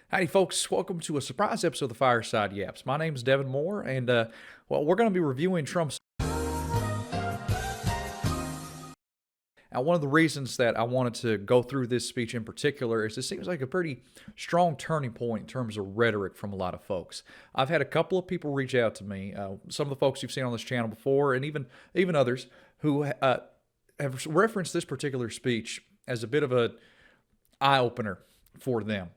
Howdy, folks. Welcome to a surprise episode of the Fireside Yaps. My name is Devin Moore, and we're going to be reviewing Trump's. Now, one of the reasons that I wanted to go through this speech in particular is it seems like a pretty strong turning point in terms of rhetoric from a lot of folks. I've had a couple of people reach out to me, some of the folks you've seen on this channel before, and even others who have referenced this particular speech as a bit of a eye opener for them.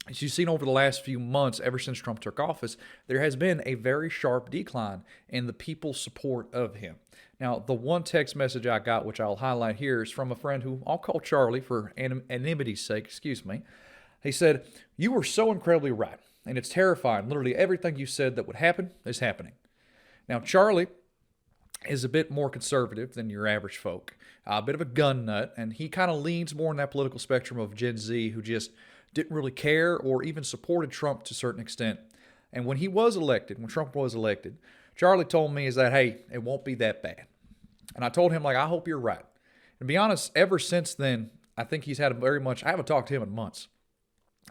As you've seen over the last few months, ever since Trump took office, there has been a very sharp decline in the people's support of him. Now, the one text message I got, which I'll highlight here, is from a friend who I'll call Charlie for anonymity's sake, excuse me. He said, "You were so incredibly right, and it's terrifying. Literally everything you said that would happen is happening." Now, Charlie is a bit more conservative than your average folk, a bit of a gun nut, and he kind of leans more in that political spectrum of Gen Z who just didn't really care or even supported Trump to a certain extent. And when Trump was elected, Charlie told me is that, hey, it won't be that bad. And I told him, like, I hope you're right. And to be honest, ever since then, I think he's had I haven't talked to him in months.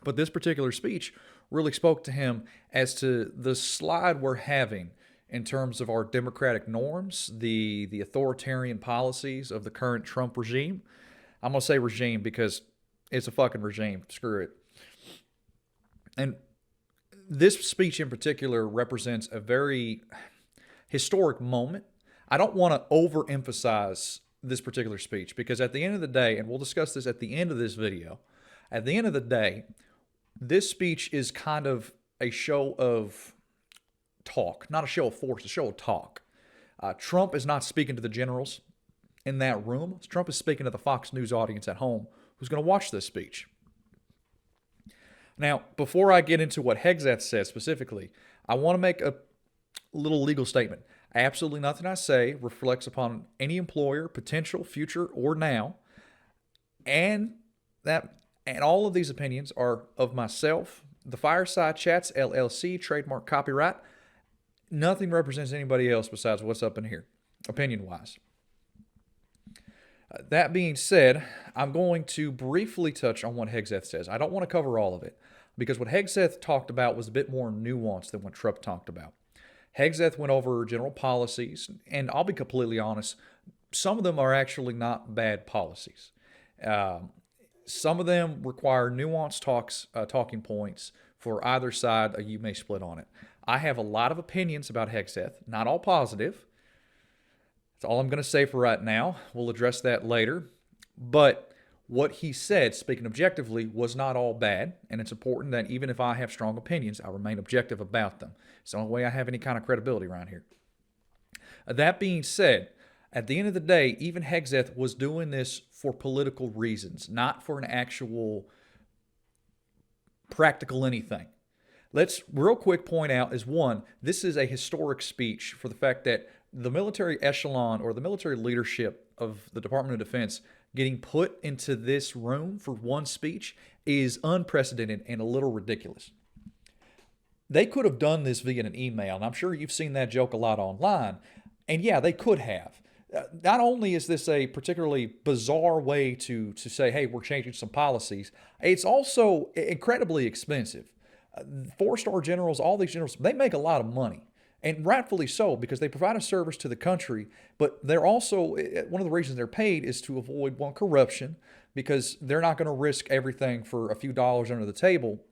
But this particular speech really spoke to him as to the slide we're having in terms of our democratic norms, the authoritarian policies of the current Trump regime. I'm going to say regime because it's a fucking regime. Screw it. And this speech in particular represents a very historic moment. I don't want to overemphasize this particular speech because at the end of the day, and we'll discuss this at the end of this video, at the end of the day, this speech is kind of a show of talk, not a show of force, a show of talk. Trump is not speaking to the generals in that room. Trump is speaking to the Fox News audience at home who's going to watch this speech. Now, before I get into what Hegseth says specifically, I want to make a little legal statement. Absolutely nothing I say reflects upon any employer, potential, future, or now, and all of these opinions are of myself, the Fireside Chats LLC, trademark copyright. Nothing represents anybody else besides what's up in here, opinion-wise. That being said, I'm going to briefly touch on what Hegseth says. I don't want to cover all of it because what Hegseth talked about was a bit more nuanced than what Trump talked about. Hegseth went over general policies, and I'll be completely honest, some of them are actually not bad policies. Some of them require nuanced talking points for either side. You may split on it. I have a lot of opinions about Hegseth, not all positive. That's all I'm going to say for right now. We'll address that later. But what he said, speaking objectively, was not all bad. And it's important that even if I have strong opinions, I remain objective about them. It's the only way I have any kind of credibility around here. That being said, at the end of the day, even Hegseth was doing this for political reasons, not for an actual practical anything. Let's real quick point out is one, this is a historic speech for the fact that the military echelon or the military leadership of the Department of Defense getting put into this room for one speech is unprecedented and a little ridiculous. They could have done this via an email, and I'm sure you've seen that joke a lot online. And yeah, they could have. Not only is this a particularly bizarre way to say, hey, we're changing some policies, it's also incredibly expensive. Four-star generals, all these generals, they make a lot of money. And rightfully so, because they provide a service to the country, but they're also, one of the reasons they're paid is to avoid, one, corruption, because they're not going to risk everything for a few dollars under the table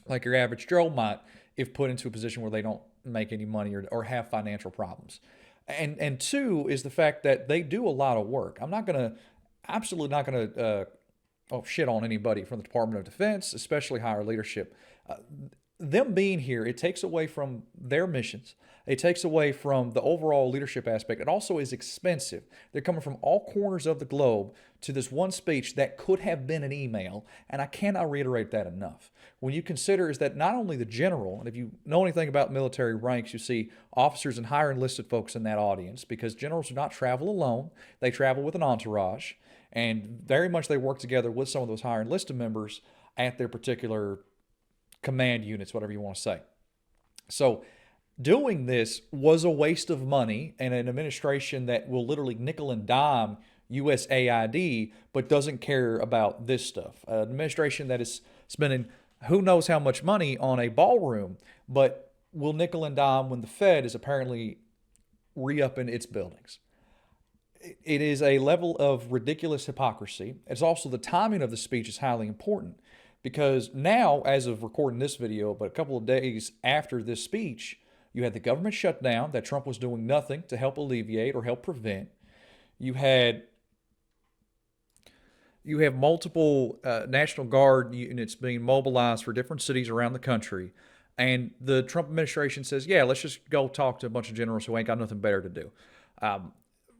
like your average Joe might if put into a position where they don't make any money or have financial problems. And two is the fact that they do a lot of work. I'm absolutely not going to shit on anybody from the Department of Defense, especially higher leadership. Them being here, it takes away from their missions. It takes away from the overall leadership aspect. It also is expensive. They're coming from all corners of the globe to this one speech that could have been an email, and I cannot reiterate that enough. When you consider is that not only the general, and if you know anything about military ranks, you see officers and higher enlisted folks in that audience, because generals do not travel alone. They travel with an entourage, and very much they work together with some of those higher enlisted members at their particular command units, whatever you want to say. So doing this was a waste of money and an administration that will literally nickel and dime USAID, but doesn't care about this stuff. An administration that is spending Who knows how much money on a ballroom, but will nickel and dime when the Fed is apparently re-upping its buildings. It is a level of ridiculous hypocrisy. It's also the timing of the speech is highly important because now, as of recording this video, but a couple of days after this speech, you had the government shutdown that Trump was doing nothing to help alleviate or help prevent. You had you have multiple National Guard units being mobilized for different cities around the country. And the Trump administration says, yeah, let's just go talk to a bunch of generals who ain't got nothing better to do.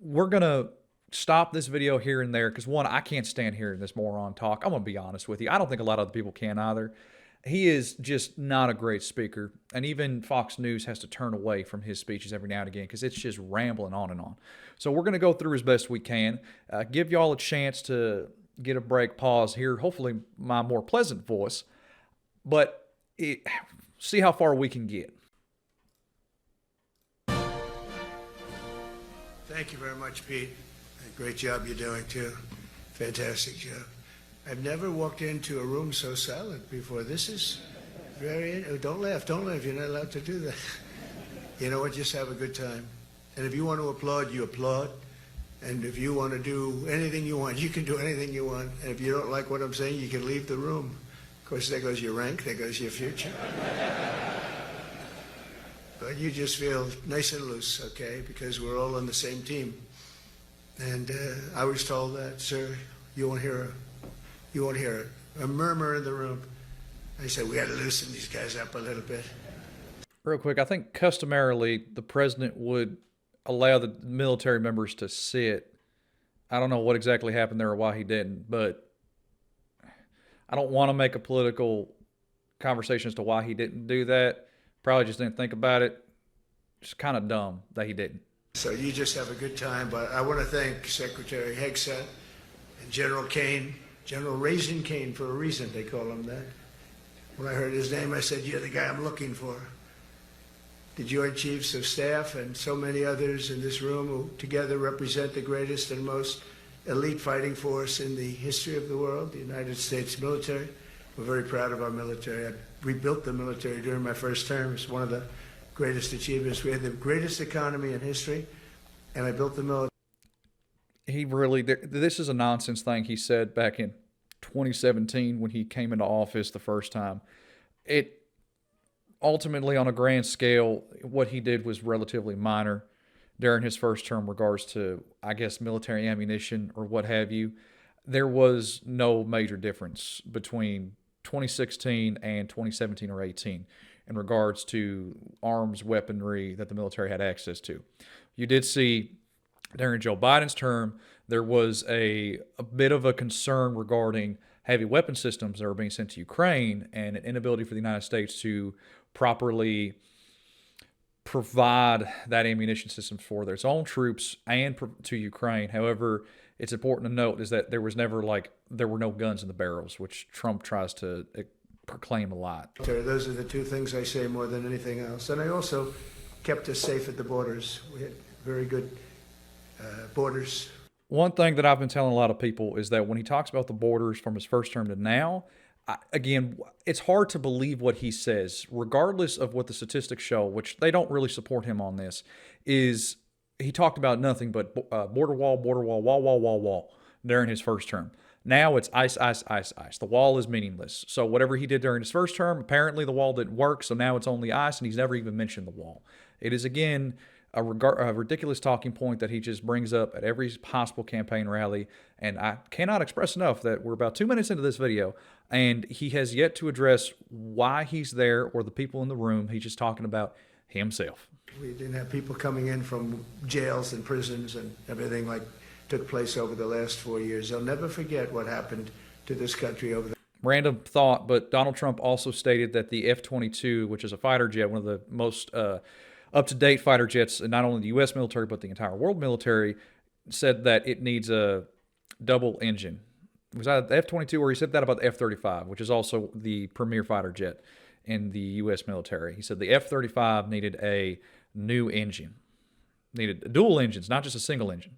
We're going to stop this video here and there because, one, I can't stand hearing this moron talk. I'm going to be honest with you. I don't think a lot of other people can either. He is just not a great speaker. And even Fox News has to turn away from his speeches every now and again because it's just rambling on and on. So we're going to go through as best we can, give y'all a chance to get a break, pause, hear hopefully my more pleasant voice, but see how far we can get. Thank you very much, Pete. Great job you're doing, too. Fantastic job. I've never walked into a room so silent before. This is very... Don't laugh. Don't laugh. You're not allowed to do that. You know what? Just have a good time. And if you want to applaud, you applaud. And if you want to do anything you want, you can do anything you want. And if you don't like what I'm saying, you can leave the room. Of course, there goes your rank. There goes your future. But you just feel nice and loose, okay? Because we're all on the same team. And I was told that, sir, you won't hear a murmur in the room. I said, we got to loosen these guys up a little bit. Real quick, I think customarily the president would allow the military members to sit. I don't know what exactly happened there or why he didn't, but I don't want to make a political conversation as to why he didn't do that. Probably just didn't think about it. It's kind of dumb that he didn't. So you just have a good time, but I want to thank Secretary Hegseth and General Kane, General Raisin Kane for a reason they call him that. When I heard his name, I said, you're the guy I'm looking for. The Joint Chiefs of Staff and so many others in this room who together represent the greatest and most elite fighting force in the history of the world, the United States military. We're very proud of our military. I rebuilt the military during my first term. It's one of the greatest achievements. We had the greatest economy in history, and I built the military. This is a nonsense thing he said back in 2017 when he came into office the first time. It ultimately, on a grand scale, what he did was relatively minor during his first term regards to, I guess, military ammunition or what have you. There was no major difference between 2016 and 2017 or 18 in regards to arms, weaponry that the military had access to. You did see during Joe Biden's term, there was a bit of a concern regarding heavy weapon systems that were being sent to Ukraine and an inability for the United States to properly provide that ammunition system for their own troops and to Ukraine. However, it's important to note is that there were no guns in the barrels, which Trump tries to proclaim a lot. Those are the two things I say more than anything else. And I also kept us safe at the borders. We had very good borders. One thing that I've been telling a lot of people is that when he talks about the borders from his first term to now, again, it's hard to believe what he says, regardless of what the statistics show, which they don't really support him on this, is he talked about nothing but border wall, wall during his first term. Now it's ice, ice, ice, ice. The wall is meaningless. So whatever he did during his first term, apparently the wall didn't work, so now it's only ice, and he's never even mentioned the wall. It is, again, a ridiculous talking point that he just brings up at every possible campaign rally, and I cannot express enough that we're about 2 minutes into this video, and he has yet to address why he's there or the people in the room. He's just talking about himself. We didn't have people coming in from jails and prisons and everything like took place over the last 4 years. They'll never forget what happened to this country over the... Random thought, but Donald Trump also stated that the F-22, which is a fighter jet, one of the most up-to-date fighter jets, not only the U.S. military, but the entire world military, said that it needs a double engine. Was that the F-22, or he said that about the F-35, which is also the premier fighter jet in the U.S. military. He said the F-35 needed a new engine, needed dual engines, not just a single engine.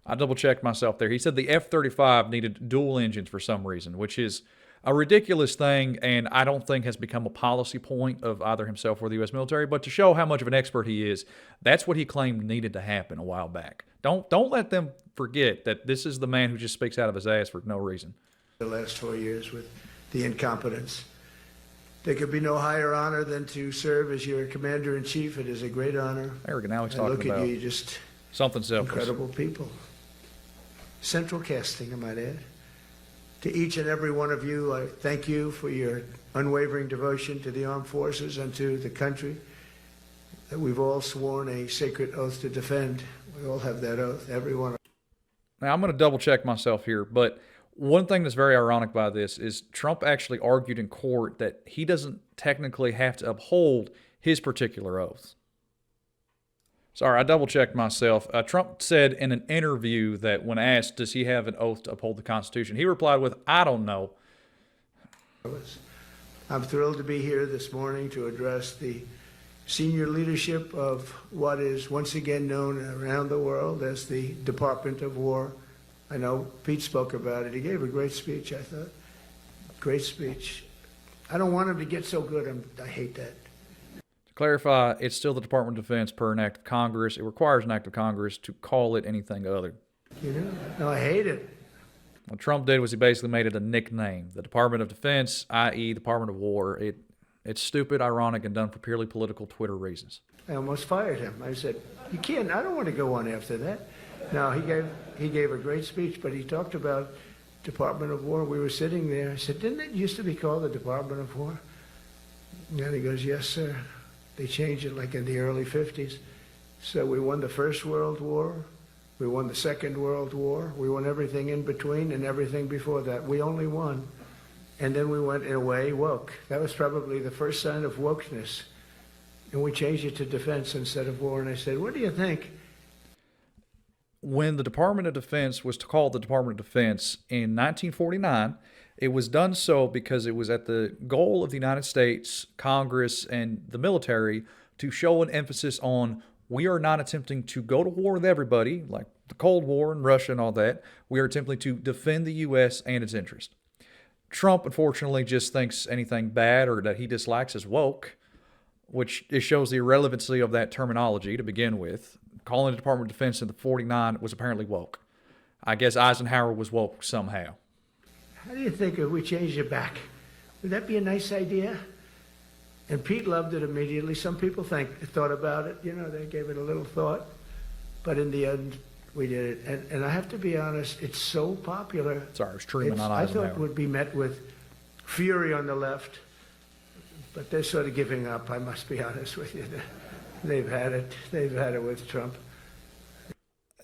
I double-checked myself there. He said the F-35 needed dual engines for some reason, which is A ridiculous thing, and I don't think has become a policy point of either himself or the U.S. military, but to show how much of an expert he is, that's what he claimed needed to happen a while back. Don't let them forget that this is the man who just speaks out of his ass for no reason. The last 4 years with the incompetence. There could be no higher honor than to serve as your commander-in-chief. It is a great honor. There we go. Now he's And talking look at about you, just something selfless. incredible people. Central casting, I might add. To each and every one of you, I thank you for your unwavering devotion to the armed forces and to the country that we've all sworn a sacred oath to defend. We all have that oath, every one. Now, I'm going to double check myself here, but one thing that's very ironic by this is Trump actually argued in court that he doesn't technically have to uphold his particular oath. Sorry, I double checked myself. Trump said in an interview that when asked, does he have an oath to uphold the Constitution, he replied with, I don't know. I'm thrilled to be here this morning to address the senior leadership of what is once again known around the world as the Department of War. I know Pete spoke about it. He gave a great speech, I thought. Great speech. I don't want him to get so good. I hate that. To clarify, it's still the Department of Defense per an act of Congress. It requires an act of Congress to call it anything other. You know? No, I hate it. What Trump did was he basically made it a nickname. The Department of Defense, i.e. Department of War. It's stupid, ironic, and done for purely political Twitter reasons. I almost fired him. I said, you can't, I don't want to go on after that. No, he gave a great speech, but he talked about Department of War. We were sitting there. I said, didn't it used to be called the Department of War? And he goes, yes, sir. They changed it like in the early 50s. So we won the First World War. We won the Second World War. We won everything in between and everything before that. We only won. And then we went, in a way, woke. That was probably the first sign of wokeness. And we changed it to defense instead of war. And I said, what do you think? When the Department of Defense was called the Department of Defense in 1949, it was done so because it was at the goal of the United States, Congress, and the military to show an emphasis on we are not attempting to go to war with everybody, like the Cold War and Russia and all that. We are attempting to defend the U.S. and its interest. Trump, unfortunately, just thinks anything bad or that he dislikes is woke, which it shows the irrelevancy of that terminology to begin with. Calling the Department of Defense in the 49 was apparently woke. I guess Eisenhower was woke somehow. How do you think if we changed it back? Would that be a nice idea? And Pete loved it immediately. Some people thought about it. You know, they gave it a little thought. But in the end, we did it. And I have to be honest, it's so popular. Sorry, it was Truman, not I Eisenhower. thought it would be met with fury on the left. But they're sort of giving up, I must be honest with you. They've had it. They've had it with Trump.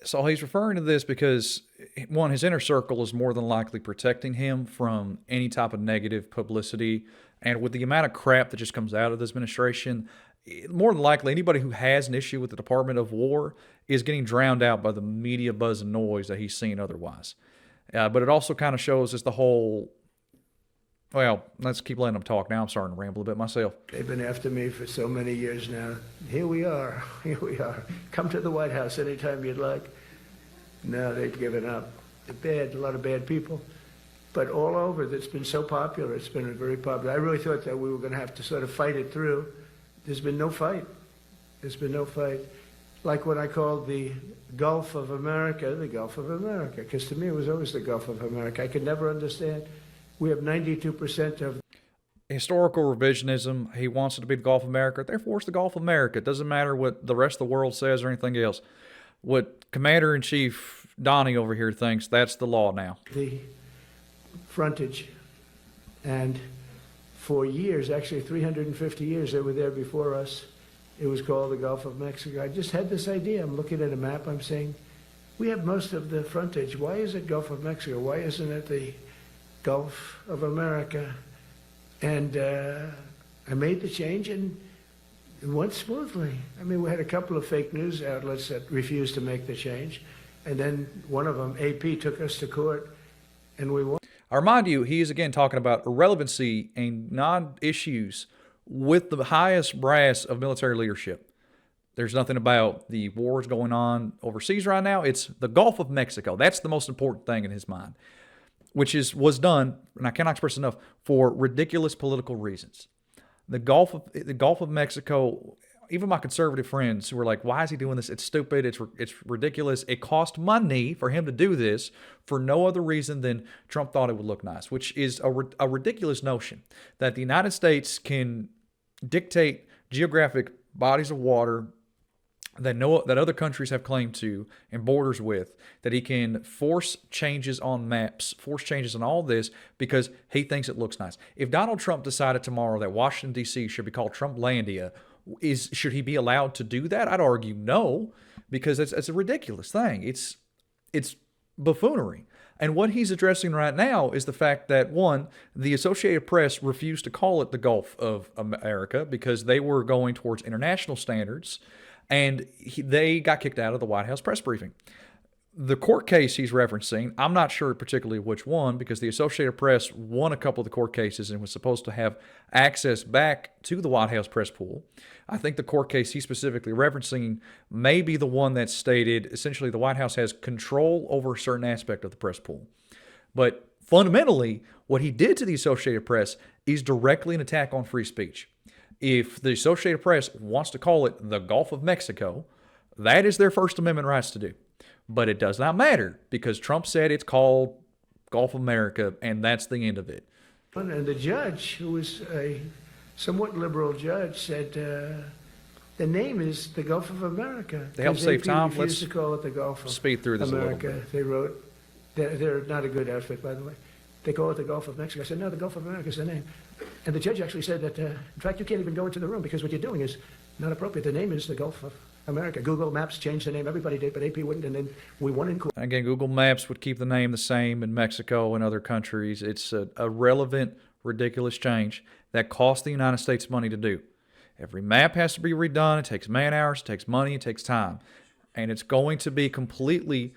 So he's referring to this because, one, his inner circle is more than likely protecting him from any type of negative publicity. And with the amount of crap that just comes out of this administration, more than likely anybody who has an issue with the Department of War is getting drowned out by the media buzz and noise that he's seen otherwise. But it also kind of shows us the whole... Well, let's keep letting them talk. Now I'm starting to ramble a bit myself. They've been after me for so many years now. Here we are. Here we are. Come to the White House anytime you'd like. No, they've given up. They're bad, a lot of bad people. But all over, it's been so popular. It's been very popular. I really thought that we were going to have to sort of fight it through. There's been no fight. There's been no fight. Like what I called the Gulf of America, the Gulf of America, because to me it was always the Gulf of America. I could never understand. We have 92% of historical revisionism. He wants it to be the Gulf of America. Therefore, it's the Gulf of America. It doesn't matter what the rest of the world says or anything else. What Commander-in-Chief Donnie over here thinks, that's the law now. the frontage. And for years, actually 350 years, they were there before us. It was called the Gulf of Mexico. I just had this idea. I'm looking at a map. I'm saying, we have most of the frontage. Why is it Gulf of Mexico? Why isn't it the Gulf of America? And I made the change, and it went smoothly. I mean, we had a couple of fake news outlets that refused to make the change. And then one of them, AP, took us to court, and we won. I remind you, he is again talking about irrelevancy and non-issues with the highest brass of military leadership. There's nothing about the wars going on overseas right now. It's the Gulf of Mexico. That's the most important thing in his mind. which was done, and I cannot express enough, for ridiculous political reasons. The Gulf of Mexico. Even my conservative friends who were like, "Why is he doing this? It's stupid. It's ridiculous. It cost money for him to do this for no other reason than Trump thought it would look nice," which is a ridiculous notion that the United States can dictate geographic bodies of water that other countries have claim to and borders with, that he can force changes on maps, force changes on all this because he thinks it looks nice. If Donald Trump decided tomorrow that Washington, D.C. should be called Trumplandia, should he be allowed to do that? I'd argue no, because it's a ridiculous thing. It's buffoonery. And what he's addressing right now is the fact that, one, the Associated Press refused to call it the Gulf of America because they were going towards international standards, and they got kicked out of the White House press briefing. The court case he's referencing, I'm not sure particularly which one, because the Associated Press won a couple of the court cases and was supposed to have access back to the White House press pool. I think the court case he's specifically referencing may be the one that stated essentially the White House has control over a certain aspect of the press pool. But fundamentally, what he did to the Associated Press is directly an attack on free speech. If the Associated Press wants to call it the Gulf of Mexico, that is their First Amendment rights to do. But it does not matter because Trump said it's called Gulf of America, and that's the end of it. And the judge, who was a somewhat liberal judge, said the name is the Gulf of America. To help save time, let's to call it the Gulf of speed through this America. a little bit. They wrote, they're not a good outfit, by the way. They call it the Gulf of Mexico. I said, no, the Gulf of America is the name. And the judge actually said that, in fact, you can't even go into the room because what you're doing is not appropriate. The name is the Gulf of America. Google Maps changed the name. Everybody did, but AP wouldn't, and then we won in court. Again, Google Maps would keep the name the same in Mexico and other countries. It's a relevant, ridiculous change that costs the United States money to do. Every map has to be redone. It takes man hours, it takes money, it takes time. And it's going to be completely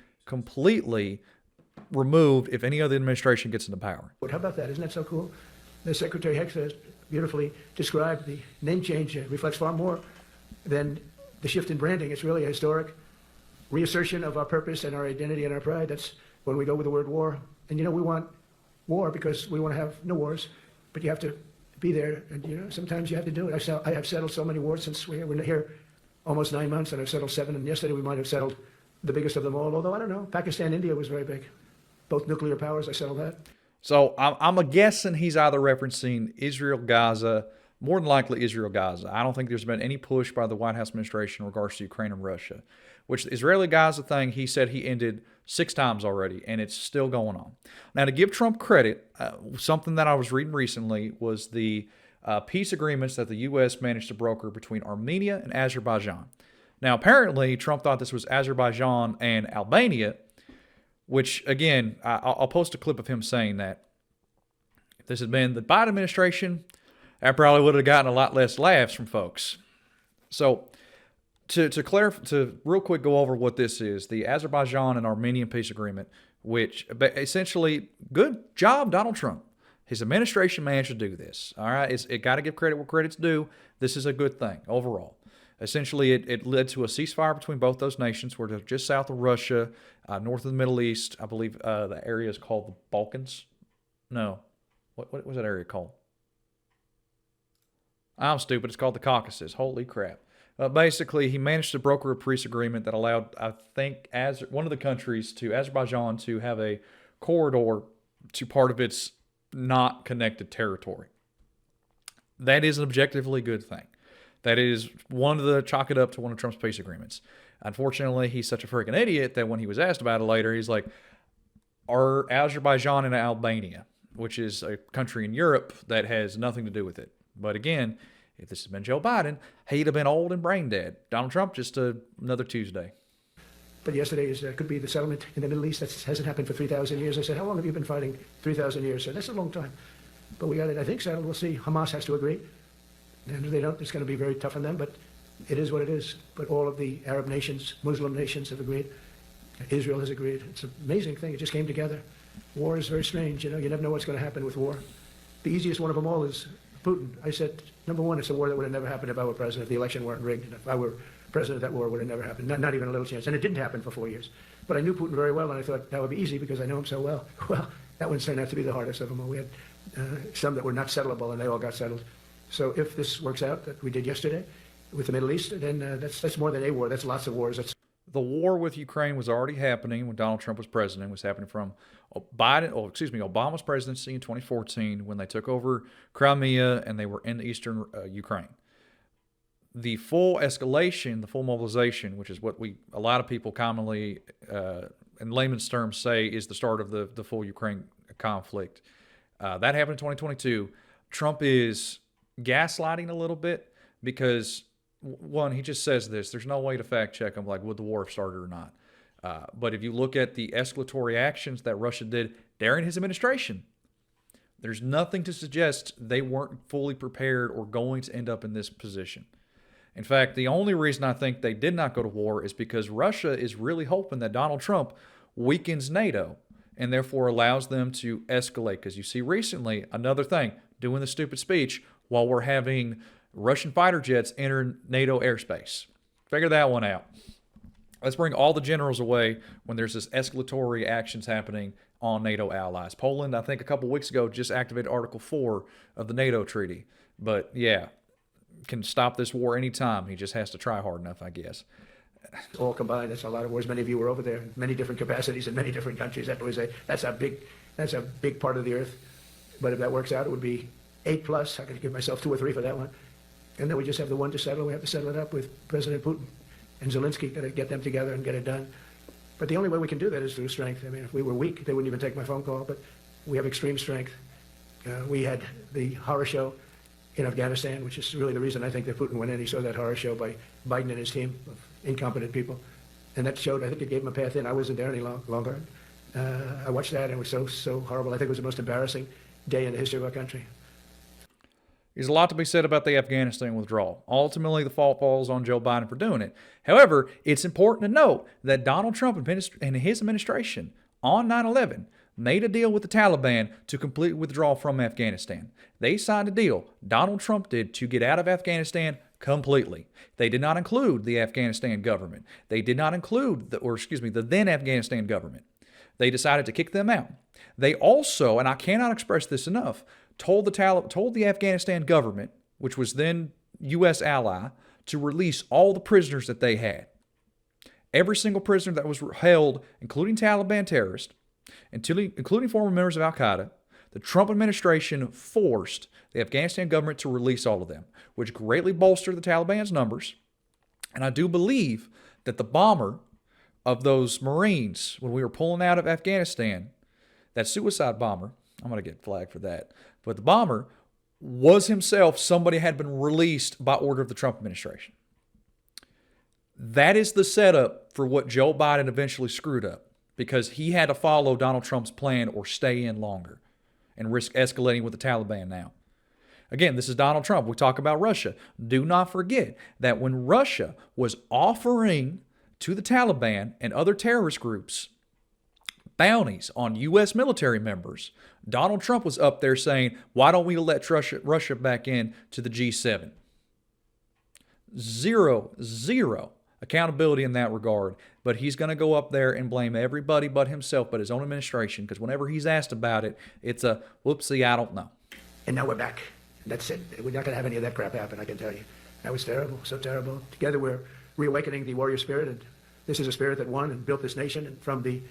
removed if any other administration gets into power. How about that? Isn't that so cool? The Secretary Hicks beautifully described the name change. Reflects far more than the shift in branding. It's really a historic reassertion of our purpose and our identity and our pride. That's when we go with the word war. And, we want war because we want to have no wars, but you have to be there. And, sometimes you have to do it. I have settled so many wars since we're here almost 9 months, and I've settled 7. And yesterday we might have settled the biggest of them all, although I don't know. Pakistan, India was very big. Both nuclear powers, I settled that. So I'm guessing he's either referencing Israel, Gaza, more than likely Israel, Gaza. I don't think there's been any push by the White House administration in regards to Ukraine and Russia, which the Israeli-Gaza thing, he said he ended 6 times already, and it's still going on. Now, to give Trump credit, something that I was reading recently was the peace agreements that the U.S. managed to broker between Armenia and Azerbaijan. Now, apparently, Trump thought this was Azerbaijan and Albania, which, again, I'll post a clip of him saying that. If this had been the Biden administration, that probably would have gotten a lot less laughs from folks. So, to real quick go over what this is, the Azerbaijan and Armenian peace agreement, which essentially, good job, Donald Trump. His administration managed to do this. All right, it got to give credit where credit's due. This is a good thing overall. Essentially, it led to a ceasefire between both those nations. We're just south of Russia, north of the Middle East. I believe the area is called the Balkans. No, what was that area called? I'm stupid. It's called the Caucasus. Holy crap. Basically, he managed to broker a peace agreement that allowed, I think, as one of the countries, to Azerbaijan, to have a corridor to part of its not connected territory. That is an objectively good thing. That is chalk it up to one of Trump's peace agreements. Unfortunately, he's such a freaking idiot that when he was asked about it later, he's like, are Azerbaijan and Albania, which is a country in Europe that has nothing to do with it. But again, if this had been Joe Biden, he'd have been old and brain dead. Donald Trump, just another Tuesday. But yesterday could be the settlement in the Middle East. That hasn't happened for 3,000 years. I said, how long have you been fighting? 3,000 years. So that's a long time. But we got it, I think, settled. We'll see. Hamas has to agree. And if they don't, it's going to be very tough on them. But it is what it is. But all of the Arab nations, Muslim nations have agreed. Israel has agreed. It's an amazing thing. It just came together. War is very strange. You never know what's going to happen with war. The easiest one of them all is Putin. I said, number one, it's a war that would have never happened if I were president, if the election weren't rigged. And if I were president, that war would have never happened. Not even a little chance. And it didn't happen for 4 years. But I knew Putin very well, and I thought that would be easy because I know him so well. Well, That one turned out to be the hardest of them all. We had some that were not settleable, and they all got settled. So if this works out, that we did yesterday with the Middle East, then that's more than a war. That's lots of wars. That's The war with Ukraine was already happening when Donald Trump was president. It was happening from Obama's presidency in 2014 when they took over Crimea and they were in eastern Ukraine. The full escalation, the full mobilization, which is what a lot of people commonly, in layman's terms, say is the start of the full Ukraine conflict. That happened in 2022. Trump is gaslighting a little bit because, one, he just says this. There's no way to fact check him, like, would the war have started or not? But if you look at the escalatory actions that Russia did during his administration, there's nothing to suggest they weren't fully prepared or going to end up in this position. In fact, the only reason I think they did not go to war is because Russia is really hoping that Donald Trump weakens NATO and therefore allows them to escalate. Because you see recently, another thing, doing the stupid speech while we're having Russian fighter jets enter NATO airspace. Figure that one out. Let's bring all the generals away when there's this escalatory actions happening on NATO allies. Poland, I think a couple weeks ago, just activated Article 4 of the NATO treaty. But yeah, can stop this war anytime. He just has to try hard enough, I guess. all combined. That's a lot of wars. Many of you were over there, many different capacities in many different countries. That's a big part of the earth. But if that works out, it would be 8+. I could give myself 2 or 3 for that one. And then we just have the one to settle. We have to settle it up with President Putin and Zelensky. Got to get them together and get it done. But the only way we can do that is through strength. I mean, if we were weak, they wouldn't even take my phone call. But we have extreme strength. We had the horror show in Afghanistan, which is really the reason I think that Putin went in. He saw that horror show by Biden and his team of incompetent people. And that showed, I think it gave him a path in. I wasn't there any longer. I watched that, and it was so horrible. I think it was the most embarrassing day in the history of our country. There's a lot to be said about the Afghanistan withdrawal. Ultimately, the fault falls on Joe Biden for doing it. However, it's important to note that Donald Trump and his administration on 9/11 made a deal with the Taliban to completely withdraw from Afghanistan. They signed a deal, Donald Trump did, to get out of Afghanistan completely. They did not include the Afghanistan government. They did not include the then Afghanistan government. They decided to kick them out. They also, and I cannot express this enough, told the Afghanistan government, which was then U.S. ally, to release all the prisoners that they had. Every single prisoner that was held, including Taliban terrorists, including former members of al-Qaeda, the Trump administration forced the Afghanistan government to release all of them, which greatly bolstered the Taliban's numbers. And I do believe that the bomber of those Marines, when we were pulling out of Afghanistan, that suicide bomber, I'm going to get flagged for that, but the bomber was himself somebody had been released by order of the Trump administration. That is the setup for what Joe Biden eventually screwed up, because he had to follow Donald Trump's plan or stay in longer and risk escalating with the Taliban now. Again, this is Donald Trump. We talk about Russia. Do not forget that when Russia was offering to the Taliban and other terrorist groups bounties on U.S. military members, Donald Trump was up there saying, why don't we let Russia back in to the G7? Zero accountability in that regard. But he's going to go up there and blame everybody but himself, but his own administration, because whenever he's asked about it, it's a, whoopsie, I don't know. And now we're back. That's it. We're not going to have any of that crap happen, I can tell you. That was terrible, so terrible. Together we're reawakening the warrior spirit, and this is a spirit that won and built this nation, and from the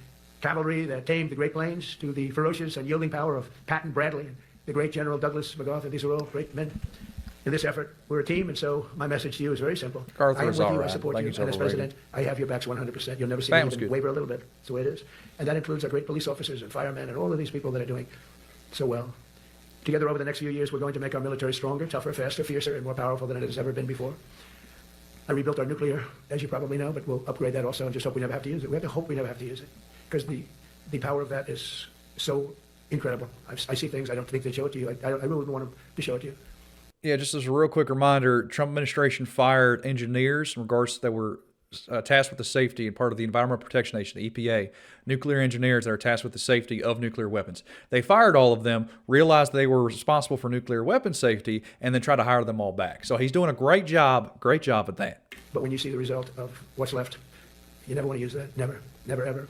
cavalry that tamed the Great Plains to the ferocious and yielding power of Patton Bradley and the great General Douglas MacArthur. These are all great men. In this effort, we're a team, and so my message to you is very simple. MacArthur I am is with all you. right. I support Like you. he's And as overrated. president, I have your backs 100%. You'll never see That me was even good. waver a little bit. That's the way it is. And that includes our great police officers and firemen and all of these people that are doing so well. Together over the next few years, we're going to make our military stronger, tougher, faster, fiercer, and more powerful than it has ever been before. I rebuilt our nuclear, as you probably know, but we'll upgrade that also and just hope we never have to use it. We have to hope we never have to use it, because the power of that is so incredible. I see things I don't think they show it to you. I really wouldn't want them to show it to you. Yeah, just as a real quick reminder, Trump administration fired engineers in regards that were tasked with the safety and part of the Environmental Protection Agency, the EPA, nuclear engineers that are tasked with the safety of nuclear weapons. They fired all of them, realized they were responsible for nuclear weapon safety, and then tried to hire them all back. So he's doing a great job at that. But when you see the result of what's left, you never want to use that. Never, never, ever.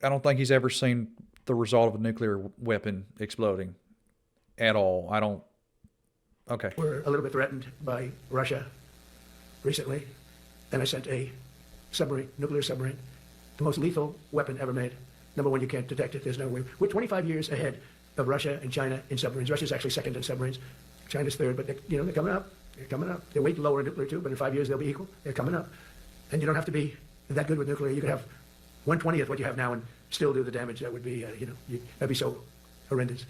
I don't think he's ever seen the result of a nuclear weapon exploding at all. I don't. Okay. We're a little bit threatened by Russia recently, and I sent a submarine, nuclear submarine, the most lethal weapon ever made. Number one, you can't detect it. There's no way. We're 25 years ahead of Russia and China in submarines. Russia's actually second in submarines. China's third, but they're coming up. They're coming up. They're way lower in nuclear too, but in 5 years they'll be equal. They're coming up. And you don't have to be that good with nuclear. You could have 1/20th what you have now and still do the damage. That would be, that'd be so horrendous.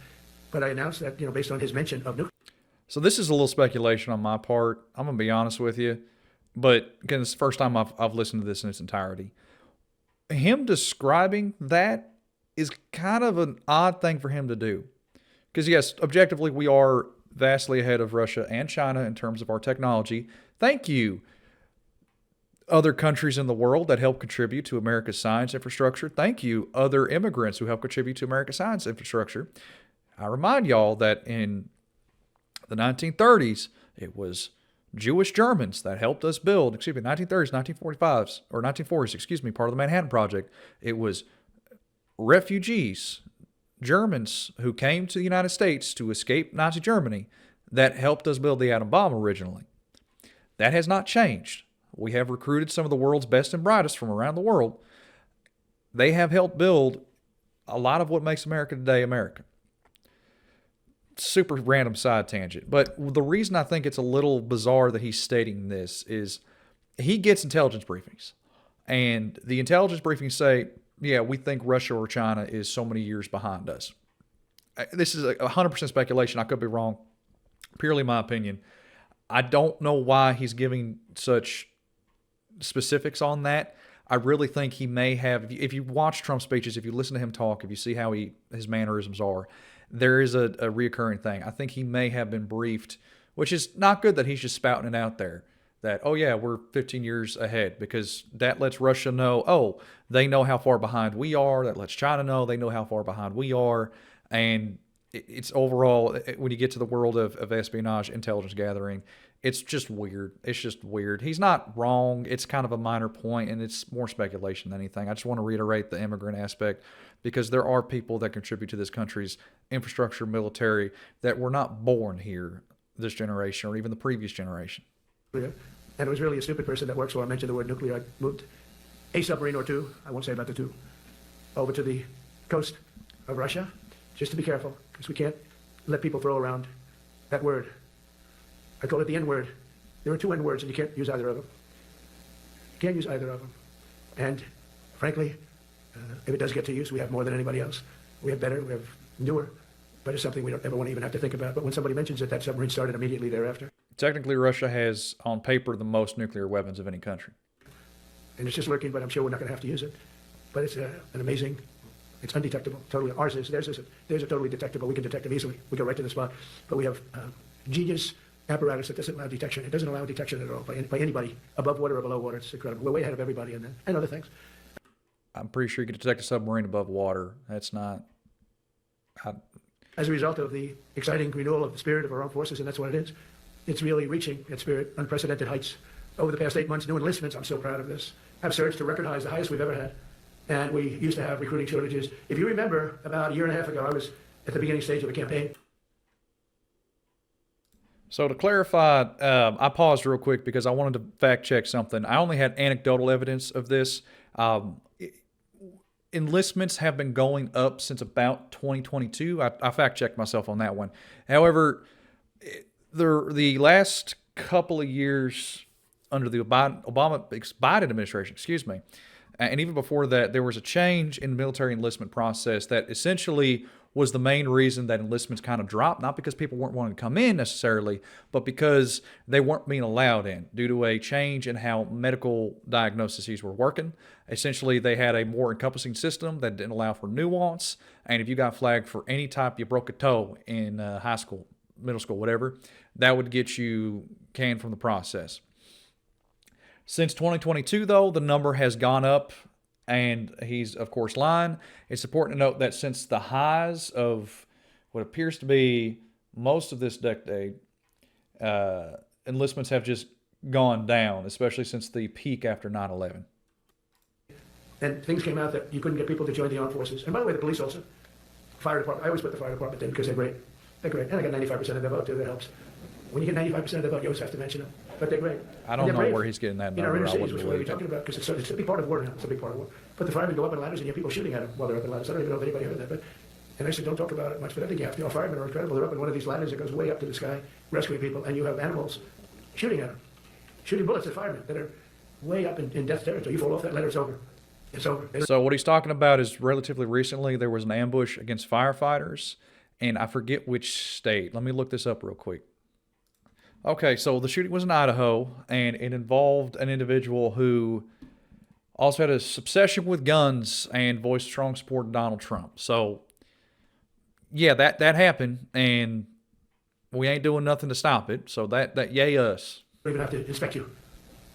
But I announced that, based on his mention of nuclear. So this is a little speculation on my part. I'm gonna be honest with you, but again, it's the first time I've listened to this in its entirety. Him describing that is kind of an odd thing for him to do, because yes, objectively we are vastly ahead of Russia and China in terms of our technology. Thank you, other countries in the world that help contribute to America's science infrastructure. Thank you, other immigrants who help contribute to America's science infrastructure. I remind y'all that in the 1930s, it was Jewish Germans that helped us build, 1930s, 1945s, or 1940s, part of the Manhattan Project. It was refugees, Germans who came to the United States to escape Nazi Germany that helped us build the atom bomb originally. That has not changed. We have recruited some of the world's best and brightest from around the world. They have helped build a lot of what makes America today America. Super random side tangent. But the reason I think it's a little bizarre that he's stating this is he gets intelligence briefings. And the intelligence briefings say, yeah, we think Russia or China is so many years behind us. This is 100% speculation. I could be wrong. Purely my opinion. I don't know why he's giving such specifics on that. I really think he may have, if you watch Trump's speeches, if you listen to him talk, if you see how his mannerisms are, there is a reoccurring thing. I think he may have been briefed, which is not good that he's just spouting it out there that, oh yeah, we're 15 years ahead, because that lets Russia know, oh, they know how far behind we are. That lets China know they know how far behind we are. And it's overall, when you get to the world of espionage, intelligence gathering, it's just weird. It's just weird. He's not wrong. It's kind of a minor point, and it's more speculation than anything. I just want to reiterate the immigrant aspect, because there are people that contribute to this country's infrastructure, military, that were not born here this generation or even the previous generation. And it was really a stupid person that works for. I mentioned the word nuclear. I moved a submarine or two, I won't say about the two, over to the coast of Russia, just to be careful, because we can't let people throw around that word. I call it the N-word. There are two N-words, and you can't use either of them. You can't use either of them. And frankly, if it does get to use, we have more than anybody else. We have better, we have newer, but it's something we don't ever want to even have to think about. But when somebody mentions it, that submarine started immediately thereafter. Technically, Russia has, on paper, the most nuclear weapons of any country. And it's just lurking, but I'm sure we're not going to have to use it. But it's an amazing, it's undetectable, totally. Ours is, theirs a totally detectable. We can detect them easily. We go right to the spot. But we have genius apparatus that doesn't allow detection. It doesn't allow detection at all by anybody above water or below water. It's incredible. We're way ahead of everybody in that, and other things. I'm pretty sure you can detect a submarine above water. That's not... As a result of the exciting renewal of the spirit of our armed forces, and that's what it is. It's really reaching that spirit, unprecedented heights. Over the past 8 months, new enlistments, I'm so proud of this, have surged to record highs, the highest we've ever had. And we used to have recruiting shortages. If you remember, about a year and a half ago, I was at the beginning stage of a campaign. So to clarify, I paused real quick because I wanted to fact check something. I only had anecdotal evidence of this. Enlistments have been going up since about 2022. I fact checked myself on that one. However, the last couple of years under the Biden administration, and even before that, there was a change in the military enlistment process that essentially was the main reason that enlistments kind of dropped, not because people weren't wanting to come in necessarily, but because they weren't being allowed in due to a change in how medical diagnoses were working. Essentially, they had a more encompassing system that didn't allow for nuance, and if you got flagged for any type, you broke a toe in high school, middle school, whatever, that would get you canned from the process. Since 2022, though, the number has gone up, and he's, of course, lying. It's important to note that since the highs of what appears to be most of this decade, enlistments have just gone down, especially since the peak after 9/11. And things came out that you couldn't get people to join the armed forces. And by the way, the police also, fire department. I always put the fire department in because they're great. They're great. And I got 95% of the vote too. That helps. When you get 95% of the vote, you always have to mention them. But they're great. I don't know where he's getting that In our number. inner I cities, wouldn't which we're believe talking it. about, because it's a big part of war now. It's a big part of war. But the firemen go up in ladders and you have people shooting at them while they're up in ladders. I don't even know if anybody heard that. But and I said, don't talk about it much, but I think you have to. Our firemen are incredible. They're up in one of these ladders that goes way up to the sky, rescuing people, and you have animals shooting at them, shooting bullets at firemen that are way up in death territory. You fall off that ladder, it's over. It's over. So what he's talking about is relatively recently there was an ambush against firefighters, and I forget which state. Let me look this up real quick. Okay, so the shooting was in Idaho, and it involved an individual who also had a obsession with guns and voiced strong support of Donald Trump. So, yeah, that happened, and we ain't doing nothing to stop it. So that yay us. They even have to inspect you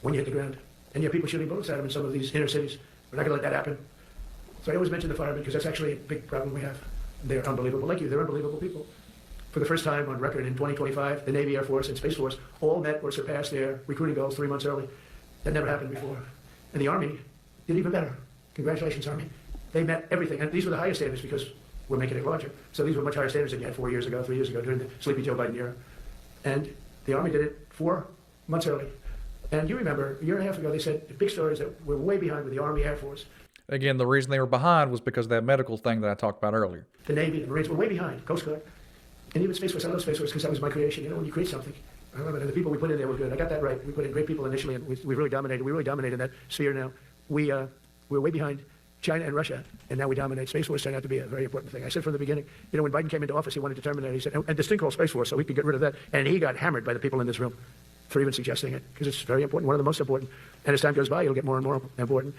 when you hit the ground. And you have people shooting bullets at them in some of these inner cities. We're not going to let that happen. So I always mention the firemen because that's actually a big problem we have. They're unbelievable. Like you, they're unbelievable people. For the first time on record in 2025, the Navy, Air Force, and Space Force all met or surpassed their recruiting goals 3 months early. That never happened before. And the Army did even better. Congratulations, Army. They met everything. And these were the highest standards because we're making it larger. So these were much higher standards than you had 4 years ago, 3 years ago, during the sleepy Joe Biden era. And the Army did it 4 months early. And you remember, a year and a half ago, they said the big story is that we're way behind with the Army, Air Force. Again, the reason they were behind was because of that medical thing that I talked about earlier. The Navy, the Marines were way behind, Coast Guard. And even Space Force, I love Space Force because that was my creation. You know, when you create something, I love it. And the people we put in there were good. I got that right. We put in great people initially, and we really dominated. We really dominated that sphere now. We're way behind China and Russia, and now we dominate. Space Force turned out to be a very important thing. I said from the beginning, you know, when Biden came into office, he wanted to terminate it. He said, and this thing called Space Force, so we could get rid of that. And he got hammered by the people in this room for even suggesting it, because it's very important, one of the most important. And as time goes by, it'll get more and more important.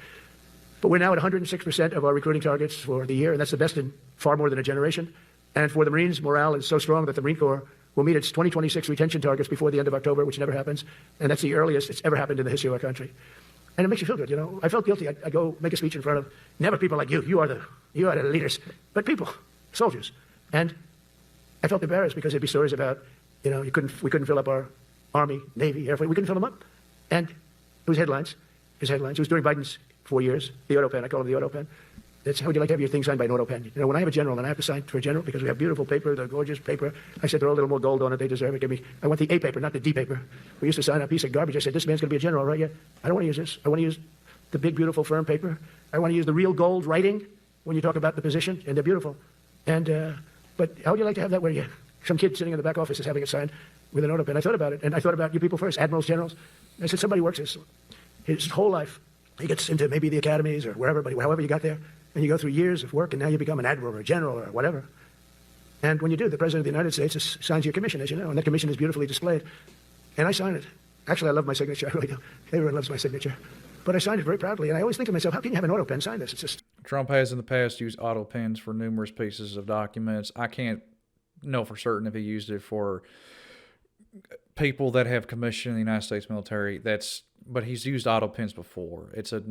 But we're now at 106% of our recruiting targets for the year, and that's the best in far more than a generation. And for the Marines, morale is so strong that the Marine Corps will meet its 2026 retention targets before the end of October, which never happens. And that's the earliest it's ever happened in the history of our country. And it makes you feel good, you know. I felt guilty. I go make a speech in front of never people like you. You are the leaders, but people, soldiers. And I felt embarrassed because there'd be stories about, you know, we couldn't fill up our Army, Navy, Air Force. We couldn't fill them up. And it was headlines. His headlines. It was during Biden's 4 years. The auto pen. I call it the auto pen. It's how would you like to have your thing signed by an auto pen? You know, when I have a general and I have to sign for a general because we have beautiful paper, the gorgeous paper, I said throw a little more gold on it. They deserve it. I want the A paper, not the D paper. We used to sign a piece of garbage. I said, this man's going to be a general, right? Yeah. I don't want to use this. I want to use the big, beautiful, firm paper. I want to use the real gold writing when you talk about the position, and they're beautiful. And but how would you like to have that where some kid sitting in the back office is having it signed with an auto pen? I thought about it, and I thought about you people first, admirals, generals. I said, somebody works his whole life. He gets into maybe the academies or wherever, but however you got there, and you go through years of work, and now you become an admiral or a general or whatever. And when you do, the President of the United States signs your commission, as you know, and that commission is beautifully displayed. And I sign it. Actually, I love my signature. I really do. Everyone loves my signature. But I signed it very proudly, and I always think to myself, how can you have an auto pen sign this? It's just... Trump has in the past used auto pens for numerous pieces of documents. I can't know for certain if he used it for people that have commissioned in the United States military. But he's used auto pens before. It's a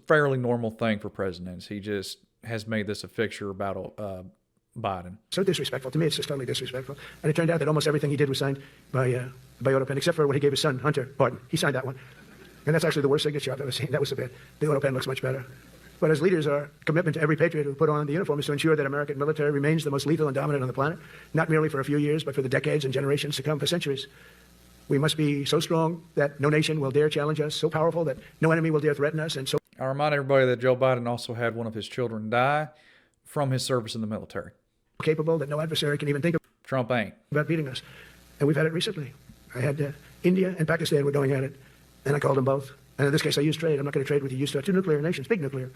fairly normal thing for presidents. He just has made this a fixture about Biden. So disrespectful. To me, it's just totally disrespectful. And it turned out that almost everything he did was signed by auto pen, except for what he gave his son, Hunter Biden. He signed that one. And that's actually the worst signature I've ever seen. That was so bad. The auto pen looks much better. But as leaders, our commitment to every patriot who put on the uniform is to ensure that American military remains the most lethal and dominant on the planet, not merely for a few years, but for the decades and generations to come, for centuries. We must be so strong that no nation will dare challenge us, so powerful that no enemy will dare threaten us, and so... I remind everybody that Joe Biden also had one of his children die from his service in the military. Capable that no adversary can even think Trump ain't. about beating us. And we've had it recently. I had India and Pakistan were going at it, and I called them both. And in this case, I used trade. I'm not going to trade with you. Used to 2 nuclear nations, big nuclear.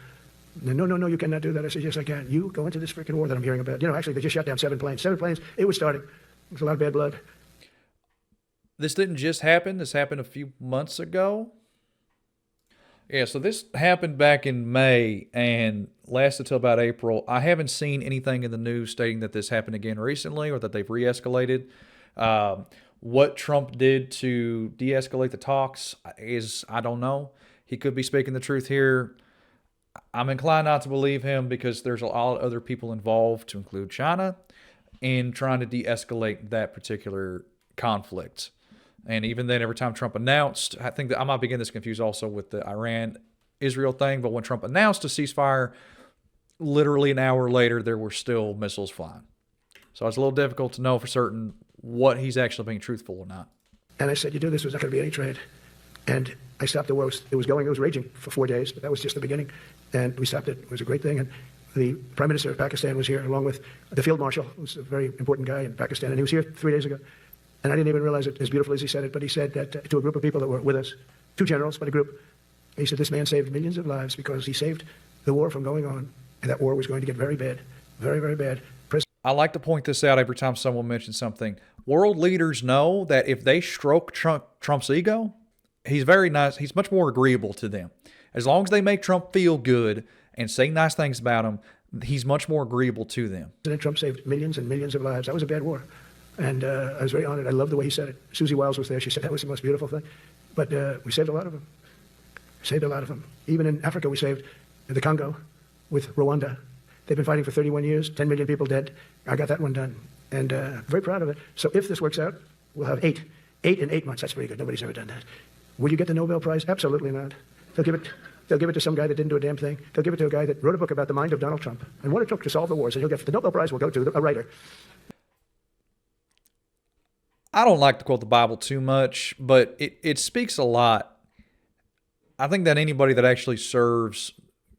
No, you cannot do that. I said, yes, I can. You go into this freaking war that I'm hearing about. You know, actually, they just shot down 7 planes. 7 planes. It was starting. There's a lot of bad blood. This didn't just happen. This happened a few months ago. Yeah, so this happened back in May and lasted till about April. I haven't seen anything in the news stating that this happened again recently or that they've re-escalated. What Trump did to de-escalate the talks is, I don't know. He could be speaking the truth here. I'm inclined not to believe him because there's a lot of other people involved, to include China, in trying to de-escalate that particular conflict. And even then, every time Trump announced, I think that I might be getting this confused also with the Iran Israel thing, but when Trump announced a ceasefire, literally an hour later, there were still missiles flying. So it's a little difficult to know for certain what he's actually being truthful or not. And I said, you do this, there's not going to be any trade. And I stopped the war. It was raging for 4 days, but that was just the beginning. And we stopped it. It was a great thing. And the Prime Minister of Pakistan was here, along with the Field Marshal, who's a very important guy in Pakistan. And he was here 3 days ago. And I didn't even realize it as beautiful as he said it, but he said that to a group of people that were with us, 2 generals, but a group, he said, this man saved millions of lives because he saved the war from going on. And that war was going to get very bad, very, very bad. I like to point this out every time someone mentions something. World leaders know that if they stroke Trump's ego, he's very nice. He's much more agreeable to them. As long as they make Trump feel good and say nice things about him, he's much more agreeable to them. President Trump saved millions and millions of lives. That was a bad war. And I was very honored. I love the way he said it. Susie Wiles was there. She said that was the most beautiful thing. But we saved a lot of them. Saved a lot of them. Even in Africa, we saved the Congo with Rwanda. They've been fighting for 31 years, 10 million people dead. I got that one done. And very proud of it. So if this works out, we'll have 8 in 8 months. That's pretty good. Nobody's ever done that. Will you get the Nobel Prize? Absolutely not. They'll give it to some guy that didn't do a damn thing. They'll give it to a guy that wrote a book about the mind of Donald Trump and what it took to solve the wars. And he'll get the Nobel Prize will go to a writer. I don't like to quote the Bible too much, but it speaks a lot. I think that anybody that actually serves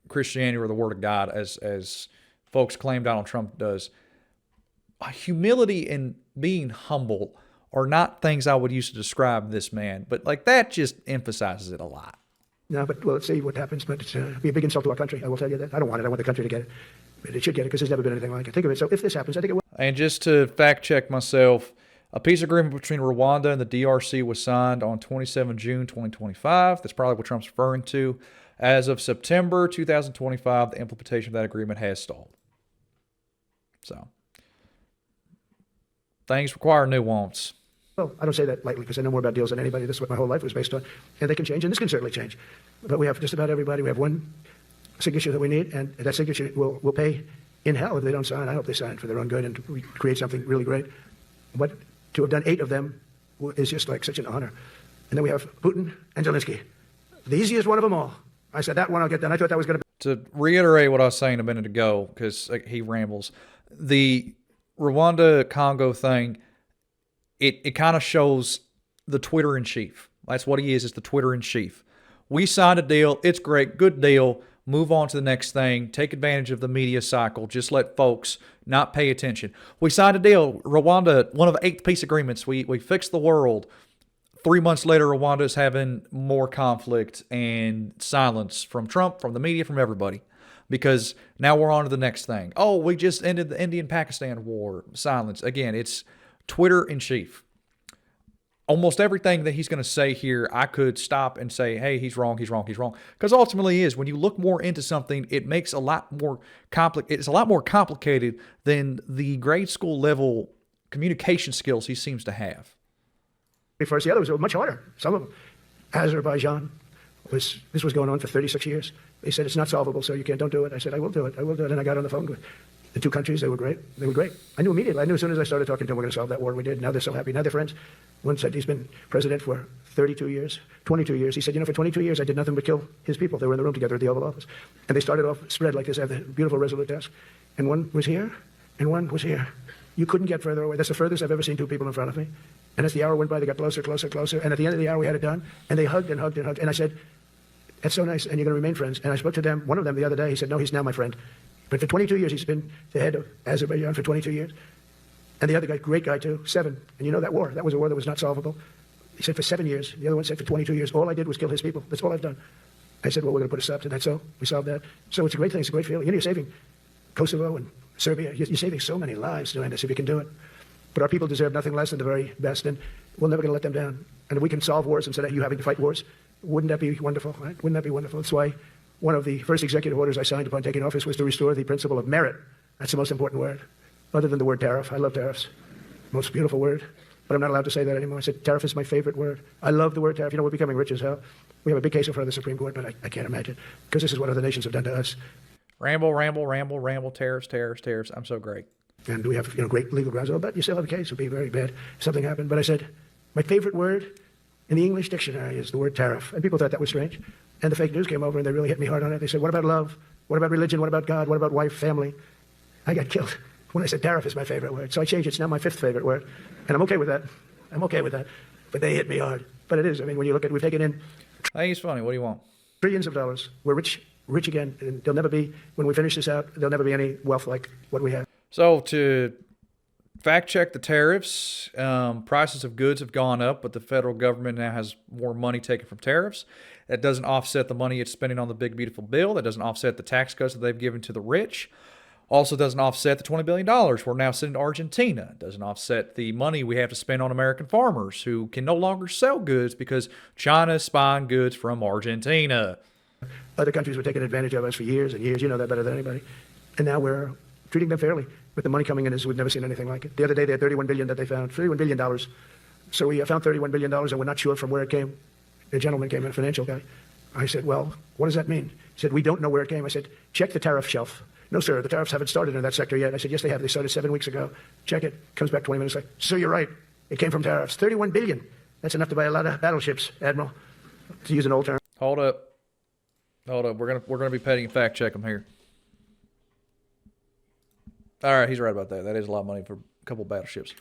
Christianity or the Word of God, as folks claim Donald Trump does, humility and being humble are not things I would use to describe this man, but like that just emphasizes it a lot. No, but well, let's see what happens. But it's be a big insult to our country. I will tell you that. I don't want it. I want the country to get it. But it should get it because there's never been anything like it. Think of it. So if this happens, I think it will. And just to fact check myself, a peace agreement between Rwanda and the DRC was signed on 27 June 2025. That's probably what Trump's referring to. As of September 2025, the implementation of that agreement has stalled. So, things require nuance. Well, I don't say that lightly because I know more about deals than anybody. This is what my whole life was based on. And they can change, and this can certainly change. But we have just about everybody. We have one signature that we need, and that signature will pay in hell if they don't sign. I hope they sign for their own good and we create something really great. But to have done 8 of them is just like such an honor. And then we have Putin and Zelensky. The easiest one of them all. I said, that one I'll get done. I thought that was going to be. To reiterate what I was saying a minute ago, because he rambles, the Rwanda-Congo thing, it kind of shows the Twitter-in-chief. That's what he is the Twitter-in-chief. We signed a deal. It's great. Good deal. Move on to the next thing. Take advantage of the media cycle. Just let folks not pay attention. We signed a deal. Rwanda, one of 8 peace agreements. We fixed the world. 3 months later, Rwanda is having more conflict and silence from Trump, from the media, from everybody. Because now we're on to the next thing. Oh, we just ended the Indian-Pakistan war. Silence. Again, it's Twitter-in-chief. Almost everything that he's going to say here, I could stop and say, hey, he's wrong, he's wrong, he's wrong. Because ultimately he is. When you look more into something, it makes a lot more it's a lot more complicated than the grade school level communication skills he seems to have. First, the others were much harder. Some of them. Azerbaijan, this was going on for 36 years. They said, it's not solvable, so you don't do it. I said, I will do it. I will do it. And I got on the phone with the 2 countries. They were great. They were great. I knew immediately. I knew as soon as I started talking to them, we're going to solve that war. We did. Now they're so happy. Now they're friends. One said he's been president for 32 years, 22 years. He said, for 22 years, I did nothing but kill his people. They were in the room together at the Oval Office. And they started off spread like this. I have the beautiful Resolute desk. And one was here, and one was here. You couldn't get further away. That's the furthest I've ever seen 2 people in front of me. And as the hour went by, they got closer, closer, closer. And at the end of the hour, we had it done. And they hugged and hugged and hugged. And I said, that's so nice, and you're going to remain friends. And I spoke to them, one of them the other day. He said, no, he's now my friend. But for 22 years, he's been the head of Azerbaijan for 22 years. And the other guy, great guy too, 7. And you know that war. That was a war that was not solvable. He said for 7 years. The other one said for 22 years. All I did was kill his people. That's all I've done. I said, well, we're going to put a stop to that. So we solved that. So it's a great thing. It's a great feeling. You're saving Kosovo and Serbia. You're saving so many lives doing this if you can do it. But our people deserve nothing less than the very best, and we're never going to let them down. And if we can solve wars instead of you having to fight wars, wouldn't that be wonderful? Right? Wouldn't that be wonderful? That's why one of the first executive orders I signed upon taking office was to restore the principle of merit. That's the most important word, other than the word tariff. I love tariffs. Most beautiful word. But I'm not allowed to say that anymore. I said tariff is my favorite word. I love the word tariff. We're becoming rich as hell. We have a big case in front of the Supreme Court, but I can't imagine, because this is what other nations have done to us. Ramble, ramble, ramble, ramble, tariffs, tariffs, tariffs. I'm so great. And we have great legal grounds. Oh, but you still have a case. It would be very bad if something happened. But I said, my favorite word in the English dictionary is the word tariff. And people thought that was strange. And the fake news came over and they really hit me hard on it. They said, what about love? What about religion? What about God? What about wife, family? I got killed when I said tariff is my favorite word. So I changed it. It's now my 5th favorite word. And I'm okay with that. I'm okay with that. But they hit me hard. But it is. I mean, when you look at it, we've taken in I think it's funny. What do you want? trillions of dollars. We're rich, rich again. And there'll never be, when we finish this out, there'll never be any wealth like what we have. So to fact check the tariffs, prices of goods have gone up, but the federal government now has more money taken from tariffs. That doesn't offset the money it's spending on the big, beautiful bill. That doesn't offset the tax cuts that they've given to the rich. Also doesn't offset the $20 billion we're now sending to Argentina. It doesn't offset the money we have to spend on American farmers who can no longer sell goods because China is buying goods from Argentina. Other countries were taking advantage of us for years and years. You know that better than anybody. And now we're treating them fairly. With the money coming in, as we've never seen anything like it. The other day, they had $31 billion that they found. $31 billion. So we found $31 billion, and we're not sure from where it came. A gentleman came in, a financial guy. I said, well, what does that mean? He said, we don't know where it came. I said, check the tariff shelf. No, sir, the tariffs haven't started in that sector yet. I said, yes, they have. They started 7 weeks ago. Check it. Comes back 20 minutes later. So you're right. It came from tariffs. $31 billion. That's enough to buy a lot of battleships, Admiral, to use an old term. Hold up. We're gonna be petty and fact check them here. All right, he's right about that. That is a lot of money for a couple of battleships.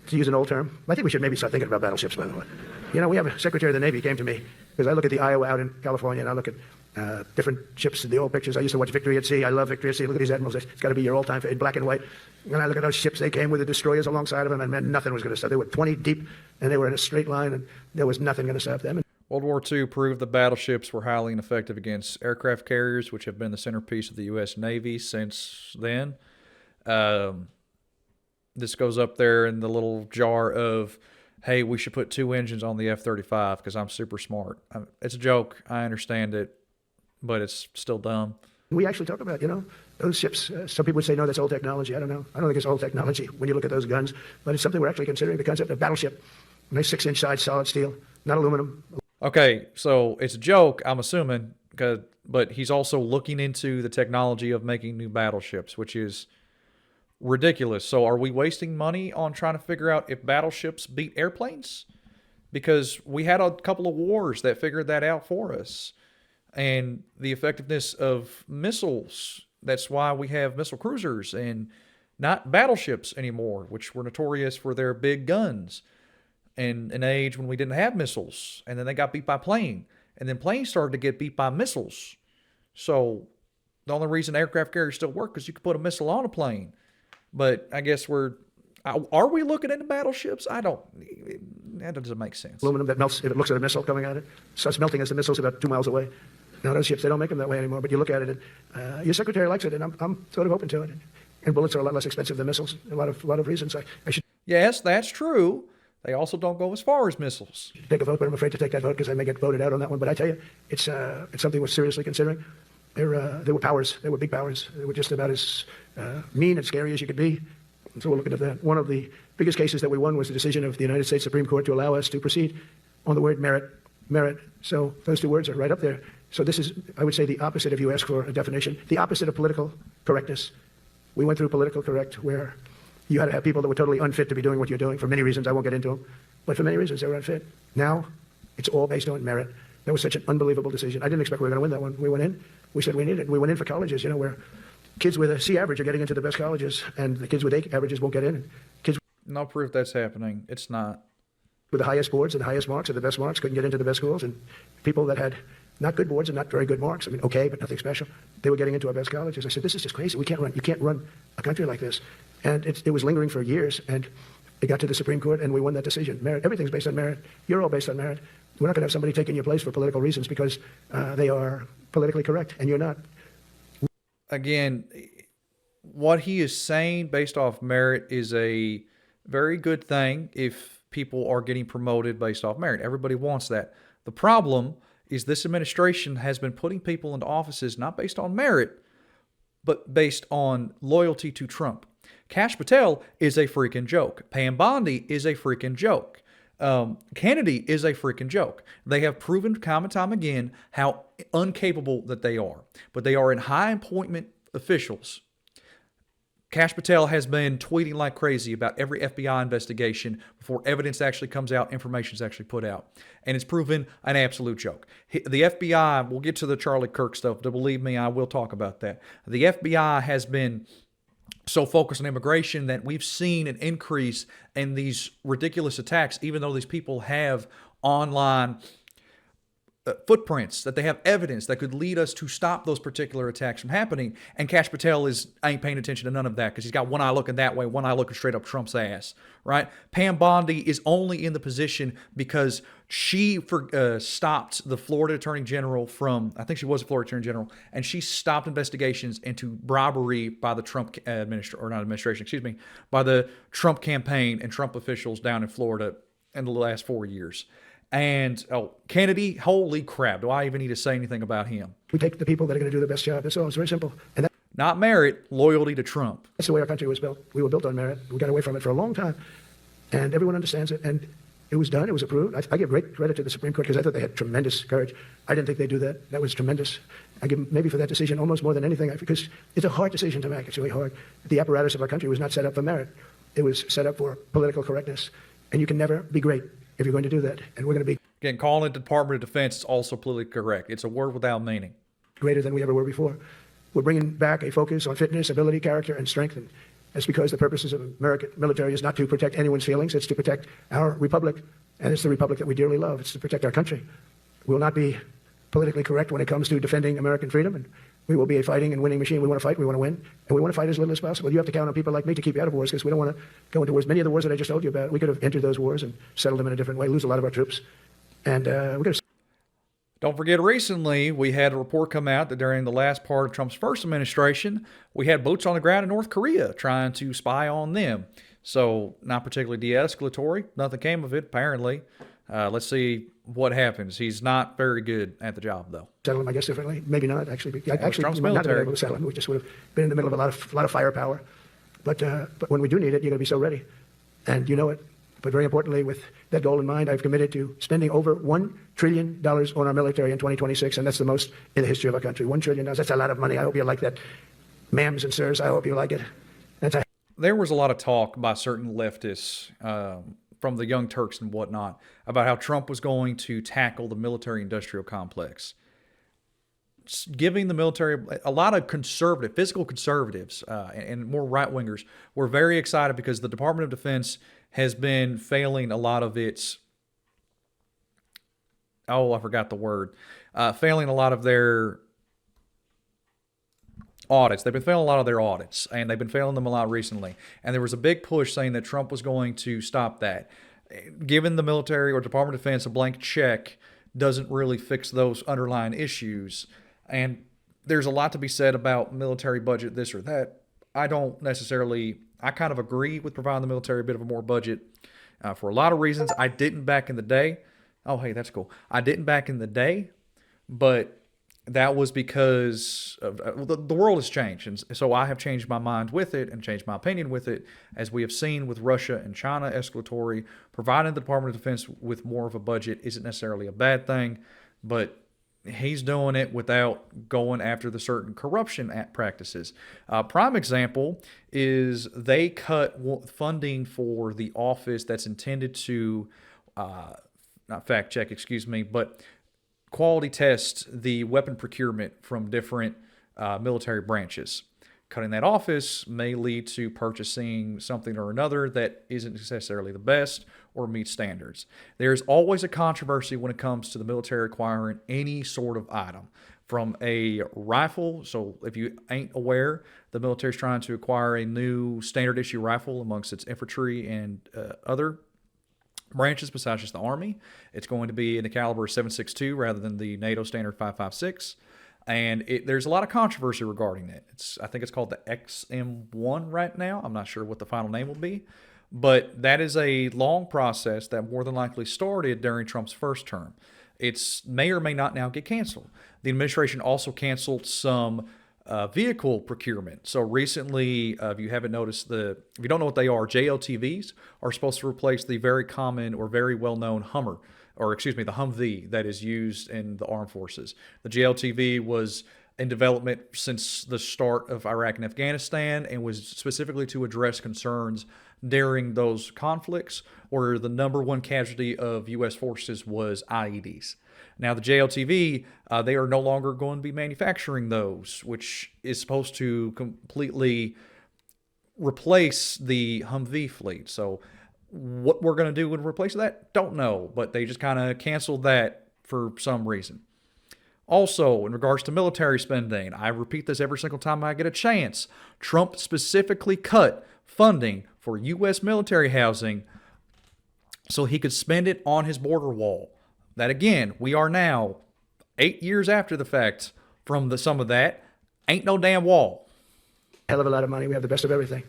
To use an old term. I think we should maybe start thinking about battleships, by the way. You know, we have a Secretary of the Navy came to me because I look at the Iowa out in California and I look at different ships, the old pictures. I used to watch Victory at Sea. I love Victory at Sea. Look at these admirals. It's got to be your all-time in black and white. And I look at those ships. They came with the destroyers alongside of them, and man, nothing was going to stop. They were 20 deep, and they were in a straight line, and there was nothing going to stop them. World War II proved that battleships were highly ineffective against aircraft carriers, which have been the centerpiece of the U.S. Navy since then. This goes up there in the little jar of, hey, we should put 2 engines on the F-35 because I'm super smart. It's a joke. I understand it, but it's still dumb. We actually talk about, you know, those ships. Some people would say, no, that's old technology. I don't know. I don't think it's old technology when you look at those guns, but it's something we're actually considering, the concept of battleship. Nice 6-inch sides, solid steel, not aluminum. Okay, so it's a joke, I'm assuming, but he's also looking into the technology of making new battleships, which is ridiculous. So are we wasting money on trying to figure out if battleships beat airplanes? Because we had a couple of wars that figured that out for us. And the effectiveness of missiles, that's why we have missile cruisers and not battleships anymore, which were notorious for their big guns in an age when we didn't have missiles. And then they got beat by plane. And then planes started to get beat by missiles. So the only reason aircraft carriers still work is you could put a missile on a plane. But I guess are we looking into battleships? That doesn't make sense. Aluminum that melts if it looks at a missile coming at it. Starts melting as the missile's about 2 miles away. Now those ships, they don't make them that way anymore, but you look at it and your secretary likes it, and I'm sort of open to it. And bullets are a lot less expensive than missiles. A lot of reasons. I should Yes, that's true. They also don't go as far as missiles. take a vote, but I'm afraid to take that vote because I may get voted out on that one. But I tell you, it's something we're seriously considering. They were powers. They were big powers. They were just about as mean and scary as you could be. And so we're looking at that. One of the biggest cases that we won was the decision of the United States Supreme Court to allow us to proceed on the word merit. Merit. So those 2 words are right up there. So this is, I would say, the opposite, if you ask for a definition, the opposite of political correctness. We went through political correct where you had to have people that were totally unfit to be doing what you're doing for many reasons. I won't get into them. But for many reasons, they were unfit. Now, it's all based on merit. That was such an unbelievable decision. I didn't expect we were going to win that one. We went in. We said we needed it. We went in for colleges, you know, where kids with a C average are getting into the best colleges, and the kids with A averages won't get in. Kids No proof that's happening. It's not. with the highest boards and the highest marks and the best marks couldn't get into the best schools, and people that had not good boards and not very good marks, I mean, okay, but nothing special, they were getting into our best colleges. I said, this is just crazy. You can't run a country like this. And it was lingering for years, and it got to the Supreme Court, and we won that decision. Merit. Everything's based on merit. You're all based on merit. We're not going to have somebody taking your place for political reasons because they are politically correct, and you're not. Again, what he is saying based off merit is a very good thing if people are getting promoted based off merit. Everybody wants that. The problem is this administration has been putting people into offices not based on merit, but based on loyalty to Trump. Kash Patel is a freaking joke. Pam Bondi is a freaking joke. Kennedy is a freaking joke. They have proven time and time again how incapable that they are. But they are in high appointment officials. Kash Patel has been tweeting like crazy about every FBI investigation before evidence actually comes out, information is actually put out. And it's proven an absolute joke. The FBI, we'll get to the Charlie Kirk stuff, believe me, I will talk about that. The FBI has been so focused on immigration that we've seen an increase in these ridiculous attacks, even though these people have online footprints, that they have evidence that could lead us to stop those particular attacks from happening. And Kash Patel ain't paying attention to none of that because he's got one eye looking that way, one eye looking straight up Trump's ass, right? Pam Bondi is only in the position because she stopped the Florida Attorney General from, I think she was a Florida Attorney General, and she stopped investigations into bribery by the Trump by the Trump campaign and Trump officials down in Florida in the last 4 years. And Kennedy, holy crap, do I even need to say anything about him? We take the people that are going to do the best job. That's all. It's very simple. And not merit, loyalty to Trump. that's the way our country was built. We were built on merit. We got away from it for a long time. And everyone understands it. And it was done. It was approved. I give great credit to the Supreme Court because I thought they had tremendous courage. I didn't think they'd do that. That was tremendous. I give them maybe for that decision almost more than anything because it's a hard decision to make. It's really hard. The apparatus of our country was not set up for merit. It was set up for political correctness. And you can never be great if you're going to do that. And we're going to be Again, calling it the Department of Defense is also politically correct. It's a word without meaning. greater than we ever were before. We're bringing back a focus on fitness, ability, character, and strength. And that's because the purposes of American military is not to protect anyone's feelings. It's to protect our republic. And it's the republic that we dearly love. It's to protect our country. We will not be politically correct when it comes to defending American freedom. And we will be a fighting and winning machine. We want to fight. We want to win. And we want to fight as little as possible. You have to count on people like me to keep you out of wars because we don't want to go into wars. Many of the wars that I just told you about, we could have entered those wars and settled them in a different way, lose a lot of our troops. And we could have. Don't forget, recently we had a report come out that during the last part of Trump's first administration, we had boots on the ground in North Korea trying to spy on them. So not particularly de-escalatory. Nothing came of it, apparently. Let's see what happens. He's not very good at the job, though. Settle him, I guess, differently. Maybe not, actually. Trump's we might not have been military. able to settle him. We just would have been in the middle of a lot of firepower. But when we do need it, you're going to be so ready. And you know it. But very importantly, with that goal in mind, I've committed to spending over $1 trillion on our military in 2026, and that's the most in the history of our country. $1 trillion. That's a lot of money. I hope you like that. Ma'ams and sirs, I hope you like it. There was a lot of talk by certain leftists from the Young Turks and whatnot about how Trump was going to tackle the military-industrial complex. Giving the military, a lot of physical conservatives and more right-wingers were very excited because the Department of Defense has been failing a lot of its, I forgot the word, failing a lot of their audits. They've been failing a lot of their audits, and they've been failing them a lot recently. And there was a big push saying that Trump was going to stop that. Giving the military or Department of Defense a blank check doesn't really fix those underlying issues. And there's a lot to be said about military budget, this or that. I kind of agree with providing the military a bit of a more budget for a lot of reasons. I didn't back in the day. Oh, hey, that's cool. I didn't back in the day, but that was because the world has changed. And so I have changed my mind with it and changed my opinion with it, as we have seen with Russia and China escalatory. Providing the Department of Defense with more of a budget isn't necessarily a bad thing, but he's doing it without going after the certain corruption practices. Prime example is they cut funding for the office that's intended to, not fact check, but quality test the weapon procurement from different military branches. Cutting that office may lead to purchasing something or another that isn't necessarily the best or meets standards. There's always a controversy when it comes to the military acquiring any sort of item. From a rifle, so if you ain't aware, the military's trying to acquire a new standard issue rifle amongst its infantry and other branches besides just the Army. It's going to be in the caliber 7.62 rather than the NATO standard 5.56. And there's a lot of controversy regarding it. I think it's called the XM1 right now. I'm not sure what the final name will be. But that is a long process that more than likely started during Trump's first term. It may or may not now get canceled. The administration also canceled some vehicle procurement. So recently, if you haven't noticed, if you don't know what they are, JLTVs are supposed to replace the very common or very well-known the Humvee that is used in the armed forces. The JLTV was in development since the start of Iraq and Afghanistan, and was specifically to address concerns during those conflicts where the number one casualty of U.S. forces was IEDs. Now, the JLTV, they are no longer going to be manufacturing those, which is supposed to completely replace the Humvee fleet. So what we're going to do in replace that, don't know, but they just kind of canceled that for some reason. Also, in regards to military spending, I repeat this every single time I get a chance. Trump specifically cut funding for U.S. military housing so he could spend it on his border wall. That again, we are now 8 years after the fact from some of that. Ain't no damn wall. Hell of a lot of money. We have the best of everything.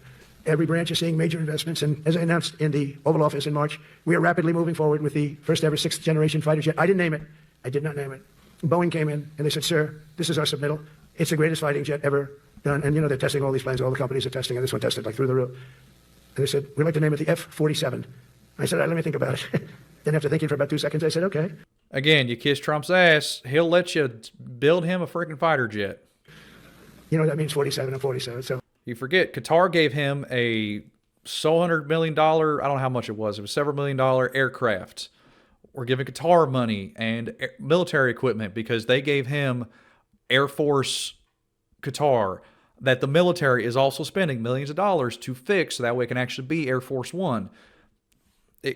Every branch is seeing major investments. And as I announced in the Oval Office in March, we are rapidly moving forward with the first ever sixth generation fighter jet. I didn't name it. I did not name it. Boeing came in and they said, sir, this is our submittal. It's the greatest fighting jet ever done. And they're testing all these planes. All the companies are testing, and this one tested like through the roof. And they said, we'd like to name it the F-47. I said, all right, let me think about it. Then after thinking for about 2 seconds, I said, okay. Again, you kiss Trump's ass, he'll let you build him a freaking fighter jet. That means 47 and 47. So You forget, Qatar gave him a $700 million, I don't know how much it was several $1 million aircraft. We're giving Qatar money and military equipment because they gave him Air Force Qatar that the military is also spending millions of dollars to fix so that way it can actually be Air Force One.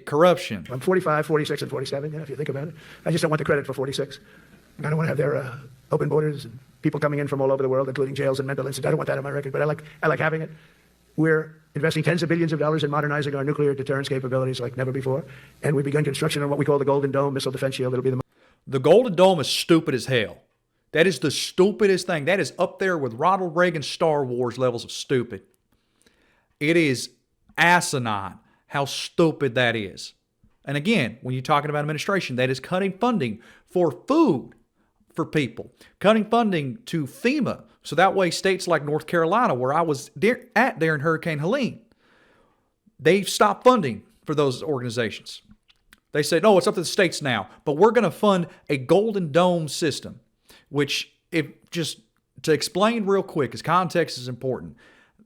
Corruption. I'm 45, 46, and 47, if you think about it. I just don't want the credit for 46. I don't want to have their open borders and people coming in from all over the world, including jails and mental institutes. I don't want that on my record, but I like having it. We're investing tens of billions of dollars in modernizing our nuclear deterrence capabilities like never before. And we've begun construction on what we call the Golden Dome missile defense shield. It'll be the Golden Dome is stupid as hell. That is the stupidest thing. That is up there with Ronald Reagan's Star Wars levels of stupid. It is asinine how stupid that is. And again, when you're talking about administration, that is cutting funding for food for people, cutting funding to FEMA. So that way states like North Carolina, where I was there in Hurricane Helene, they stopped funding for those organizations. They said, no, it's up to the states now, but we're going to fund a Golden Dome system, which, if just to explain real quick, because context is important,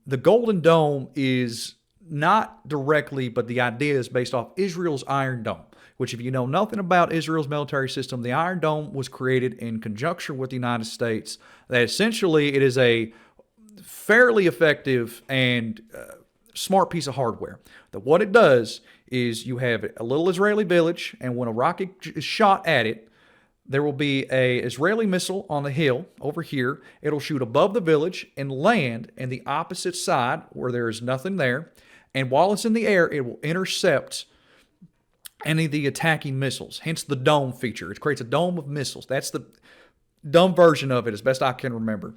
the Golden Dome is not directly, but the idea is based off Israel's Iron Dome, which if you know nothing about Israel's military system, the Iron Dome was created in conjunction with the United States. That essentially it is a fairly effective and smart piece of hardware. That what it does is you have a little Israeli village, and when a rocket is shot at it, there will be a Israeli missile on the hill over here. It'll shoot above the village and land in the opposite side where there is nothing there. And while it's in the air, it will intercept any of the attacking missiles, hence the dome feature. It creates a dome of missiles. That's the dumb version of it, as best I can remember.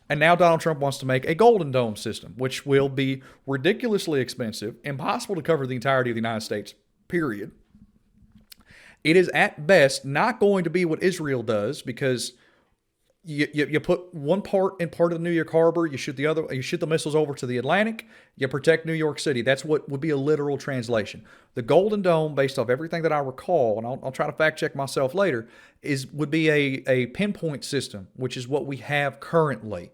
And now Donald Trump wants to make a Golden Dome system, which will be ridiculously expensive, impossible to cover the entirety of the United States, period. It is at best not going to be what Israel does, because you put one part in part of the New York Harbor, you shoot the missiles over to the Atlantic, you protect New York City. That's what would be a literal translation. The Golden Dome, based off everything that I recall, and I'll try to fact check myself later, would be a pinpoint system, which is what we have currently.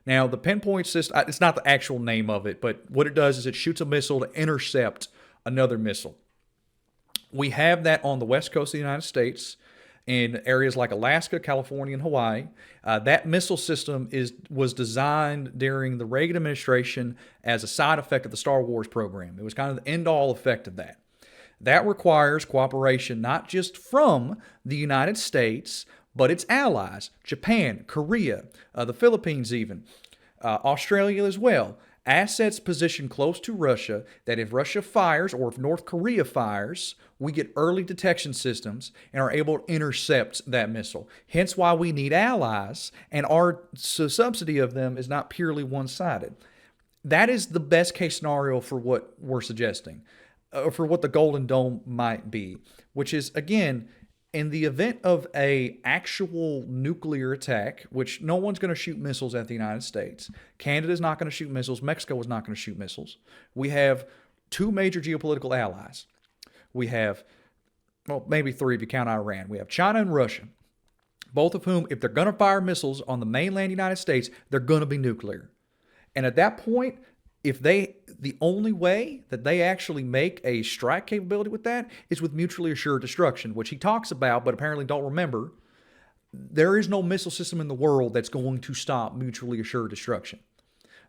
Now, the pinpoint system, it's not the actual name of it, but what it does is it shoots a missile to intercept another missile. We have that on the west coast of the United States, in areas like Alaska, California, and Hawaii. That missile system was designed during the Reagan administration as a side effect of the Star Wars program. It was kind of the end-all effect of that. That requires cooperation not just from the United States, but its allies, Japan, Korea, the Philippines even, Australia as well. Assets positioned close to Russia that if Russia fires or if North Korea fires, we get early detection systems and are able to intercept that missile. Hence why we need allies, and our subsidy of them is not purely one-sided. That is the best case scenario for what we're suggesting, for what the Golden Dome might be, which is, again, in the event of a actual nuclear attack, which no one's going to shoot missiles at the United States. Canada's not going to shoot missiles. Mexico is not going to shoot missiles. We have two major geopolitical allies. We have, well, maybe three if you count Iran. We have China and Russia. both of whom, if they're going to fire missiles on the mainland United States, they're going to be nuclear. And at that point, the only way that they actually make a strike capability with that is with mutually assured destruction, which he talks about, but apparently don't remember. There is no missile system in the world that's going to stop mutually assured destruction.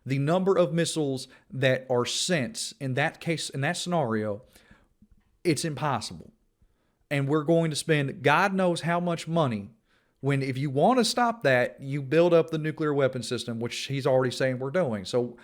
The number of missiles that are sent in that case, in that scenario, it's impossible. And we're going to spend God knows how much money when, if you want to stop that, you build up the nuclear weapon system, which he's already saying we're doing. So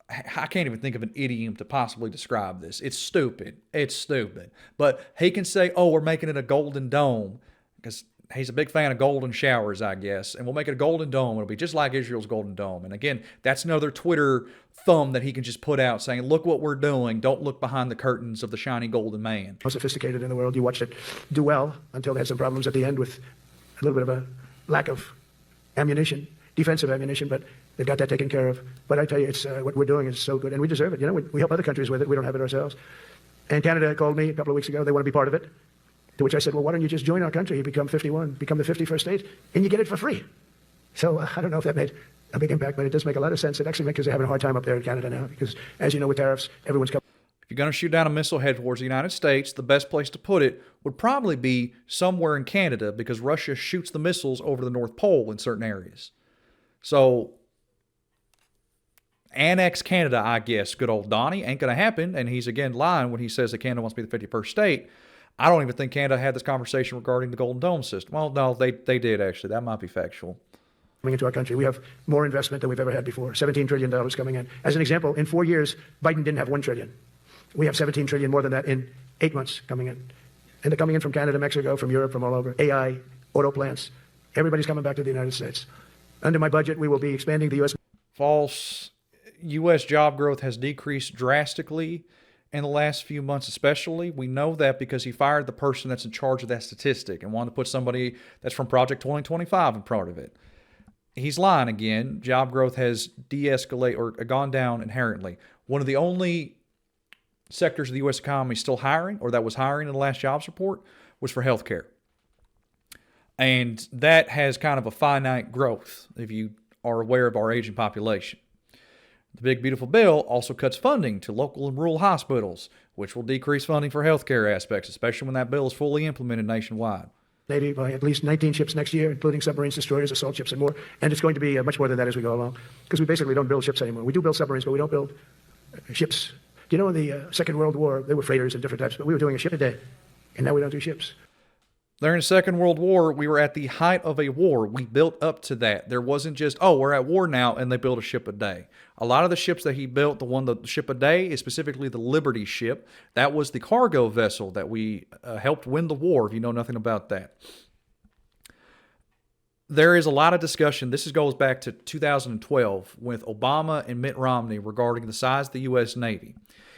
I can't even think of an idiom to possibly describe this. It's stupid. It's stupid. But he can say, oh, we're making it a golden dome, because he's a big fan of golden showers, I guess. And we'll make it a golden dome. It'll be just like Israel's golden dome. And again, that's another Twitter thumb that he can just put out saying, look what we're doing. Don't look behind the curtains of the shiny golden man. Most sophisticated in the world. You watched it do well until they had some problems at the end with a little bit of a lack of ammunition, defensive ammunition, but they've got that taken care of. But I tell you, it's what we're doing is so good, and we deserve it. You know, we help other countries with it. We don't have it ourselves. And Canada called me a couple of weeks ago. They want to be part of it. To which I said, well, why don't you just join our country? You become 51, become the 51st state, and you get it for free. So I don't know if that made a big impact, but it does make a lot of sense. It actually makes, because they're having a hard time up there in Canada now, because as you know, with tariffs, everyone's coming. If you're going to shoot down a missile head towards the United States, the best place to put it would probably be somewhere in Canada, because Russia shoots the missiles over the North Pole in certain areas. So annex Canada, I guess. Good old Donnie. Ain't going to happen. And he's again lying when he says that Canada wants to be the 51st state. I don't even think Canada had this conversation regarding the Golden Dome system. Well, no, they did actually. That might be factual. Coming into our country, we have more investment than we've ever had before. $17 trillion coming in. As an example, in 4 years, Biden didn't have $1 trillion. We have $17 trillion more than that in 8 months coming in. And they're coming in from Canada, Mexico, from Europe, from all over. AI, auto plants. Everybody's coming back to the United States. Under my budget, we will be expanding the U.S. False. U.S. job growth has decreased drastically in the last few months especially. We know that because he fired the person that's in charge of that statistic and wanted to put somebody that's from Project 2025 in front of it. He's lying again. Job growth has de-escalated or gone down inherently. One of the only sectors of the U.S. economy still hiring, or that was hiring in the last jobs report, was for healthcare. And that has kind of a finite growth if you are aware of our aging population. The Big Beautiful Bill also cuts funding to local and rural hospitals, which will decrease funding for healthcare aspects, especially when that bill is fully implemented nationwide. Navy by at least 19 ships next year, including submarines, destroyers, assault ships, and more. And it's going to be much more than that as we go along, because we basically don't build ships anymore. We do build submarines, but we don't build ships. Do you know in the Second World War, there were freighters and different types, but we were doing a ship a day, and now we don't do ships. During the Second World War, we were at the height of a war. We built up to that. There wasn't just, oh, we're at war now, and they built a ship a day. A lot of the ships that he built, the ship a day, is specifically the Liberty ship. That was the cargo vessel that we helped win the war, if you know nothing about that. There is a lot of discussion. This goes back to 2012 with Obama and Mitt Romney regarding the size of the U.S. Navy.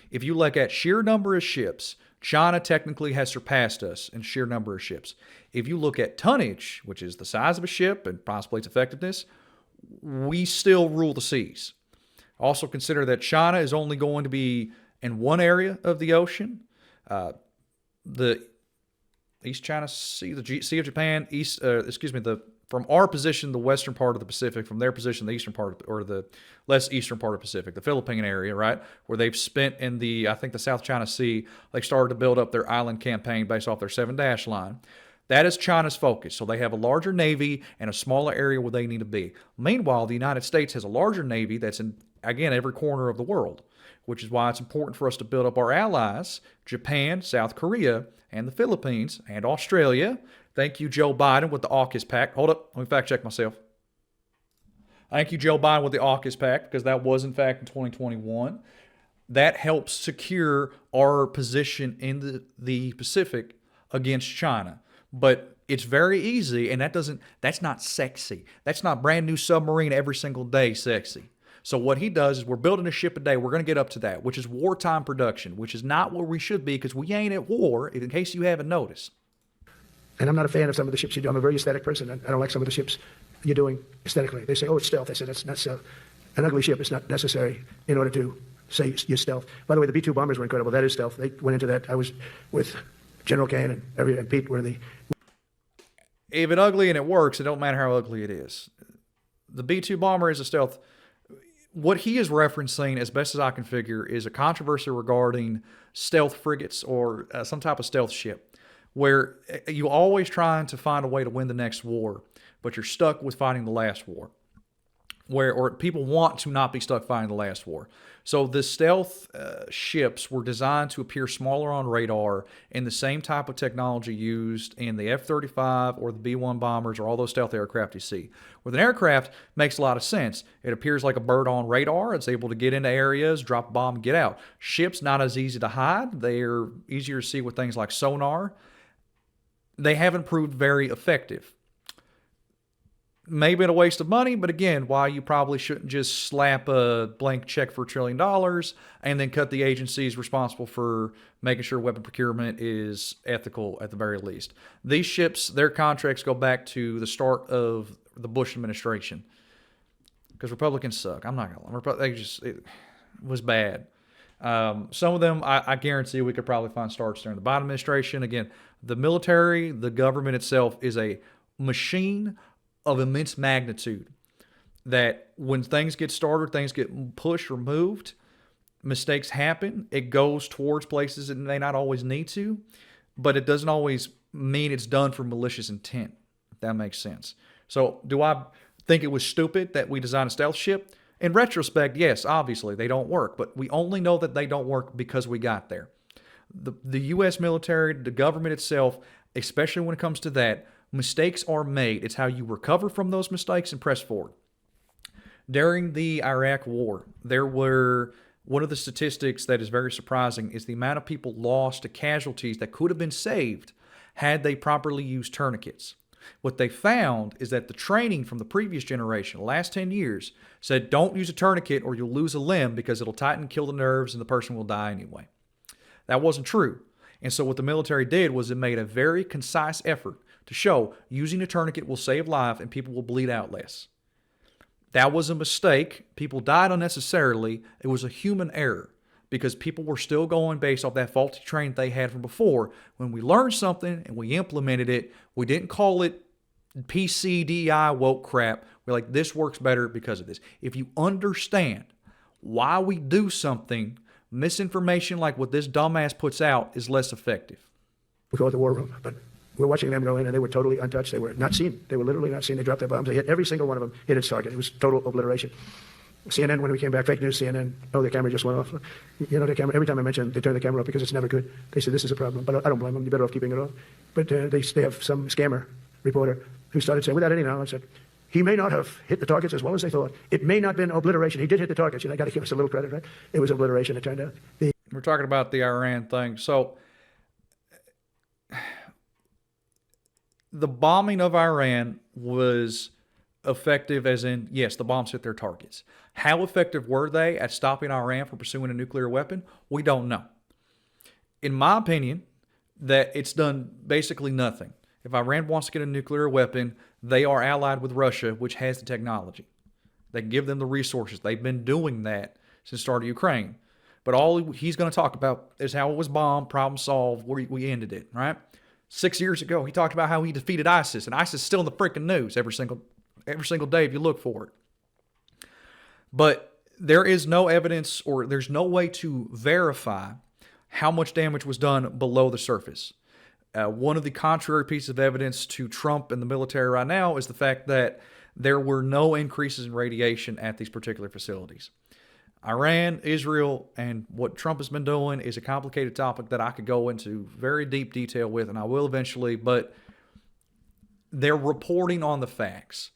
If you look at sheer number of ships, China technically has surpassed us in sheer number of ships. If you look at tonnage, which is the size of a ship and possibly its effectiveness, we still rule the seas. Also consider that China is only going to be in one area of the ocean, the East China Sea, the Sea of Japan, from our position, the western part of the Pacific, from their position, the eastern part, or the less eastern part of the Pacific, the Philippine area, right, where they've spent in I think the South China Sea, they started to build up their island campaign based off their 7-dash line. That is China's focus. So they have a larger navy and a smaller area where they need to be. Meanwhile, the United States has a larger navy that's in, again, every corner of the world, which is why it's important for us to build up our allies, Japan, South Korea, and the Philippines, and Australia. Thank you, Joe Biden, with the AUKUS Pact. Hold up, let me fact check myself. Thank you, Joe Biden, with the AUKUS Pact, because that was, in fact, in 2021. That helps secure our position in the Pacific against China. But it's very easy, and that's not sexy. That's not brand new submarine every single day sexy. So what he does is we're building a ship a day. We're going to get up to that, which is wartime production, which is not where we should be because we ain't at war, in case you haven't noticed. And I'm not a fan of some of the ships you do. I'm a very aesthetic person. I don't like some of the ships you're doing aesthetically. They say, oh, it's stealth. I said, that's not stealth. An ugly ship is not necessary in order to say you're stealth. By the way, the B-2 bombers were incredible. That is stealth. They went into that. I was with General Kane and Pete were if it's ugly and it works, it don't matter how ugly it is. The B-2 bomber is a stealth. What he is referencing, as best as I can figure, is a controversy regarding stealth frigates or some type of stealth ship, where you always trying to find a way to win the next war, but you're stuck with fighting the last war. Or people want to not be stuck fighting the last war. So the stealth ships were designed to appear smaller on radar in the same type of technology used in the F-35 or the B-1 bombers or all those stealth aircraft you see. With an aircraft, makes a lot of sense. It appears like a bird on radar. It's able to get into areas, drop a bomb, and get out. Ships, not as easy to hide. They're easier to see with things like sonar. They haven't proved very effective. Maybe a waste of money, but again, why you probably shouldn't just slap a blank check for $1 trillion and then cut the agencies responsible for making sure weapon procurement is ethical at the very least. These ships, their contracts go back to the start of the Bush administration because Republicans suck. I'm not going to lie. It was bad. Some of them, I guarantee we could probably find starts during the Biden administration. Again, the military, the government itself is a machine of immense magnitude that when things get started, things get pushed or moved, mistakes happen. It goes towards places it may not always need to, but it doesn't always mean it's done for malicious intent, if that makes sense. So do I think it was stupid that we designed a stealth ship? In retrospect, yes, obviously they don't work, but we only know that they don't work because we got there. The U.S. military, the government itself, especially when it comes to that, mistakes are made. It's how you recover from those mistakes and press forward. During the Iraq War, there were one of the statistics that is very surprising is the amount of people lost to casualties that could have been saved had they properly used tourniquets. What they found is that the training from the previous generation, the last 10 years, said don't use a tourniquet or you'll lose a limb because it'll tighten, kill the nerves, and the person will die anyway. That wasn't true. And so what the military did was it made a very concise effort to show using a tourniquet will save life and people will bleed out less. That was a mistake. People died unnecessarily. It was a human error because people were still going based off that faulty training they had from before. When we learned something and we implemented it, we didn't call it PC, DEI, woke crap. We're like, this works better because of this. If you understand why we do something, misinformation like what this dumbass puts out is less effective. We call it the war room, but we're watching them go in, and they were totally untouched. They were not seen. They were literally not seen. They dropped their bombs. They hit every single one of them, hit its target. It was total obliteration. CNN, when we came back, fake news, CNN, oh, the camera just went off. You know, the camera, every time I mention, they turn the camera off because it's never good. They said, this is a problem. But I don't blame them. You're better off keeping it off. But they have some scammer reporter who started saying, without any knowledge, said, he may not have hit the targets as well as they thought. It may not have been obliteration. He did hit the targets. You know, I got to give us a little credit, right? It was obliteration, it turned out. We're talking about the Iran thing. So the bombing of Iran was effective as in, yes, the bombs hit their targets. How effective were they at stopping Iran from pursuing a nuclear weapon? We don't know. In my opinion, that it's done basically nothing. If Iran wants to get a nuclear weapon, they are allied with Russia, which has the technology. They can give them the resources. They've been doing that since the start of Ukraine. But all he's going to talk about is how it was bombed, problem solved, where we ended it, right? 6 years ago, he talked about how he defeated ISIS, and ISIS is still in the freaking news every single day if you look for it. But there is no evidence or there's no way to verify how much damage was done below the surface. One of the contrary pieces of evidence to Trump and the military right now is the fact that there were no increases in radiation at these particular facilities. Iran, Israel, and what Trump has been doing is a complicated topic that I could go into very deep detail with, and I will eventually, but they're reporting on the facts.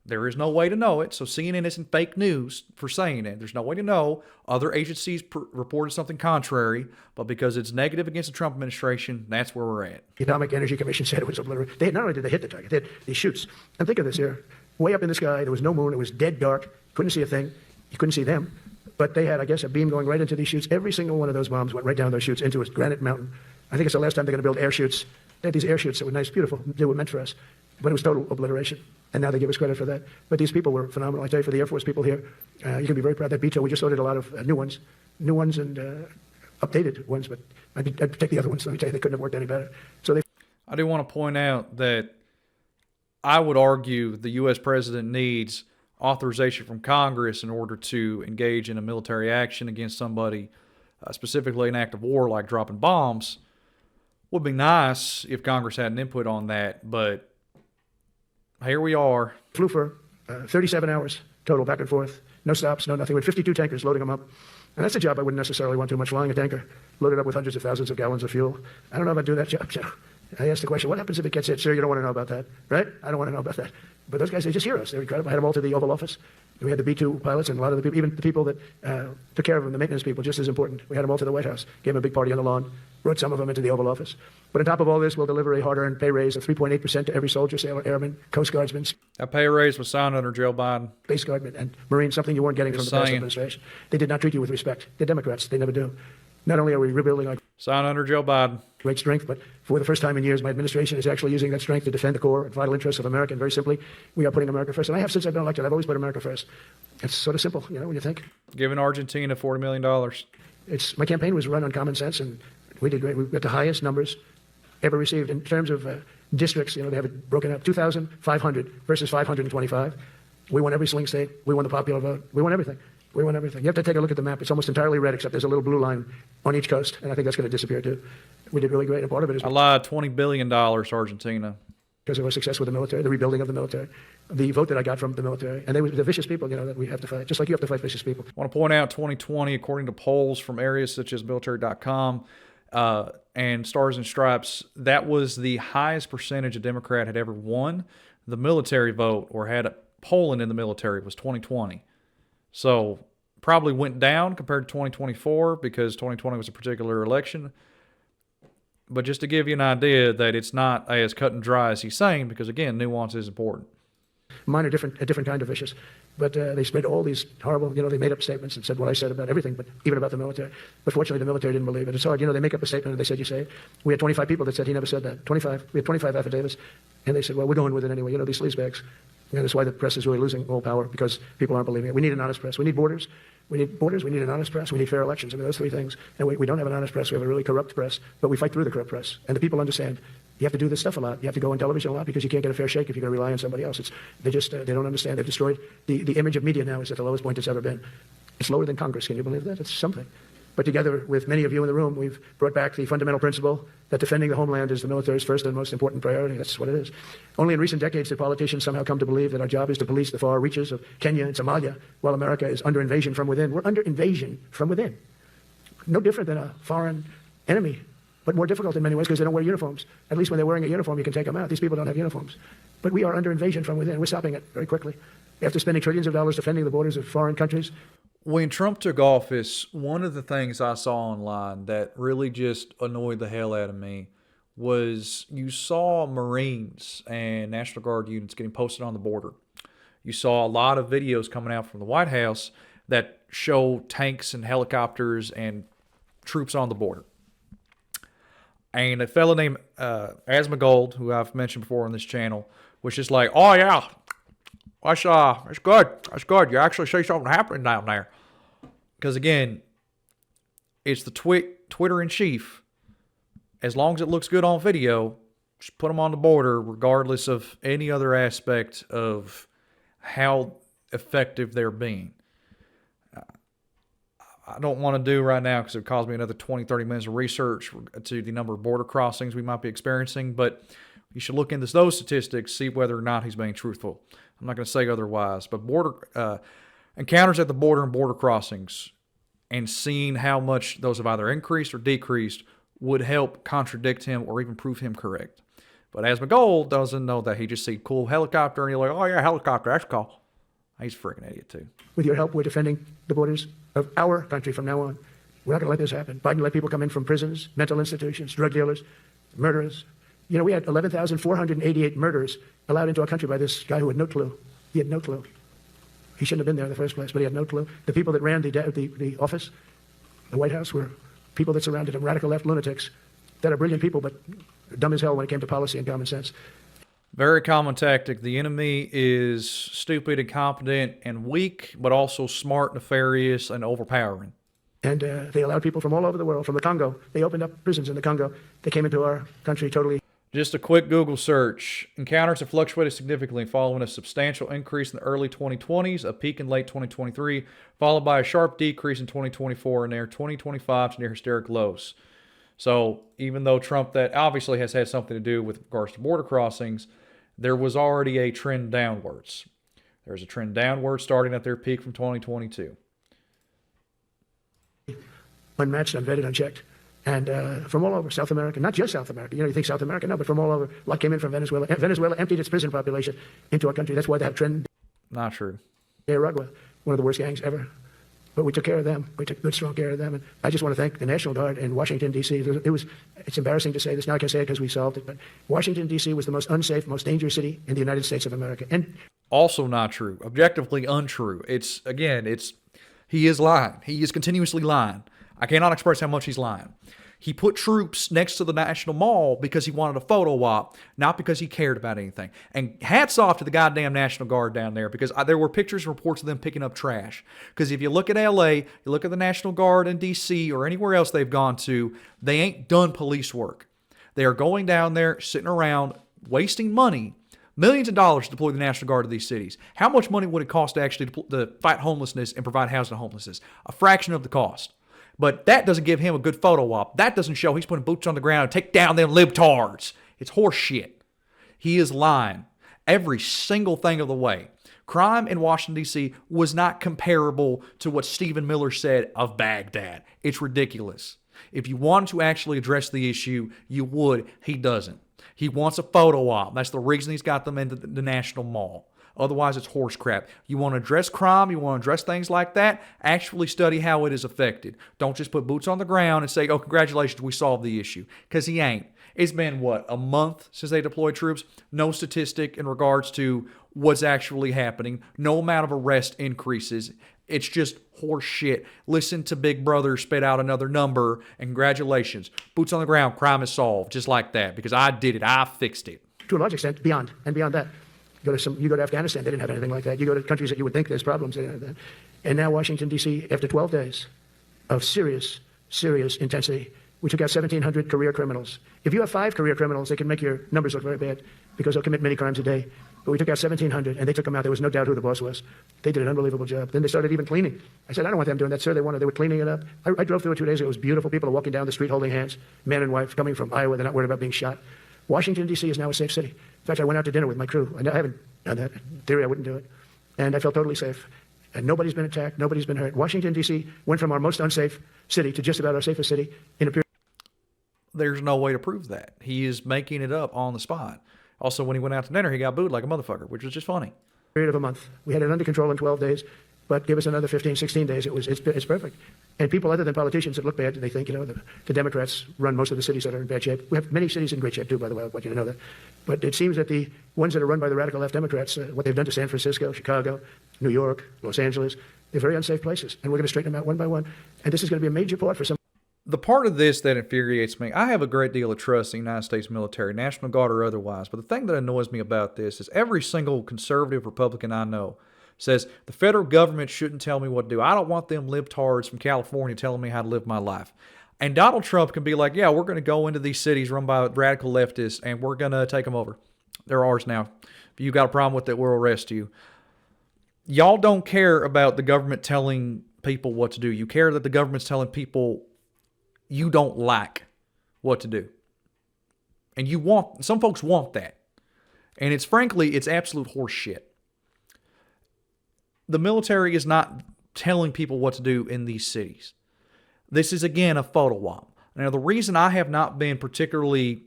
There is no way to know it, so CNN isn't fake news for saying it. There's no way to know. Other agencies reported something contrary, but because it's negative against the Trump administration, that's where we're at. The Atomic Energy Commission said it was obliterated. Not only did they hit the target, they had these chutes. And think of this here. Way up in the sky, there was no moon. It was dead dark. Couldn't see a thing. You couldn't see them. But they had, I guess, a beam going right into these chutes. Every single one of those bombs went right down those chutes into a granite mountain. I think it's the last time they're going to build air chutes. They had these air chutes that were nice, beautiful. They were meant for us. But it was total obliteration. And now they give us credit for that. But these people were phenomenal. I tell you, for the Air Force people here, you can be very proud. That B-2, we just ordered a lot of new ones and updated ones. But I'd take the other ones. Let me tell you, they couldn't have worked any better. So I do want to point out that I would argue the U.S. president needs authorization from Congress in order to engage in a military action against somebody, specifically an act of war like dropping bombs. Would be nice if Congress had an input on that, but here we are. Flew for 37 hours total, back and forth. No stops, no nothing. We had 52 tankers loading them up. And that's a job I wouldn't necessarily want too much, flying a tanker, loaded up with hundreds of thousands of gallons of fuel. I don't know about doing that job, Joe. I asked the question, what happens if it gets hit? Sir, you don't want to know about that, right? I don't want to know about that. But those guys, they just heroes. They're incredible. I had them all to the Oval Office. We had the B-2 pilots and a lot of the people, even the people that took care of them, the maintenance people, just as important. We had them all to the White House, gave them a big party on the lawn, brought some of them into the Oval Office. But on top of all this, we'll deliver a hard-earned pay raise of 3.8% to every soldier, sailor, airman, Coast Guardsman, That pay raise was signed under Joe Biden. Space Guardman, and Marine, something you weren't getting from the past administration. They did not treat you with respect. They're Democrats. They never do. Not only are we rebuilding our Signed under Joe Biden. great strength, but for the first time in years, my administration is actually using that strength to defend the core and vital interests of America. And very simply, we are putting America first. And I have since I've been elected. I've always put America first. It's sort of simple, when you think. Giving Argentina $40 million. My campaign was run on common sense, and we did great. We got the highest numbers ever received in terms of districts. They have it broken up, 2,500 versus 525. We won every swing state. We won the popular vote. We won everything. We won everything. You have to take a look at the map. It's almost entirely red, except there's a little blue line on each coast, and I think that's going to disappear too. We did really great, and part of it is I lied, $20 billion, Argentina. because of our success with the military, the rebuilding of the military, the vote that I got from the military, and they were the vicious people, that we have to fight, just like you have to fight vicious people. I want to point out 2020, according to polls from areas such as military.com and Stars and Stripes, that was the highest percentage a Democrat had ever won. The military vote, or had a polling in the military, was 2020. So probably went down compared to 2024 because 2020 was a particular election. But just to give you an idea that it's not as cut and dry as he's saying, because again, nuance is important. Mine are a different kind of vicious. But they spread all these horrible, they made up statements and said what I said about everything, but even about the military. But fortunately, the military didn't believe it. It's hard. They make up a statement and they said, you say it. We had 25 people that said he never said that. 25. We had 25 affidavits. And they said, well, we're going with it anyway. These sleazebags. That's why the press is really losing all power, because people aren't believing it. We need an honest press. We need borders. We need borders. We need an honest press. We need fair elections. Those three things. And we don't have an honest press. We have a really corrupt press. But we fight through the corrupt press. And the people understand you have to do this stuff a lot. You have to go on television a lot because you can't get a fair shake if you're going to rely on somebody else. They don't understand. They've destroyed the image of media now is at the lowest point it's ever been. It's lower than Congress. Can you believe that? It's something. But together with many of you in the room, we've brought back the fundamental principle that defending the homeland is the military's first and most important priority. That's what it is. Only in recent decades did politicians somehow come to believe that our job is to police the far reaches of Kenya and Somalia while America is under invasion from within. We're under invasion from within. No different than a foreign enemy, but more difficult in many ways because they don't wear uniforms. At least when they're wearing a uniform, you can take them out. These people don't have uniforms. But we are under invasion from within. We're stopping it very quickly. After spending trillions of dollars defending the borders of foreign countries, when Trump took office, one of the things I saw online that really just annoyed the hell out of me was you saw Marines and National Guard units getting posted on the border. You saw a lot of videos coming out from the White House that show tanks and helicopters and troops on the border. And a fellow named Asmongold, who I've mentioned before on this channel, was just like, oh yeah, that's good. That's good. You actually see something happening down there. Because again, it's the Twitter in chief. As long as it looks good on video, just put them on the border, regardless of any other aspect of how effective they're being. I don't want to do right now because it would cost me another 20, 30 minutes of research to the number of border crossings we might be experiencing. But you should look into those statistics, see whether or not he's being truthful. I'm not going to say otherwise. But border encounters at the border and border crossings and seeing how much those have either increased or decreased would help contradict him or even prove him correct. But Asmongold doesn't know that. He just see cool helicopter and you're like, oh yeah, helicopter, that's cool. He's a freaking idiot too. With your help, we're defending the borders of our country from now on. We're not going to let this happen. Biden let people come in from prisons, mental institutions, drug dealers, murderers. We had 11,488 murders allowed into our country by this guy who had no clue. He had no clue. He shouldn't have been there in the first place, but he had no clue. The people that ran the office, the White House, were people that surrounded him, radical left lunatics that are brilliant people, but dumb as hell when it came to policy and common sense. Very common tactic. The enemy is stupid, incompetent, and weak, but also smart, nefarious, and overpowering. And they allowed people from all over the world, from the Congo. They opened up prisons in the Congo. They came into our country totally. Just a quick Google search. Encounters have fluctuated significantly following a substantial increase in the early 2020s, a peak in late 2023, followed by a sharp decrease in 2024 and near 2025 to near historic lows. So even though Trump, that obviously has had something to do with regards to border crossings, there was already a trend downwards. There's a trend downwards starting at their peak from 2022. Unmatched, unvetted, unchecked. And from all over South America, not just South America. You think South America, no, but from all over. A lot came in from Venezuela. Venezuela emptied its prison population into our country. That's why they have trend. Not true. Nicaragua, one of the worst gangs ever. But we took care of them. We took good, strong care of them. And I just want to thank the National Guard in Washington, D.C. It's embarrassing to say this. Now I can say it because we solved it. But Washington, D.C. was the most unsafe, most dangerous city in the United States of America. And also not true. Objectively untrue. He is lying. He is continuously lying. I cannot express how much he's lying. He put troops next to the National Mall because he wanted a photo op, not because he cared about anything. And hats off to the goddamn National Guard down there, because there were pictures and reports of them picking up trash. Because if you look at LA, you look at the National Guard in DC or anywhere else they've gone to, they ain't done police work. They are going down there, sitting around, wasting money, millions of dollars to deploy the National Guard to these cities. How much money would it cost to actually to fight homelessness and provide housing to homelessness? A fraction of the cost. But that doesn't give him a good photo op. That doesn't show he's putting boots on the ground to take down them libtards. It's horse shit. He is lying every single thing of the way. Crime in Washington, D.C. was not comparable to what Stephen Miller said of Baghdad. It's ridiculous. If you wanted to actually address the issue, you would. He doesn't. He wants a photo op. That's the reason he's got them into the National Mall. Otherwise, it's horse crap. You want to address crime, you want to address things like that, actually study how it is affected. Don't just put boots on the ground and say, oh, congratulations, we solved the issue. Because he ain't. It's been, what, a month since they deployed troops? No statistic in regards to what's actually happening. No amount of arrest increases. It's just horse shit. Listen to Big Brother spit out another number, and congratulations. Boots on the ground, crime is solved, just like that. Because I did it. I fixed it. to a large extent, beyond that. You go to Afghanistan, they didn't have anything like that. You go to countries that you would think there's problems, they didn't have that. And now Washington, D.C., after 12 days of serious intensity, we took out 1,700 career criminals. If you have 5 career criminals, they can make your numbers look very bad because they'll commit many crimes a day. But we took out 1,700, and they took them out. There was no doubt who the boss was. They did an unbelievable job. Then they started even cleaning. I said, I don't want them doing that, sir. They were cleaning it up. I drove through it 2 days ago. It was beautiful. People are walking down the street holding hands, man and wife, coming from Iowa. They're not worried about being shot. Washington, D.C. is now a safe city. In fact, I went out to dinner with my crew. I haven't done that. In theory, I wouldn't do it. And I felt totally safe. And nobody's been attacked. Nobody's been hurt. Washington, D.C. went from our most unsafe city to just about our safest city in a period. There's no way to prove that. He is making it up on the spot. Also, when he went out to dinner, he got booed like a motherfucker, which was just funny. Period of a month. We had it under control in 12 days, but give us another 15, 16 days. It's perfect. And people other than politicians that look bad, they think, the Democrats run most of the cities that are in bad shape. We have many cities in great shape too, by the way. I want you to know that. But it seems that the ones that are run by the radical left Democrats, what they've done to San Francisco, Chicago, New York, Los Angeles, they're very unsafe places. And we're going to straighten them out one by one. And this is going to be a major part for some. The part of this that infuriates me, I have a great deal of trust in the United States military, National Guard or otherwise, but the thing that annoys me about this is every single conservative Republican I know says the federal government shouldn't tell me what to do. I don't want them libtards from California telling me how to live my life. And Donald Trump can be like, yeah, we're going to go into these cities run by radical leftists and we're going to take them over. They're ours now. If you got a problem with it, we'll arrest you. Y'all don't care about the government telling people what to do. You care that the government's telling people you don't like what to do. And some folks want that. And it's absolute horse shit. The military is not telling people what to do in these cities. This is, again, a photo op. Now, the reason I have not been particularly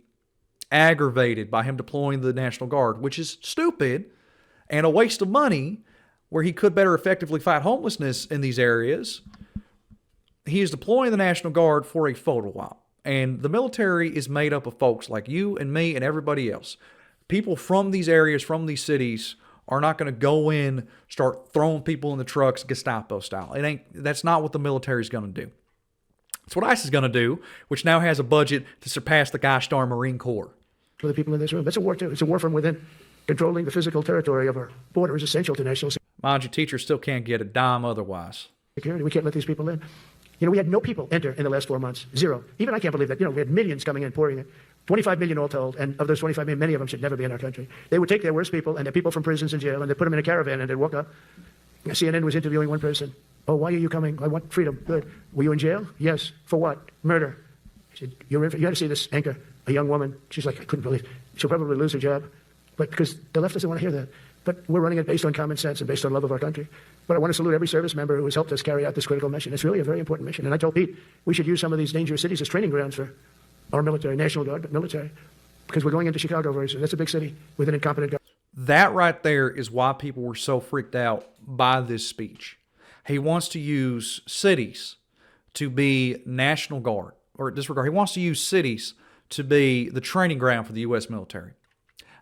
aggravated by him deploying the National Guard, which is stupid and a waste of money, where he could better effectively fight homelessness in these areas, he is deploying the National Guard for a photo op. And the military is made up of folks like you and me and everybody else. People from these areas, from these cities, are not going to go in, start throwing people in the trucks, Gestapo style. That's not what the military is going to do. It's what ICE is going to do, which now has a budget to surpass the gosh darn Marine Corps. For the people in this room, that's a war too. It's a war from within. Controlling the physical territory of our border is essential to national security. Mind you, teachers still can't get a dime otherwise. We can't let these people in. We had no people enter in the last 4 months. Zero. Even I can't believe that. We had millions coming in, pouring in. 25 million all told, and of those 25 million, many of them should never be in our country. They would take their worst people, and their people from prisons and jail, and they'd put them in a caravan, and they'd walk up. CNN was interviewing one person. Oh, why are you coming? I want freedom. Good. Were you in jail? Yes. For what? Murder. He said, you got to see this anchor, a young woman. She's like, I couldn't believe it. She'll probably lose her job. But because the left doesn't want to hear that. But we're running it based on common sense and based on love of our country. But I want to salute every service member who has helped us carry out this critical mission. It's really a very important mission. And I told Pete, we should use some of these dangerous cities as training grounds for our military, National Guard, but military. Because we're going into Chicago very soon. That's a big city with an incompetent government. That right there is why people were so freaked out by this speech. He wants to use cities to be National Guard, or disregard. He wants to use cities to be the training ground for the U.S. military.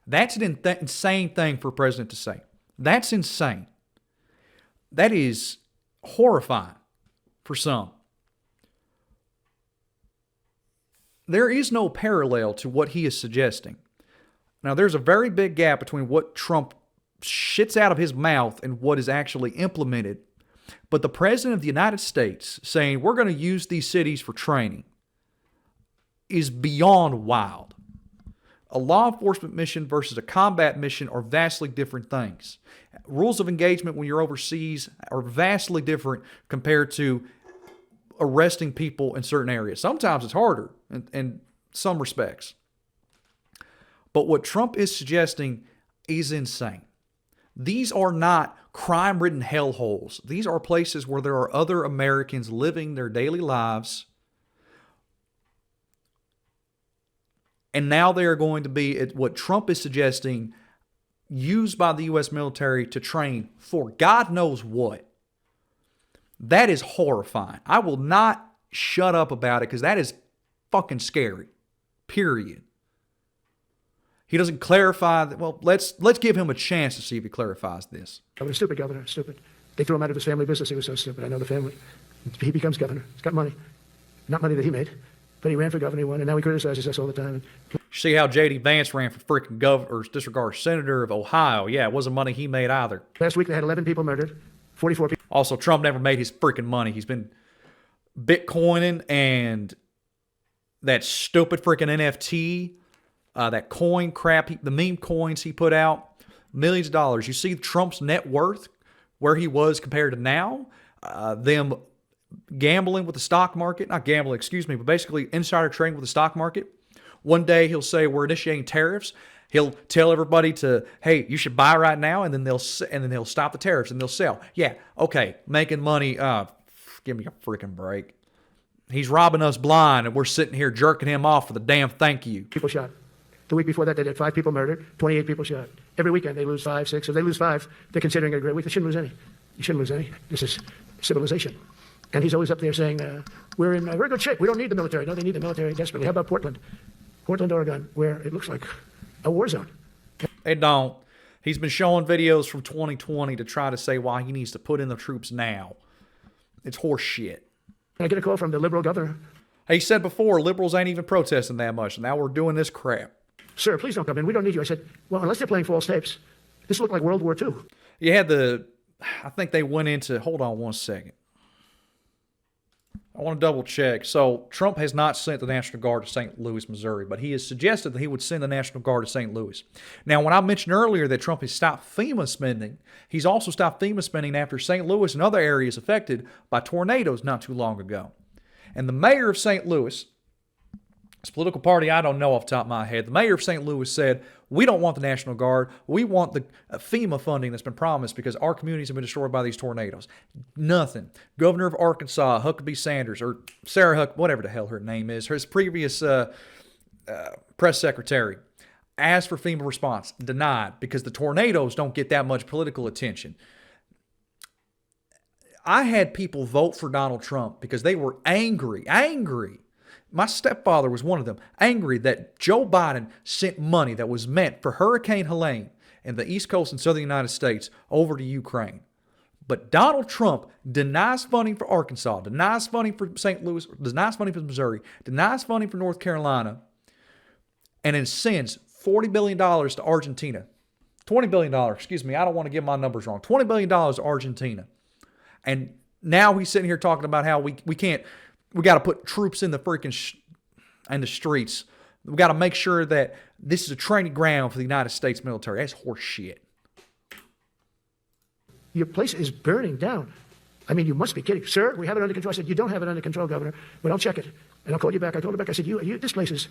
That's an insane thing for a president to say. That's insane. That is horrifying for some. There is no parallel to what he is suggesting. Now, there's a very big gap between what Trump shits out of his mouth and what is actually implemented. But the President of the United States saying we're going to use these cities for training is beyond wild. A law enforcement mission versus a combat mission are vastly different things. Rules of engagement when you're overseas are vastly different compared to arresting people in certain areas. Sometimes it's harder in some respects. But what Trump is suggesting is insane. These are not crime-ridden hellholes. These are places where there are other Americans living their daily lives. And now they are going to be, what Trump is suggesting, used by the U.S. military to train for God knows what. That is horrifying. I will not shut up about it because that is fucking scary. Period. He doesn't clarify that. Well, let's give him a chance to see if he clarifies this. Governor, stupid governor, stupid. They threw him out of his family business. He was so stupid. I know the family. He becomes governor. He's got money. Not money that he made, but he ran for governor, he won, and now he criticizes us all the time. See how J.D. Vance ran for freaking governor, or disregard senator of Ohio. Yeah, it wasn't money he made either. Last week they had 11 people murdered, 44 people. Also, Trump never made his freaking money. He's been Bitcoining and that stupid freaking NFT, that coin crap, the meme coins he put out, millions of dollars. You see Trump's net worth, where he was compared to now, them gambling with the stock market, not gambling, excuse me, but basically insider trading with the stock market. One day he'll say, we're initiating tariffs. He'll tell everybody to, hey, you should buy right now, and then they'll stop the tariffs and they'll sell. Yeah, okay, making money. Give me a freaking break. He's robbing us blind, and we're sitting here jerking him off for the damn thank you. People shot. The week before that, they did 5 people murdered, 28 people shot. Every weekend they lose 5, 6. If they lose 5, they're considering it a great week. They shouldn't lose any. You shouldn't lose any. This is civilization. And he's always up there saying, we're in very good shape. We don't need the military. No, they need the military desperately. How about Portland? Portland, Oregon, where it looks like a war zone. They don't. He's been showing videos from 2020 to try to say why he needs to put in the troops now. It's horse shit. I get a call from the liberal governor. He said before, liberals ain't even protesting that much. Now we're doing this crap. Sir, please don't come in. We don't need you. I said, well, unless they're playing false tapes. This looked like World War II. You had I think they went into, hold on one second. I want to double check. So Trump has not sent the National Guard to St. Louis, Missouri, but he has suggested that he would send the National Guard to St. Louis. Now, when I mentioned earlier that Trump has stopped FEMA spending, he's also stopped FEMA spending after St. Louis and other areas affected by tornadoes not too long ago. And the mayor of St. Louis, this political party I don't know off the top of my head, the mayor of St. Louis said, we don't want the National Guard. We want the FEMA funding that's been promised because our communities have been destroyed by these tornadoes. Nothing. Governor of Arkansas, Huckabee Sanders, or Sarah Huck, whatever the hell her name is, his previous press secretary, asked for FEMA response. Denied because the tornadoes don't get that much political attention. I had people vote for Donald Trump because they were angry. My stepfather was one of them, angry that Joe Biden sent money that was meant for Hurricane Helene in the East Coast and Southern United States over to Ukraine. But Donald Trump denies funding for Arkansas, denies funding for St. Louis, denies funding for Missouri, denies funding for North Carolina, and then sends $40 billion to Argentina. $20 billion, excuse me, I don't want to get my numbers wrong. $20 billion to Argentina. And now he's sitting here talking about how we got to put troops in the freaking in the streets We've got to make sure that this is a training ground for the United States military. That's horse shit. Your place is burning down. I mean, you must be kidding. Sir, we have it under control. I said, you don't have it under control, Governor, but I'll check it. And I'll call you back. I told her back, I said, this place is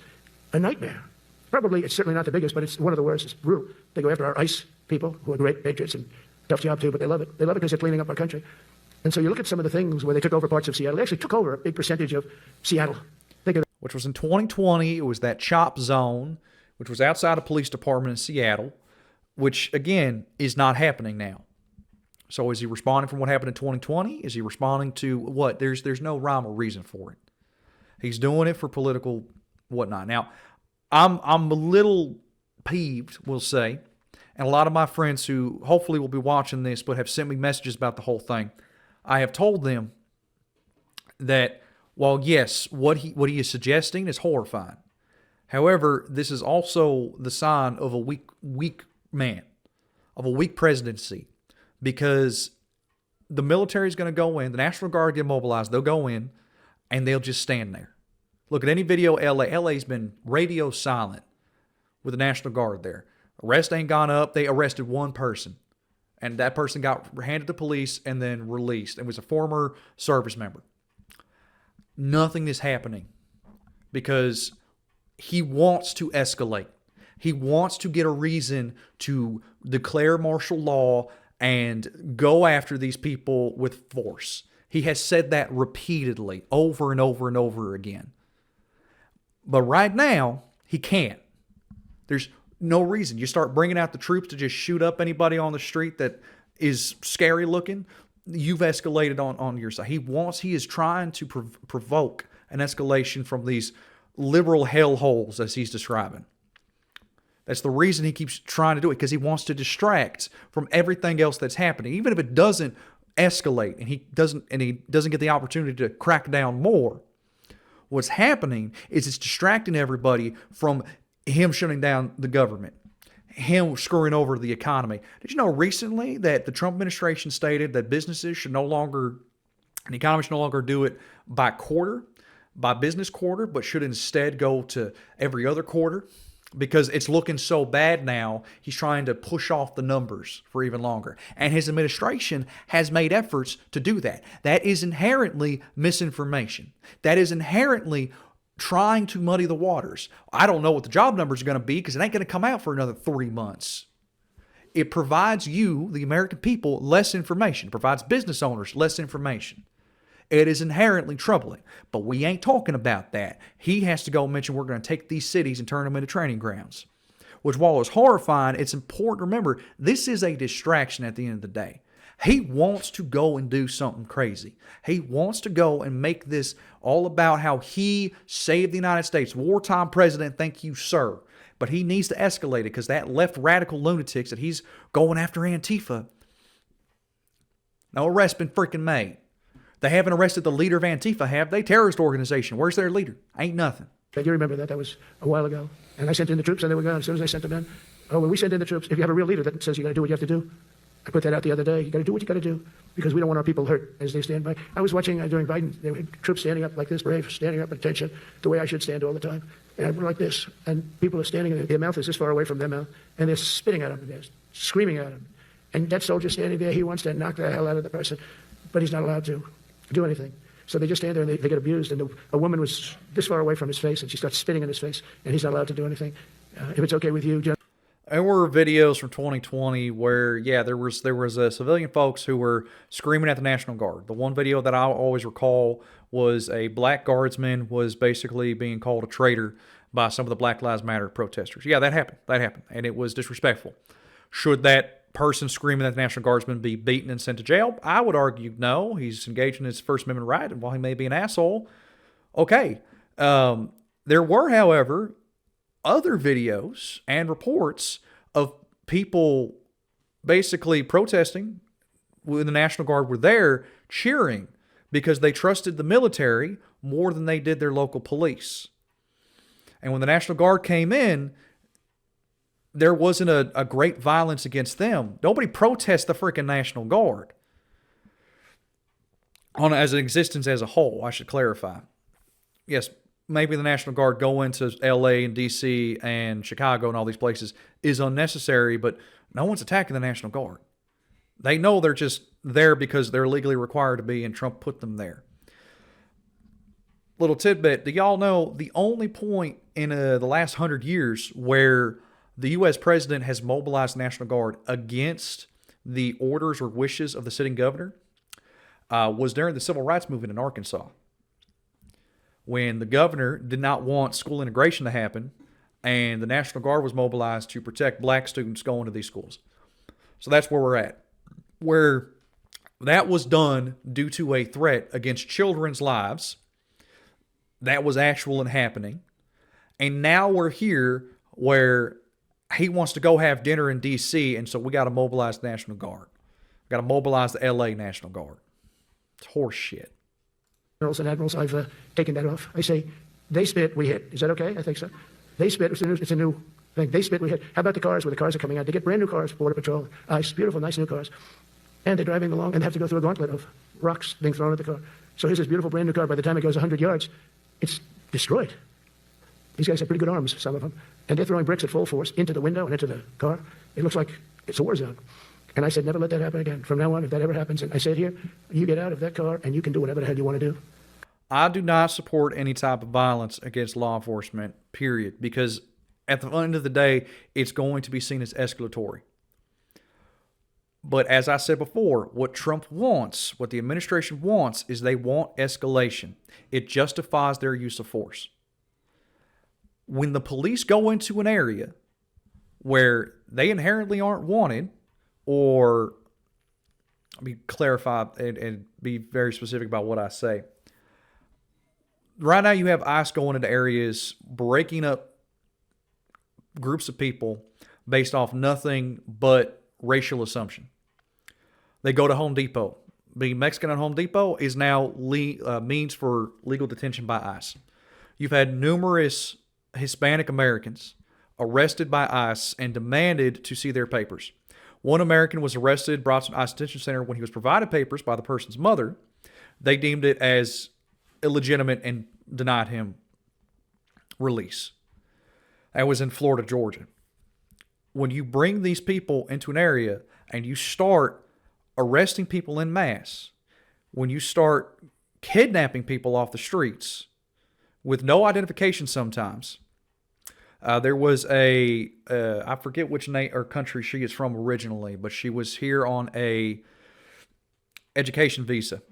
a nightmare. Probably, it's certainly not the biggest, but it's one of the worst. It's brutal. They go after our ICE people, who are great patriots and tough job too, but they love it. They love it because they're cleaning up our country. And so you look at some of the things where they took over parts of Seattle. They actually took over a big percentage of Seattle. Think of Which was in 2020. It was that CHOP zone, which was outside a police department in Seattle, which, again, is not happening now. So is he responding from what happened in 2020? Is he responding to what? There's no rhyme or reason for it. He's doing it for political whatnot. Now, I'm a little peeved, we'll say, and a lot of my friends who hopefully will be watching this but have sent me messages about the whole thing, I have told them that while yes, what he is suggesting is horrifying. However, this is also the sign of a weak man, of a weak presidency, because the military is going to go in, the National Guard get mobilized, they'll go in, and they'll just stand there. Look at any video of LA. LA's been radio silent with the National Guard there. Arrest ain't gone up. They arrested one person, and that person got handed to police and then released. It was a former service member. Nothing is happening because he wants to escalate. He wants to get a reason to declare martial law and go after these people with force. He has said that repeatedly, over and over and over again. But right now, he can't. There's no reason. You start bringing out the troops to just shoot up anybody on the street that is scary looking, you've escalated on your side. He is trying to provoke an escalation from these liberal hellholes, as he's describing. That's the reason he keeps trying to do it, because he wants to distract from everything else that's happening. Even if it doesn't escalate and he doesn't get the opportunity to crack down more, what's happening is it's distracting everybody from him shutting down the government, him screwing over the economy. Did you know recently that the Trump administration stated that businesses should no longer, the economy should no longer do it by business quarter, but should instead go to every other quarter? Because it's looking so bad now, he's trying to push off the numbers for even longer. And his administration has made efforts to do that. That is inherently misinformation. That is inherently trying to muddy the waters. I don't know what the job numbers are going to be because it ain't going to come out for another 3 months. It provides you, the American people, less information. It provides business owners less information. It is inherently troubling, but we ain't talking about that. He has to go mention we're going to take these cities and turn them into training grounds, which, while it's horrifying, it's important to remember this is a distraction at the end of the day. He wants to go and do something crazy. He wants to go and make this all about how he saved the United States. Wartime president, thank you, sir. But he needs to escalate it because that left radical lunatics that he's going after Antifa. No arrest been freaking made. They haven't arrested the leader of Antifa, have they? Terrorist organization. Where's their leader? Ain't nothing. You remember that? That was a while ago. And I sent in the troops and they were gone as soon as I sent them in. Oh, when we send in the troops, if you have a real leader that says you got to do what you have to do, I put that out the other day. You got to do what you got to do because we don't want our people hurt as they stand by. I was watching during Biden, there were troops standing up like this, brave, standing up at attention, the way I should stand all the time. And like this. And people are standing, their mouth is this far away from their mouth, and they're spitting at him, they're screaming at him. And that soldier standing there, he wants to knock the hell out of the person, but he's not allowed to do anything. So they just stand there and they get abused. And a woman was this far away from his face, and she starts spitting in his face, and he's not allowed to do anything. If it's okay with you, John. There were videos from 2020 where, there was civilian folks who were screaming at the National Guard. The one video that I always recall was a black guardsman was basically being called a traitor by some of the Black Lives Matter protesters. Yeah, that happened, and it was disrespectful. Should that person screaming at the National Guardsman be beaten and sent to jail? I would argue no. He's engaged in his First Amendment right, and while he may be an asshole, okay. There were, however, other videos and reports of people basically protesting when the National Guard were there, cheering because they trusted the military more than they did their local police. And when the National Guard came in, there wasn't a great violence against them. Nobody protests the freaking National Guard as an existence as a whole, I should clarify. Yes, maybe the National Guard go into LA and DC and Chicago and all these places is unnecessary, but no one's attacking the National Guard. They know they're just there because they're legally required to be, and Trump put them there. Little tidbit, do y'all know the only point in the last 100 years where the U.S. president has mobilized the National Guard against the orders or wishes of the sitting governor was during the Civil Rights Movement in Arkansas, when the governor did not want school integration to happen, and the National Guard was mobilized to protect black students going to these schools. So that's where we're at. Where that was done due to a threat against children's lives. That was actual and happening. And now we're here where he wants to go have dinner in D.C., and so we got to mobilize the National Guard. We got to mobilize the L.A. National Guard. It's horse shit. Generals and admirals, I've taken that off. I say, they spit, we hit. Is that okay? I think so. They spit, it's a new thing. They spit, we hit. How about the cars where the cars are coming out? They get brand new cars, Border Patrol, ICE, beautiful, nice new cars. And they're driving along and they have to go through a gauntlet of rocks being thrown at the car. So here's this beautiful brand new car. By the time it goes 100 yards, it's destroyed. These guys have pretty good arms, some of them. And they're throwing bricks at full force into the window and into the car. It looks like it's a war zone. And I said, never let that happen again. From now on, if that ever happens, and I said here, you get out of that car and you can do whatever the hell you want to do. I do not support any type of violence against law enforcement, period, because at the end of the day, it's going to be seen as escalatory. But as I said before, what Trump wants, what the administration wants, is they want escalation. It justifies their use of force. When the police go into an area where they inherently aren't wanted, or let me clarify and be very specific about what I say. Right now you have ICE going into areas, breaking up groups of people based off nothing but racial assumption. They go to Home Depot. Being Mexican at Home Depot is now means for legal detention by ICE. You've had numerous Hispanic Americans arrested by ICE and demanded to see their papers. One American was arrested, brought to an ICE detention center. When he was provided papers by the person's mother, they deemed it as illegitimate and denied him release. That was in Florida, Georgia. When you bring these people into an area and you start arresting people en masse, when you start kidnapping people off the streets with no identification sometimes. There was I forget which name or country she is from originally, but she was here on a education visa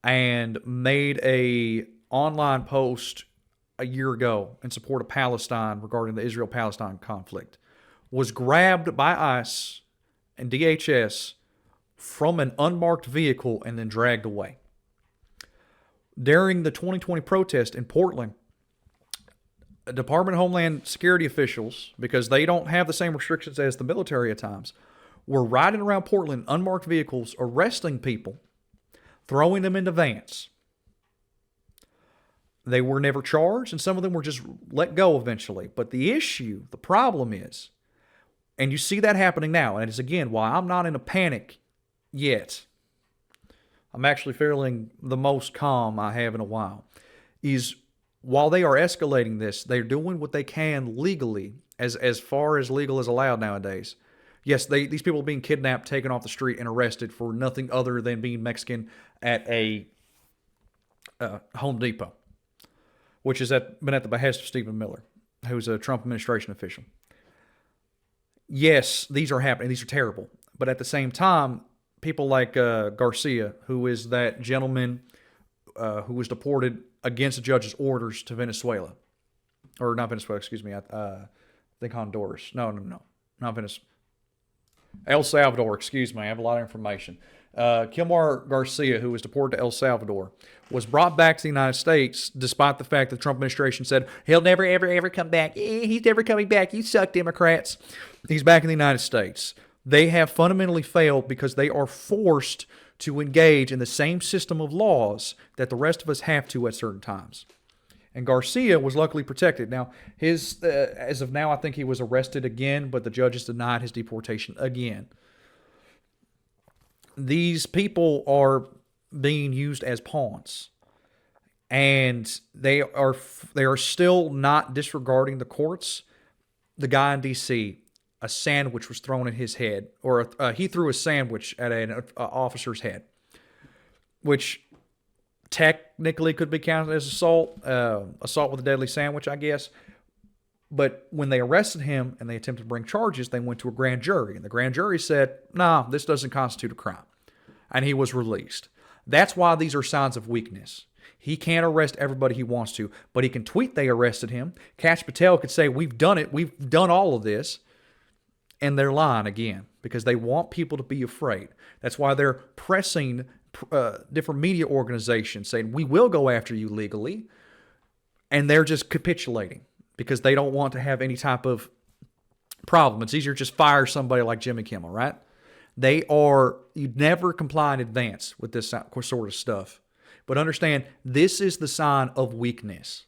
and made a online post a year ago in support of Palestine regarding the Israel-Palestine conflict, was grabbed by ICE and DHS from an unmarked vehicle and then dragged away. During the 2020 protest in Portland, Department of Homeland Security officials, because they don't have the same restrictions as the military at times, were riding around Portland in unmarked vehicles, arresting people, throwing them into vans. They were never charged, and some of them were just let go eventually. But the issue, the problem is, and you see that happening now, and it's again why I'm not in a panic yet. I'm actually feeling the most calm I have in a while, is while they are escalating this, they're doing what they can legally, as far as legal is allowed nowadays. Yes, these people are being kidnapped, taken off the street, and arrested for nothing other than being Mexican at a Home Depot, which has been at the behest of Stephen Miller, who's a Trump administration official. Yes, these are happening. These are terrible. But at the same time, people like Garcia, who is that gentleman who was deported against the judge's orders to Venezuela. Or not Venezuela, excuse me. I think Honduras. No. Not Venezuela. El Salvador, excuse me. I have a lot of information. Kilmar Garcia, who was deported to El Salvador, was brought back to the United States despite the fact that the Trump administration said, he'll never, ever, ever come back. He's never coming back. You suck, Democrats. He's back in the United States. They have fundamentally failed because they are forced to engage in the same system of laws that the rest of us have to at certain times. And Garcia was luckily protected. Now, as of now, I think he was arrested again, but the judges denied his deportation again. These people are being used as pawns. and they are still not disregarding the courts. The guy in D.C., a sandwich was thrown at his head, or he threw a sandwich at an officer's head, which technically could be counted as assault with a deadly sandwich, I guess. But when they arrested him and they attempted to bring charges, they went to a grand jury. And the grand jury said, nah, this doesn't constitute a crime. And he was released. That's why these are signs of weakness. He can't arrest everybody he wants to, but he can tweet they arrested him. Kash Patel could say, we've done it. We've done all of this. And they're lying again because they want people to be afraid. That's why they're pressing different media organizations saying, we will go after you legally. And they're just capitulating because they don't want to have any type of problem. It's easier to just fire somebody like Jimmy Kimmel, right? You never comply in advance with this sort of stuff. But understand, this is the sign of weakness.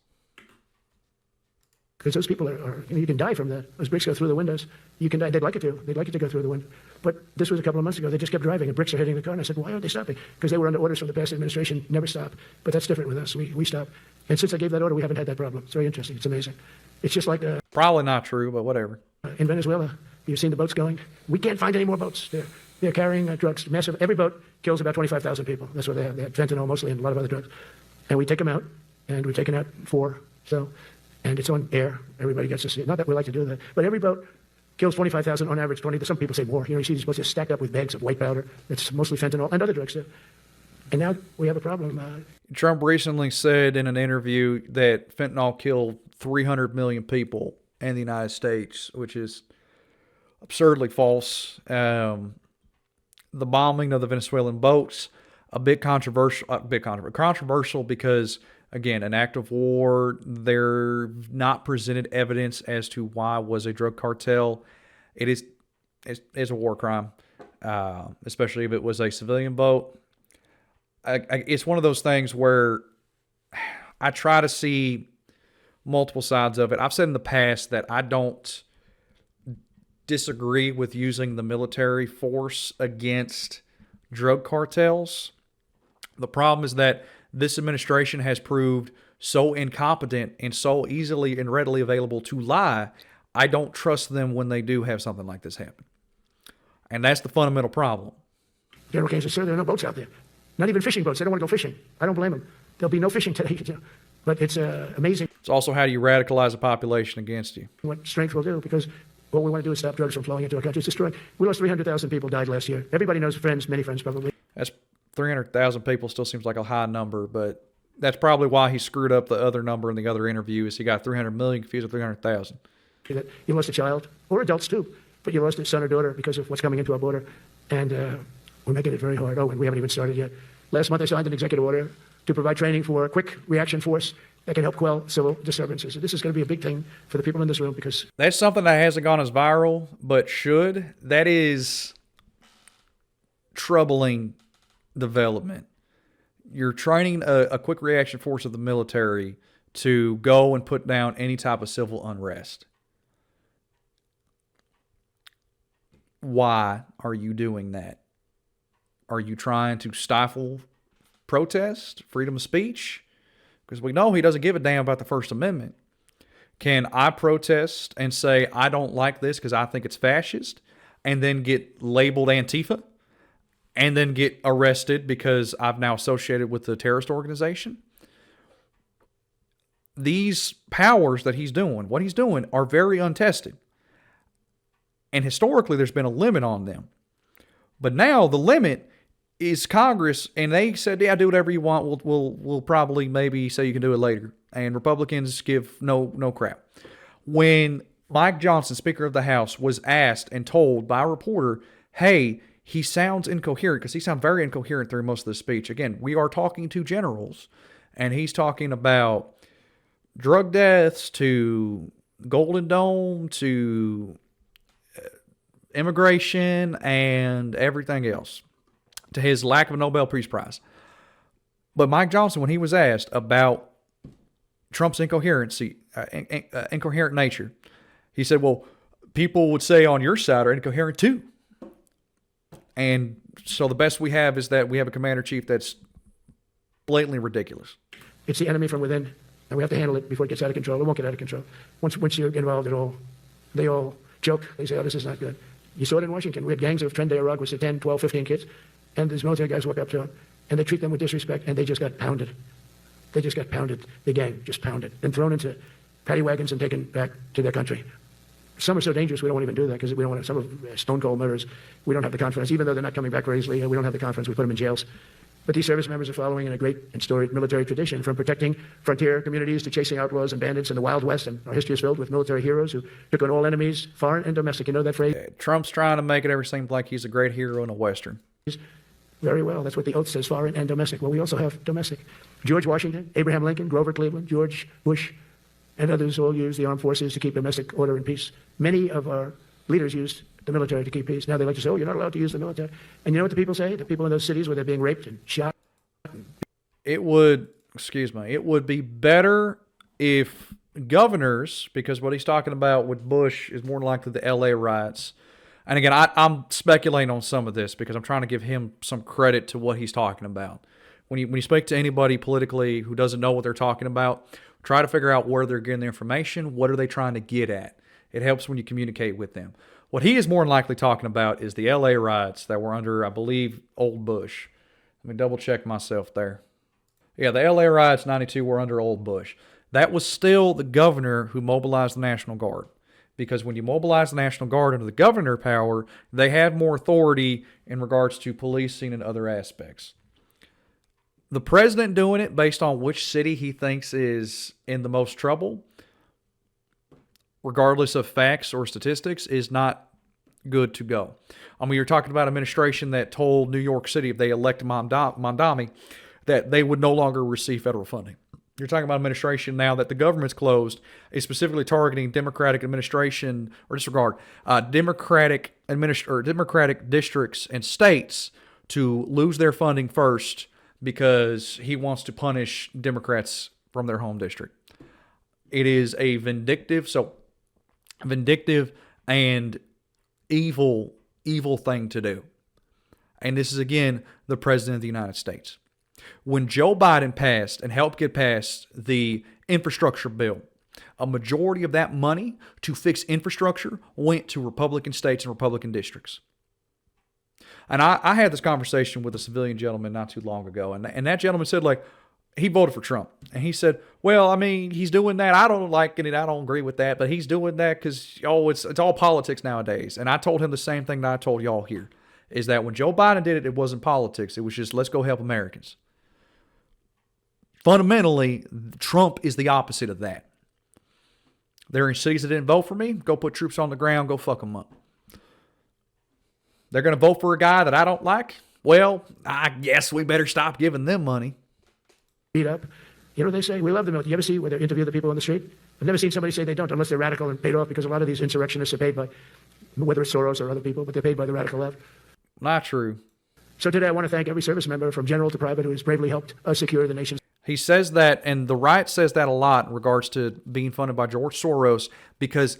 Because those people you can die from that. Those bricks go through the windows. You can die. They'd like it to. They'd like it to go through the window. But this was a couple of months ago. They just kept driving, and bricks are hitting the car. And I said, why aren't they stopping? Because they were under orders from the past administration, never stop. But that's different with us. We stop. And since I gave that order, we haven't had that problem. It's very interesting. It's amazing. It's just like Probably not true, but whatever. in Venezuela. You've seen the boats going. We can't find any more boats. They're carrying drugs. Massive. Every boat kills about 25,000 people. That's what they have. They have fentanyl mostly and a lot of other drugs. And we take them out, and we've taken out 4. And it's on air. Everybody gets to see it. Not that we like to do that, but every boat kills 25,000 on average. 20. Some people say more. You see these boats just stacked up with bags of white powder. It's mostly fentanyl and other drugs too. And now we have a problem. Trump recently said in an interview that fentanyl killed 300 million people in the United States, which is absurdly false. The bombing of the Venezuelan boats, a bit controversial because, again, an act of war. They're not presented evidence as to why it was a drug cartel. It's a war crime, especially if it was a civilian boat. It's one of those things where I try to see multiple sides of it. I've said in the past that I don't disagree with using the military force against drug cartels. The problem is that this administration has proved so incompetent and so easily and readily available to lie. I don't trust them when they do have something like this happen. And that's the fundamental problem. General Kane said, sir, there are no boats out there. Not even fishing boats. They don't want to go fishing. I don't blame them. There'll be no fishing today. But it's amazing. It's also how do you radicalize a population against you. What strength will do, because what we want to do is stop drugs from flowing into our country. It's destroying. We lost 300,000 people died last year. Everybody knows friends, many friends probably. That's 300,000 people still seems like a high number, but that's probably why he screwed up the other number in the other interview is he got 300 million confused with 300,000. You lost a child, or adults too, but you lost a son or daughter because of what's coming into our border. And we're making it very hard. Oh, and we haven't even started yet. Last month I signed an executive order to provide training for a quick reaction force that can help quell civil disturbances. And this is going to be a big thing for the people in this room because that's something that hasn't gone as viral, but should. That is troubling development. You're training a quick reaction force of the military to go and put down any type of civil unrest. Why are you doing that? Are you trying to stifle protest, freedom of speech? Because we know he doesn't give a damn about the First Amendment. Can I protest and say I don't like this because I think it's fascist and then get labeled Antifa and then get arrested because I've now associated with the terrorist organization? These powers that he's doing, what he's doing, are very untested. And historically, there's been a limit on them. But now the limit is Congress, and they said, yeah, do whatever you want. We'll probably maybe say you can do it later. And Republicans give no crap. When Mike Johnson, Speaker of the House, was asked and told by a reporter, hey, he sounds incoherent, because he sounded very incoherent through most of the speech. Again, we are talking to generals, and he's talking about drug deaths to Golden Dome to immigration and everything else, to his lack of a Nobel Peace Prize. But Mike Johnson, when he was asked about Trump's incoherent nature, he said, well, people would say on your side are incoherent too. And so the best we have is that we have a commander-in-chief that's blatantly ridiculous. It's the enemy from within, and we have to handle it before it gets out of control. It won't get out of control. Once you get involved at all, they all joke. They say, oh, this is not good. You saw it in Washington. We had gangs of Trenday Arag with 10, 12, 15 kids, and these military guys walk up to them, and they treat them with disrespect, and they just got pounded. They just got pounded. The gang just pounded and thrown into paddy wagons and taken back to their country. Some are so dangerous we don't even do that because we don't want to. Some of stone cold murderers, we don't have the confidence. Even though they're not coming back very easily, we don't have the confidence. We put them in jails. But these service members are following in a great and storied military tradition, from protecting frontier communities to chasing outlaws and bandits in the Wild West. And our history is filled with military heroes who took on all enemies, foreign and domestic. You know that phrase? Trump's trying to make it ever seem like he's a great hero in a Western. Very well. That's what the oath says, foreign and domestic. Well, we also have domestic. George Washington, Abraham Lincoln, Grover Cleveland, George Bush, and others all used the armed forces to keep domestic order and peace. Many of our leaders used the military to keep peace. Now they like to say, oh, you're not allowed to use the military. And you know what the people say? The people in those cities where they're being raped and shot. It would be better if governors, because what he's talking about with Bush is more likely the LA riots. And again, I'm speculating on some of this because I'm trying to give him some credit to what he's talking about. When you speak to anybody politically who doesn't know what they're talking about, try to figure out where they're getting the information. What are they trying to get at? It helps when you communicate with them. What he is more than likely talking about is the LA riots that were under, I believe, old Bush. Let me double check myself there. Yeah, the LA riots 92 were under old Bush. That was still the governor who mobilized the National Guard. Because when you mobilize the National Guard under the governor power, they have more authority in regards to policing and other aspects. The president doing it based on which city he thinks is in the most trouble, regardless of facts or statistics, is not good to go. I mean, you're talking about an administration that told New York City, if they elected Mondami, that they would no longer receive federal funding. You're talking about administration now that the government's closed is specifically targeting Democratic administration or disregard Democratic districts and states to lose their funding first because he wants to punish Democrats from their home district. It is a vindictive and evil thing to do. And this is, again, the President of the United States. When Joe Biden passed and helped get passed the infrastructure bill, a majority of that money to fix infrastructure went to Republican states and Republican districts. And I had this conversation with a civilian gentleman not too long ago, and that gentleman said, like, he voted for Trump. And he said, well, I mean, he's doing that. I don't like it. I don't agree with that, but he's doing that because, it's all politics nowadays. And I told him the same thing that I told y'all here, is that when Joe Biden did it, it wasn't politics. It was just, let's go help Americans. Fundamentally, Trump is the opposite of that. They're in cities that didn't vote for me. Go put troops on the ground. Go fuck them up. They're going to vote for a guy that I don't like. Well, I guess we better stop giving them money. Beat up. You know what they say? We love the military. You ever see where they interview the people on the street? I've never seen somebody say they don't, unless they're radical and paid off, because a lot of these insurrectionists are paid by, whether it's Soros or other people, but they're paid by the radical left. Not true. So today I want to thank every service member, from general to private, who has bravely helped us secure the nation's. He says that, and the right says that a lot in regards to being funded by George Soros, because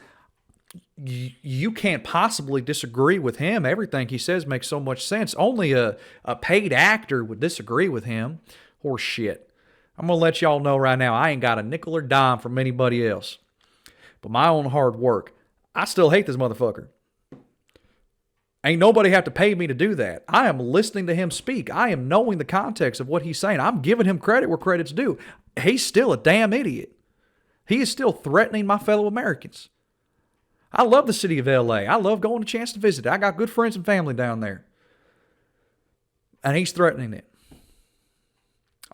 you can't possibly disagree with him. Everything he says makes so much sense. Only a paid actor would disagree with him. Horse shit. I'm going to let y'all know right now, I ain't got a nickel or dime from anybody else. But my own hard work, I still hate this motherfucker. Ain't nobody have to pay me to do that. I am listening to him speak. I am knowing the context of what he's saying. I'm giving him credit where credit's due. He's still a damn idiot. He is still threatening my fellow Americans. I love the city of LA. I love going a chance to visit it. I got good friends and family down there. And he's threatening it.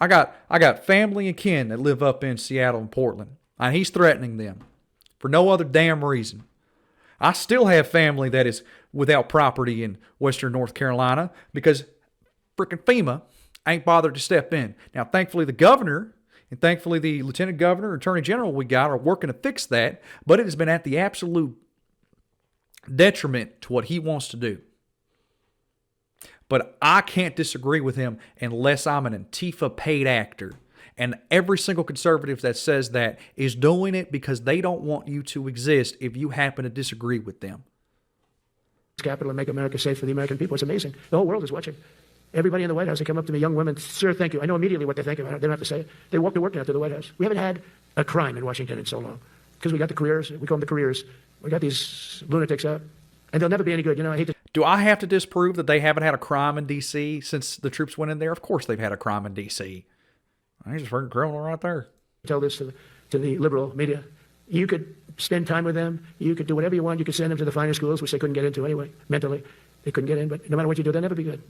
I got family and kin that live up in Seattle and Portland. And he's threatening them for no other damn reason. I still have family that is without property in Western North Carolina because freaking FEMA ain't bothered to step in. Now, thankfully, the governor and thankfully the lieutenant governor, attorney general we got are working to fix that, but it has been at the absolute detriment to what he wants to do. But I can't disagree with him unless I'm an Antifa paid actor. And every single conservative that says that is doing it because they don't want you to exist if you happen to disagree with them. Capital and make America safe for the American people. It's amazing. The whole world is watching. Everybody in the White House, they come up to me, young women, sir, thank you. I know immediately what they think about it. They don't have to say it. They walk to work now to the White House. We haven't had a crime in Washington in so long because we got the careers. We call them the careers. We got these lunatics out, and they'll never be any good. You know, I hate to. Do I have to disprove that they haven't had a crime in D.C. since the troops went in there? Of course they've had a crime in D.C. He's just a criminal right there. Tell this to the liberal media. You could spend time with them. You could do whatever you want. You could send them to the finer schools, which they couldn't get into anyway, mentally. They couldn't get in, but no matter what you do, they'll never be good.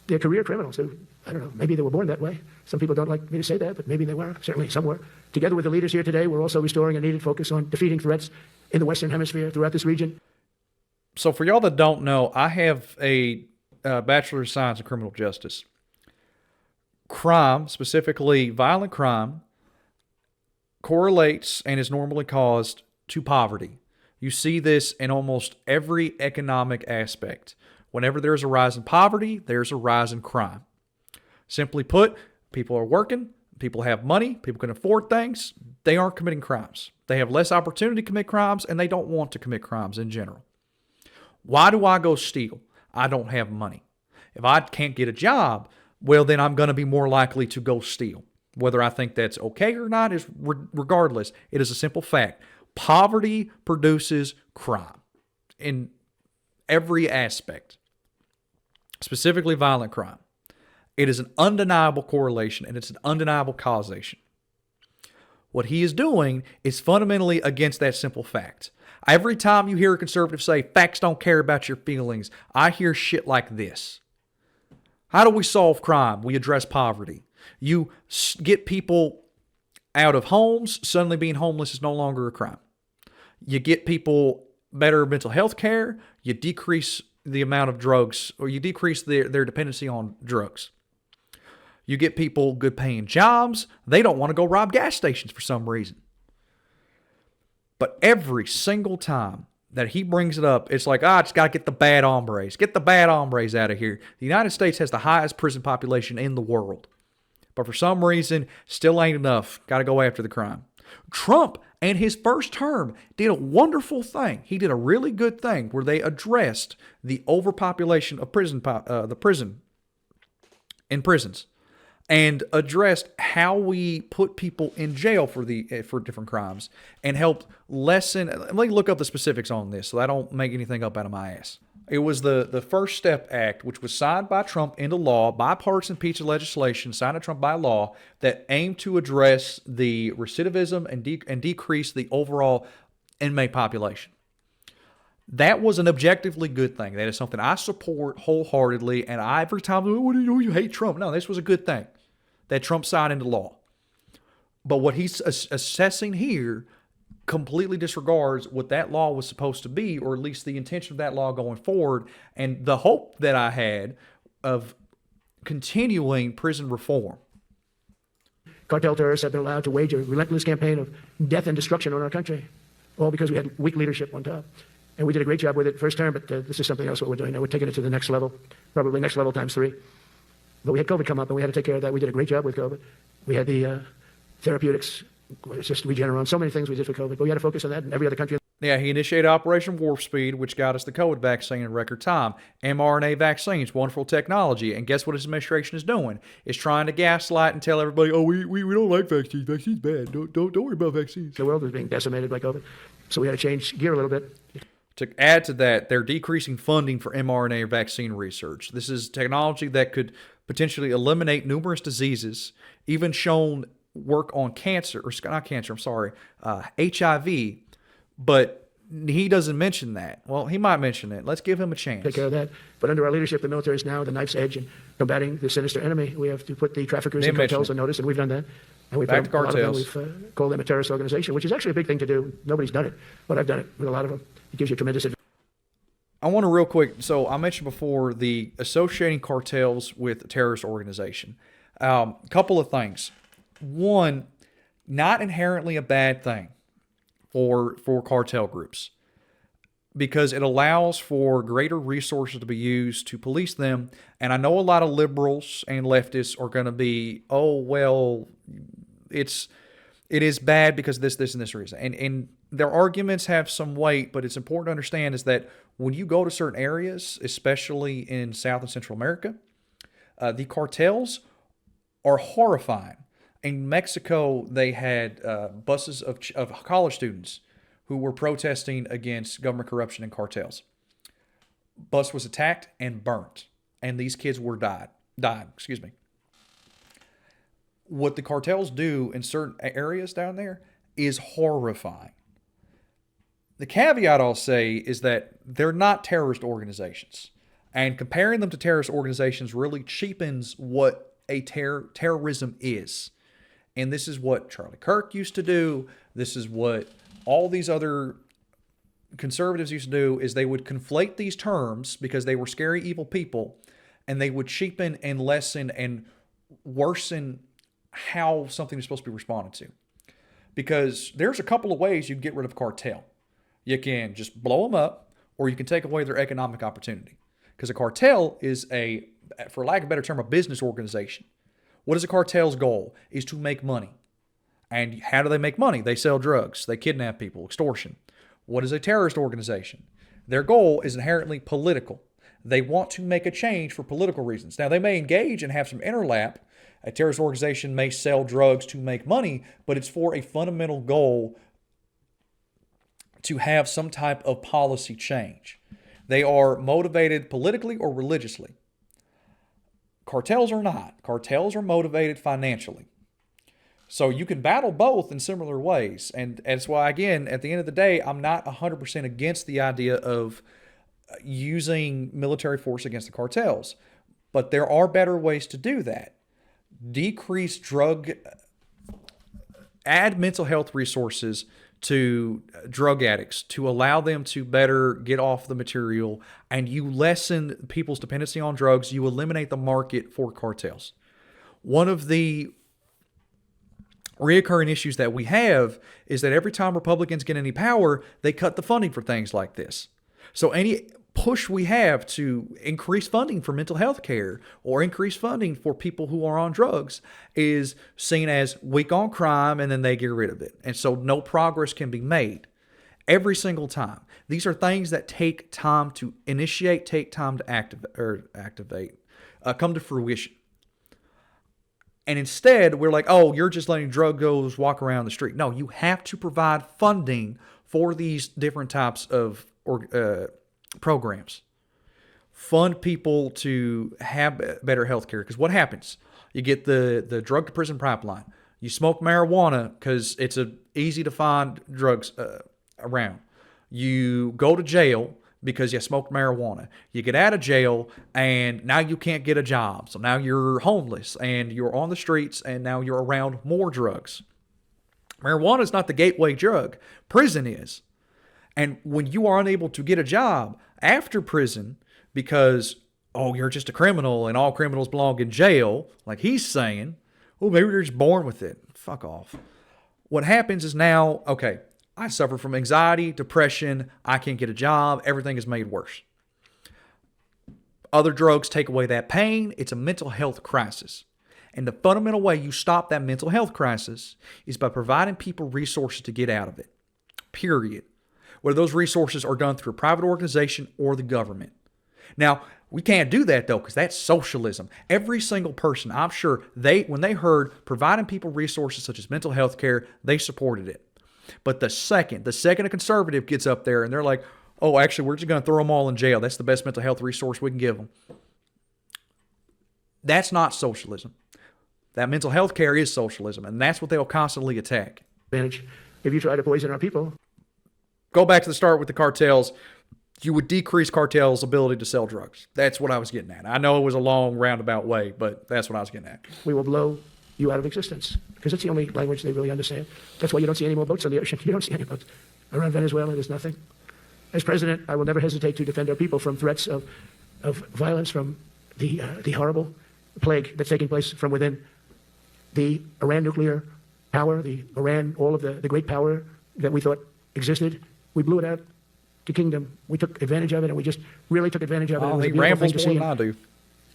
They're career criminals. I don't know, maybe they were born that way. Some people don't like me to say that, but maybe they were. Certainly some were. Together with the leaders here today, we're also restoring a needed focus on defeating threats in the Western Hemisphere throughout this region. So for y'all that don't know, I have a Bachelor of Science in Criminal Justice. Crime, specifically violent crime, correlates and is normally caused to poverty. You see this in almost every economic aspect. Whenever there's a rise in poverty, there's a rise in crime. Simply put, people are working, people have money, people can afford things, they aren't committing crimes. They have less opportunity to commit crimes, and they don't want to commit crimes in general. Why do I go steal? I don't have money. If I can't get a job, well, then I'm going to be more likely to go steal. Whether I think that's okay or not is regardless. It is a simple fact. Poverty produces crime in every aspect, specifically violent crime. It is an undeniable correlation, and it's an undeniable causation. What he is doing is fundamentally against that simple fact. Every time you hear a conservative say, facts don't care about your feelings, I hear shit like this. How do we solve crime? We address poverty. You get people out of homes, suddenly being homeless is no longer a crime. You get people better mental health care, you decrease the amount of drugs, or you decrease their dependency on drugs. You get people good paying jobs, they don't want to go rob gas stations for some reason. But every single time that he brings it up, it's like, it's got to get the bad hombres. Get the bad hombres out of here. The United States has the highest prison population in the world. But for some reason, still ain't enough. Got to go after the crime. Trump, in his first term, did a wonderful thing. He did a really good thing where they addressed the overpopulation of prisons, and addressed how we put people in jail for different crimes and helped lessen. Let me look up the specifics on this so I don't make anything up out of my ass. It was the First Step Act, which was signed by Trump into law, bipartisan piece of legislation signed by Trump by law that aimed to address the recidivism and decrease the overall inmate population. That was an objectively good thing. That is something I support wholeheartedly, and every time, what do you hate Trump? No, this was a good thing that Trump signed into law. But what he's assessing here completely disregards what that law was supposed to be, or at least the intention of that law going forward, and the hope that I had of continuing prison reform. Cartel terrorists have been allowed to wage a relentless campaign of death and destruction on our country, all because we had weak leadership on top. And we did a great job with it first term, but this is something else what we're doing now. We're taking it to the next level, probably next level times 3. But we had COVID come up, and we had to take care of that. We did a great job with COVID. We had the therapeutics. It's just Regeneron. So many things we did for COVID, but we had to focus on that in every other country. Yeah, he initiated Operation Warp Speed, which got us the COVID vaccine in record time. mRNA vaccines, wonderful technology. And guess what his administration is doing? It's trying to gaslight and tell everybody, we don't like vaccines. Vaccines bad. Don't worry about vaccines. The world was being decimated by COVID. So we had to change gear a little bit. To add to that, they're decreasing funding for mRNA vaccine research. This is technology that could potentially eliminate numerous diseases, even shown work on cancer, or not cancer, I'm sorry, HIV, but he doesn't mention that. Well, he might mention it. Let's give him a chance. Take care of that. But under our leadership, the military is now the knife's edge in combating the sinister enemy. We have to put the traffickers and cartels on notice, and we've done that. And we've Back to cartels. We've called them a terrorist organization, which is actually a big thing to do. Nobody's done it, but I've done it with a lot of them. It gives you tremendous advantage. I want to real quick, so I mentioned before the associating cartels with a terrorist organization. Couple of things. One, not inherently a bad thing for cartel groups, because it allows for greater resources to be used to police them. And I know a lot of liberals and leftists are going to be, it is bad because of this, and this reason. And their arguments have some weight, but it's important to understand is that when you go to certain areas, especially in South and Central America, The cartels are horrifying. In Mexico, they had buses of college students who were protesting against government corruption and cartels. Bus was attacked and burnt, and these kids were died. Excuse me. What the cartels do in certain areas down there is horrifying. The caveat I'll say is that they're not terrorist organizations, and comparing them to terrorist organizations really cheapens what a terrorism is. And this is what Charlie Kirk used to do. This is what all these other conservatives used to do, is they would conflate these terms because they were scary, evil people, and they would cheapen and lessen and worsen how something is supposed to be responded to. Because there's a couple of ways you can get rid of a cartel. You can just blow them up, or you can take away their economic opportunity. Because a cartel is for lack of a better term, a business organization. What is a cartel's goal? Is to make money. And how do they make money? They sell drugs. They kidnap people. Extortion. What is a terrorist organization? Their goal is inherently political. They want to make a change for political reasons. Now, they may engage and have some interlap. A terrorist organization may sell drugs to make money, but it's for a fundamental goal to have some type of policy change. They are motivated politically or religiously. Cartels are not. Cartels are motivated financially. So you can battle both in similar ways. And that's why, again, at the end of the day, I'm not 100% against the idea of using military force against the cartels. But there are better ways to do that. Decrease add mental health resources to drug addicts to allow them to better get off the material, and you lessen people's dependency on drugs. You eliminate the market for cartels. One of the reoccurring issues that we have is that every time Republicans get any power, they cut the funding for things like this. So any push we have to increase funding for mental health care or increase funding for people who are on drugs is seen as weak on crime, and then they get rid of it. And so no progress can be made every single time. These are things that take time to initiate, take time to activate, come to fruition. And instead, we're like, oh, you're just letting druggos walk around the street. No, you have to provide funding for these different types of programs. Fund people to have better health care. Because what happens? You get the drug to prison pipeline. You smoke marijuana because it's easy to find drugs around. You go to jail because you smoked marijuana. You get out of jail and now you can't get a job. So now you're homeless and you're on the streets, and now you're around more drugs. Marijuana is not the gateway drug. Prison is. And when you are unable to get a job after prison because, oh, you're just a criminal and all criminals belong in jail, like he's saying, well, maybe you're just born with it. Fuck off. What happens is now, okay, I suffer from anxiety, depression, I can't get a job, everything is made worse. Other drugs take away that pain. It's a mental health crisis. And the fundamental way you stop that mental health crisis is by providing people resources to get out of it. Period. Whether those resources are done through a private organization or the government. Now, we can't do that though, because that's socialism. Every single person, I'm sure, when they heard providing people resources such as mental health care, they supported it. But the second a conservative gets up there and they're like, oh, actually, we're just going to throw them all in jail. That's the best mental health resource we can give them. That's not socialism. That mental health care is socialism, and that's what they'll constantly attack. Advantage. If you try to poison our people. Go back to the start with the cartels. You would decrease cartels' ability to sell drugs. That's what I was getting at. I know it was a long, roundabout way, but that's what I was getting at. We will blow you out of existence, because it's the only language they really understand. That's why you don't see any more boats on the ocean. You don't see any boats. Around Venezuela, there's nothing. As president, I will never hesitate to defend our people from threats of violence, from the horrible plague that's taking place from within. The Iran nuclear power, all of the great power that we thought existed, we blew it out to kingdom. We took advantage of it, and we just really took advantage of it. Oh, he rambles more than I do.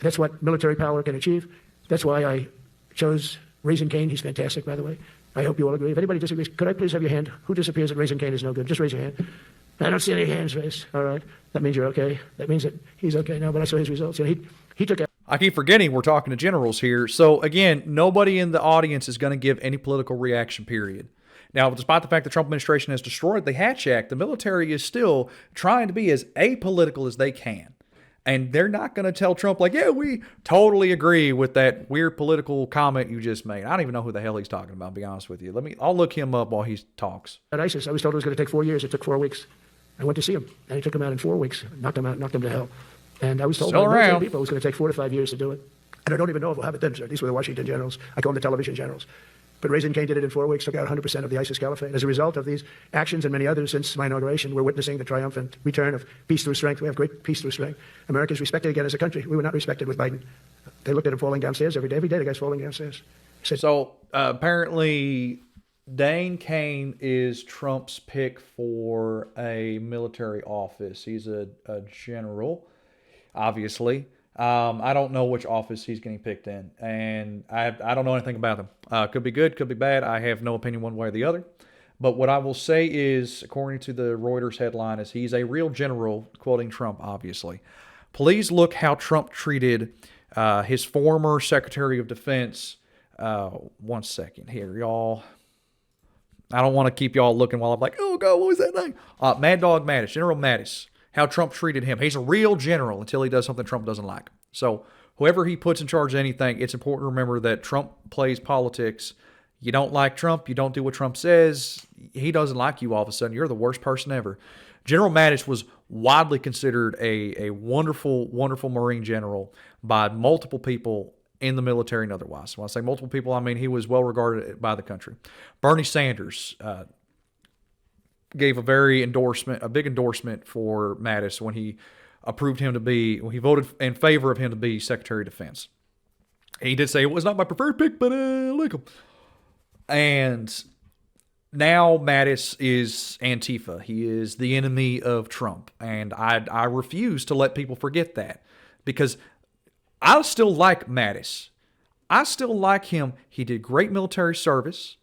That's what military power can achieve. That's why I chose Raising Cane. He's fantastic, by the way. I hope you all agree. If anybody disagrees, could I please have your hand? Who disappears that Raising Cane is no good? Just raise your hand. I don't see any hands raised. All right. That means you're okay. That means that he's okay now, but I saw his results. And he took out. I keep forgetting we're talking to generals here. So again, nobody in the audience is going to give any political reaction, period. Now, despite the fact the Trump administration has destroyed the Hatch Act, the military is still trying to be as apolitical as they can. And they're not going to tell Trump, like, yeah, we totally agree with that weird political comment you just made. I don't even know who the hell he's talking about, to be honest with you. I'll look him up while he talks. At ISIS, I was told it was going to take 4 years. It took 4 weeks. I went to see him, and he took him out in 4 weeks, knocked him to hell. And I was told by military people it was going to take 4 to 5 years to do it. And I don't even know if we'll have it then, sir. These were the Washington generals. I call them the television generals. But Raising Cane did it in 4 weeks, took out 100% of the ISIS caliphate. As a result of these actions and many others since my inauguration, we're witnessing the triumphant return of peace through strength. We have great peace through strength. America is respected again as a country. We were not respected with Biden. They looked at him falling downstairs every day. Every day the guy's falling downstairs. So apparently Dane Kane is Trump's pick for a military office. He's a general, obviously. I don't know which office he's getting picked in, and I don't know anything about him. Could be good, could be bad. I have no opinion one way or the other. But what I will say is, according to the Reuters headline, is he's a real general, quoting Trump, obviously. Please look how Trump treated his former Secretary of Defense. 1 second here, y'all. I don't want to keep y'all looking while I'm like, oh, God, what was that name? Mad Dog Mattis, General Mattis. How Trump treated him. He's a real general until he does something Trump doesn't like. So whoever he puts in charge of anything, it's important to remember that Trump plays politics. You don't like Trump, you don't do what Trump says, he doesn't like you all of a sudden. You're the worst person ever. General Mattis was widely considered a wonderful, wonderful Marine general by multiple people in the military and otherwise. When I say multiple people, I mean he was well regarded by the country. Bernie Sanders gave a big endorsement for Mattis when he when he voted in favor of him to be Secretary of Defense. He did say it was not my preferred pick, but I like him. And now Mattis is Antifa. He is the enemy of Trump. And I refuse to let people forget that, because I still like Mattis. I still like him. He did great military service.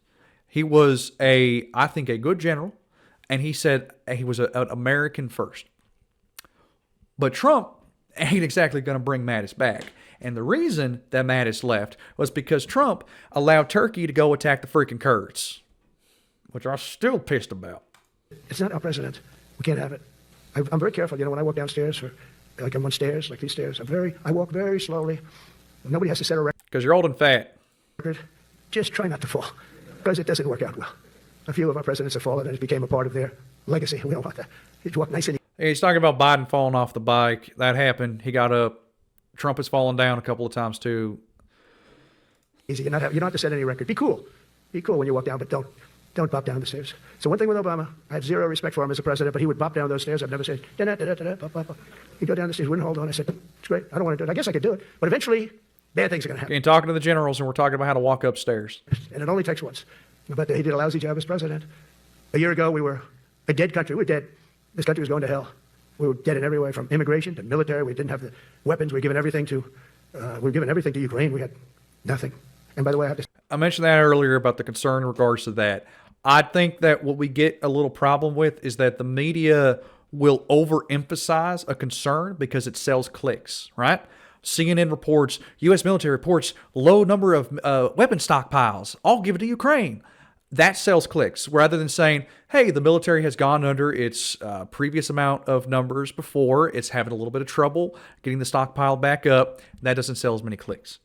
He was I think a good general. And he said he was an American first. But Trump ain't exactly going to bring Mattis back. And the reason that Mattis left was because Trump allowed Turkey to go attack the freaking Kurds, which I'm still pissed about. It's not our president. We can't have it. I'm very careful. You know, when I walk downstairs, like I'm on stairs, like these stairs, I walk very slowly. Nobody has to set a record. Because you're old and fat. Just try not to fall, because it doesn't work out well. A few of our presidents have fallen, and it became a part of their legacy. We don't want that. You walk nice and He's talking about Biden falling off the bike. That happened. He got up. Trump has fallen down a couple of times too. easy. You don't have to set any record. Be cool. Be cool when you walk down, but don't bop down the stairs. So one thing with Obama, I have zero respect for him as a president, but he would bop down those stairs. I've never said, bop, bop, bop. He'd go down the stairs, wouldn't hold on. I said, it's great. I don't want to do it. I guess I could do it. But eventually, bad things are going to happen. And talking to the generals, and we're talking about how to walk upstairs. And it only takes once. But he did a lousy job as president. A year ago, we were a dead country. We were dead. This country was going to hell. We were dead in every way, from immigration to military. We didn't have the weapons. We were given everything to Ukraine. We had nothing. And by the way, I mentioned that earlier about the concern in regards to that. I think that what we get a little problem with is that the media will overemphasize a concern because it sells clicks, right? CNN reports, U.S. military reports low number of weapon stockpiles. All given to Ukraine. That sells clicks, rather than saying, hey, the military has gone under its previous amount of numbers before. It's having a little bit of trouble getting the stockpile back up. That doesn't sell as many clicks.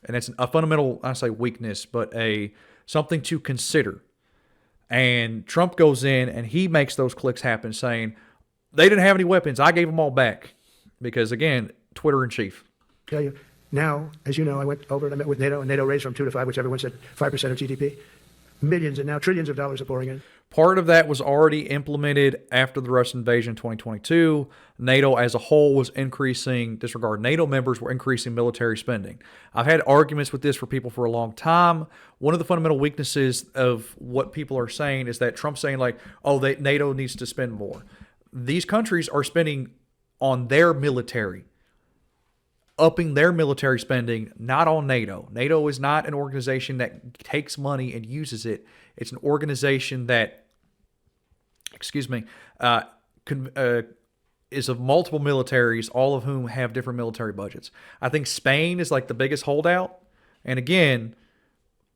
And it's a fundamental, I say weakness, but something to consider. And Trump goes in and he makes those clicks happen, saying, they didn't have any weapons. I gave them all back. Because, again, Twitter in chief. Tell you, now, as you know, I went over and I met with NATO, and NATO raised from 2 to 5, which everyone said 5% of GDP. Millions and now trillions of dollars are pouring in. Part of that was already implemented after the Russian invasion in 2022. NATO as a whole was increasing, disregard NATO members were increasing military spending. I've had arguments with this for people for a long time. One of the fundamental weaknesses of what people are saying is that Trump's saying like, oh, NATO needs to spend more. These countries are spending on their military, upping their military spending, not on NATO. NATO is not an organization that takes money and uses it. It's an organization that, is of multiple militaries, all of whom have different military budgets. I think Spain is like the biggest holdout. And again,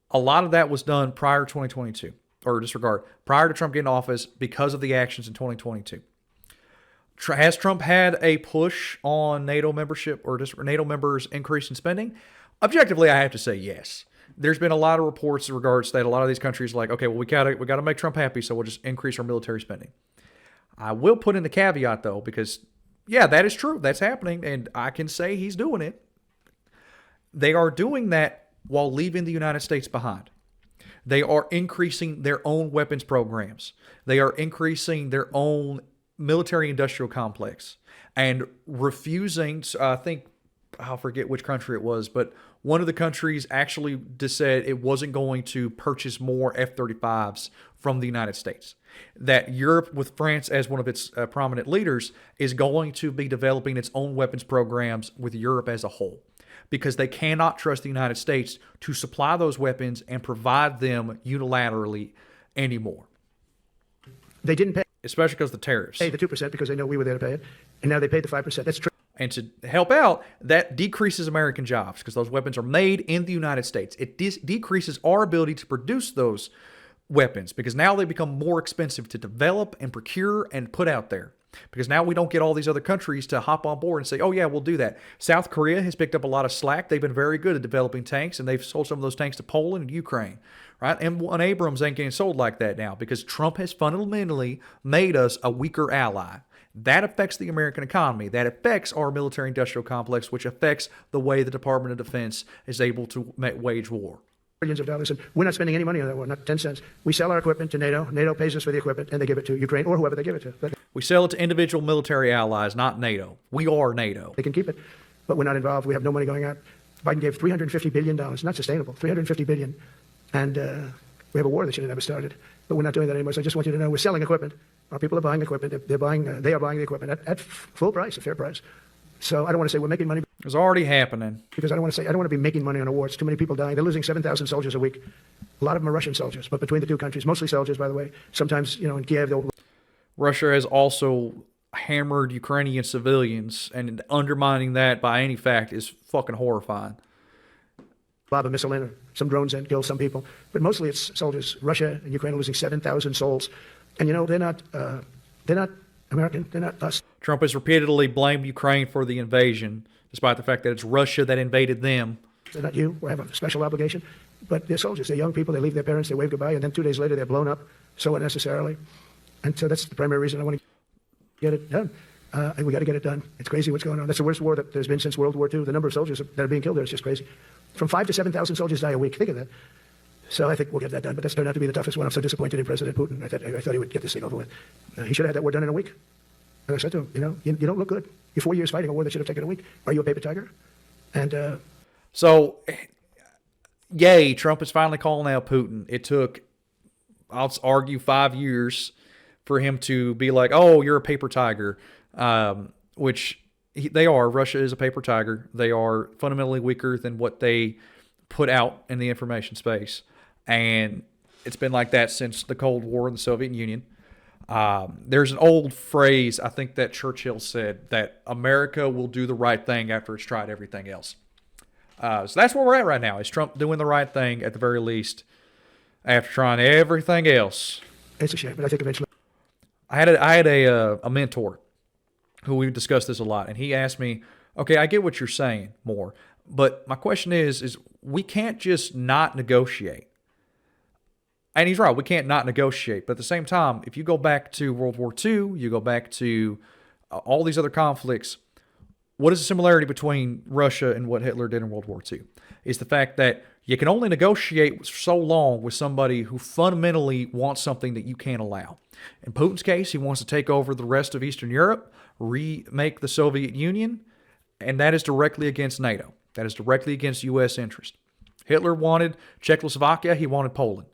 a lot of that was done prior to 2022, or disregard, prior to Trump getting office because of the actions in 2022. Has Trump had a push on NATO membership or just NATO members increase in spending? Objectively, I have to say yes. There's been a lot of reports in regards that a lot of these countries are like, okay, well, we gotta make Trump happy, so we'll just increase our military spending. I will put in the caveat though, because yeah, that is true. That's happening, and I can say he's doing it. They are doing that while leaving the United States behind. They are increasing their own weapons programs. They are increasing their own military industrial complex and refusing, I think, I'll forget which country it was, but one of the countries actually just said it wasn't going to purchase more F-35s from the United States. That Europe, with France as one of its prominent leaders, is going to be developing its own weapons programs with Europe as a whole, because they cannot trust the United States to supply those weapons and provide them unilaterally anymore. They didn't pay Especially because of the tariffs. the 2% because they know we were there to pay it, and now they paid the 5%. That's true. And to help out, that decreases American jobs because those weapons are made in the United States. It decreases our ability to produce those weapons because now they become more expensive to develop and procure and put out there. Because now we don't get all these other countries to hop on board and say, oh, yeah, we'll do that. South Korea has picked up a lot of slack. They've been very good at developing tanks, and they've sold some of those tanks to Poland and Ukraine. Right? M1 Abrams ain't getting sold like that now because Trump has fundamentally made us a weaker ally. That affects the American economy. That affects our military-industrial complex, which affects the way the Department of Defense is able to wage war. Billions of dollars, and we're not spending any money on that war, not 10 cents. We sell our equipment to NATO. NATO pays us for the equipment, and they give it to Ukraine or whoever they give it to. But We sell it to individual military allies, not NATO. We are NATO. they can keep it, but we're not involved. We have no money going out. Biden gave $350 billion, not sustainable, $350 billion. And we have a war that should have never started. But we're not doing that anymore. So I just want you to know we're selling equipment. Our people are buying equipment. They are buying the equipment at full price, a fair price. So I don't want to say we're making money It's already happening. because I don't want to be making money on a war. It's too many people dying. They're losing 7,000 soldiers a week. A lot of them are Russian soldiers, but between the two countries, mostly soldiers, by the way. Sometimes, in Kiev, they'll Russia has also hammered Ukrainian civilians, and undermining that by any fact is fucking horrifying. lob a missile in or some drones in, kill some people. But mostly it's soldiers. Russia and Ukraine are losing 7,000 souls. And, they're not American. They're not us. Trump has repeatedly blamed Ukraine for the invasion, despite the fact that it's Russia that invaded them. They're not you. We have a special obligation. But they're soldiers. They're young people. They leave their parents. They wave goodbye. And then 2 days later, they're blown up so unnecessarily. And so that's the primary reason I want to get it done. And we got to get it done. It's crazy what's going on. That's the worst war that there's been since World War II. The number of soldiers that are being killed there is just crazy. From 5,000 to 7,000 soldiers die a week. Think of that. So I think we'll get that done. But that's turned out to be the toughest one. I'm so disappointed in President Putin. I thought he would get this thing over with. He should have had that war done in a week. And I said to him, you don't look good. You're 4 years fighting a war that should have taken a week. Are you a paper tiger? And So, yay, Trump is finally calling out Putin. It took, I'll argue, 5 years for him to be like, oh, you're a paper tiger, which they are. Russia is a paper tiger. They are fundamentally weaker than what they put out in the information space. And it's been like that since the Cold War in the Soviet Union. There's an old phrase, I think that Churchill said, that America will do the right thing after it's tried everything else. So that's where we're at right now. Is Trump doing the right thing at the very least after trying everything else? it's a shame, but I think eventually. I had a mentor who we discussed this a lot, and he asked me, okay, I get what you're saying more, but my question is we can't just not negotiate. And he's right, we can't not negotiate. But at the same time, if you go back to World War II, you go back to all these other conflicts, what is the similarity between Russia and what Hitler did in World War II? Is the fact that you can only negotiate so long with somebody who fundamentally wants something that you can't allow. In Putin's case, he wants to take over the rest of Eastern Europe, remake the Soviet Union, and that is directly against NATO. That is directly against U.S. interest. Hitler wanted Czechoslovakia, he wanted Poland.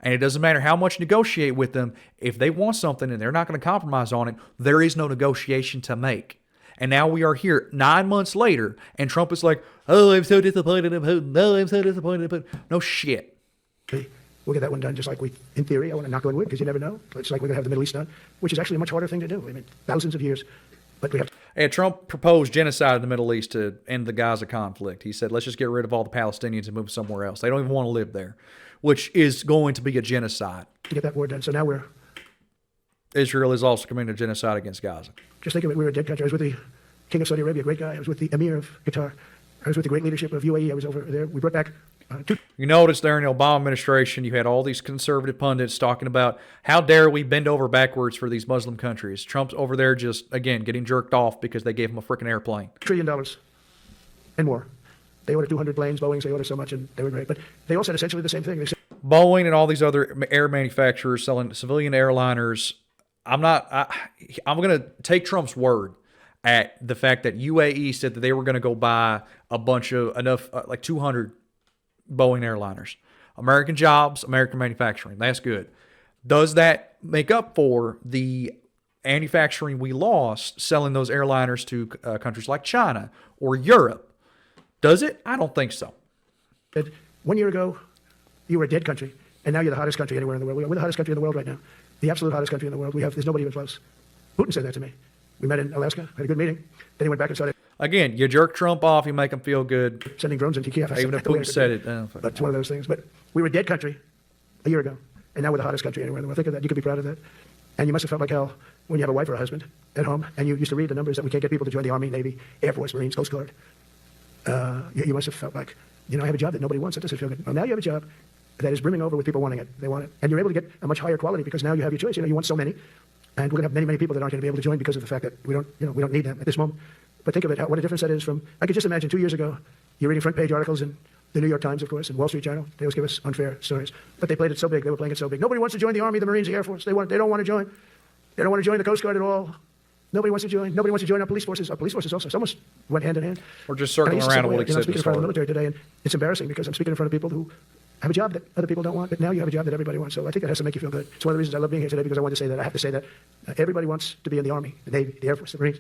And it doesn't matter how much negotiate with them, if they want something and they're not going to compromise on it, there is no negotiation to make. And now we are here 9 months later, and Trump is like, oh, I'm so disappointed in Putin. No, I'm so disappointed in Putin. No shit. We'll get that one done just like in theory, I want to knock on wood because you never know. It's like we're going to have the Middle East done, which is actually a much harder thing to do. I mean, thousands of years. But we have to. And Trump proposed genocide in the Middle East to end the Gaza conflict. He said, let's just get rid of all the Palestinians and move somewhere else. They don't even want to live there, which is going to be a genocide. To get that war done. So now Israel is also committing a genocide against Gaza. just think of it, we were a dead country. I was with the King of Saudi Arabia, great guy. I was with the Emir of Qatar. I was with the great leadership of UAE. I was over there. We brought back two. You notice during the Obama administration, you had all these conservative pundits talking about how dare we bend over backwards for these Muslim countries. Trump's over there just, again, getting jerked off because they gave him a freaking airplane. $1 trillion and more. They ordered 200 planes, Boeings, they ordered so much, and they were great. But they all said essentially the same thing. They said, Boeing and all these other air manufacturers selling civilian airliners. I'm going to take Trump's word at the fact that UAE said that they were going to go buy a bunch of like 200 Boeing airliners. American jobs, American manufacturing. That's good. Does that make up for the manufacturing we lost selling those airliners to countries like China or Europe? Does it? I don't think so. 1 year ago, you were a dead country, and now you're the hottest country anywhere in the world. We're the hottest country in the world right now. The absolute hottest country in the world. There's nobody even close. Putin said that to me. We met in Alaska, had a good meeting. Then he went back and started Again, you jerk Trump off, you make him feel good. sending drones into Kiev. Even if Putin said it. But it's one of those things. But we were a dead country a year ago, and now we're the hottest country anywhere in the world. Think of that. You could be proud of that. And you must have felt like hell when you have a wife or a husband at home, and you used to read the numbers that we can't get people to join the Army, Navy, Air Force, Marines, Coast Guard. You must have felt like, I have a job that nobody wants. That doesn't feel good. Well, now you have a job that is brimming over with people wanting it. They want it. And you're able to get a much higher quality because now you have your choice. You want so many. And we're going to have many, many people that aren't going to be able to join because of the fact that we don't need them at this moment. But think of it, what a difference that is from, I could just imagine 2 years ago, you're reading front page articles in the New York Times, of course, and Wall Street Journal. They always give us unfair stories. But they played it so big. They were playing it so big. Nobody wants to join the Army, the Marines, the Air Force. They don't want to join. They don't want to join the Coast Guard at all. Nobody wants to join. Nobody wants to join our police forces. Our police forces also. Some almost went hand in hand. We're just circling And I used to around say, what I'm except speaking in front of the military today, and it's embarrassing because I'm speaking in front of people who have a job that other people don't want, but now you have a job that everybody wants. So I think that has to make you feel good. It's one of the reasons I love being here today because I want to say that. I have to say that everybody wants to be in the Army, the Navy, the Air Force, the Marines.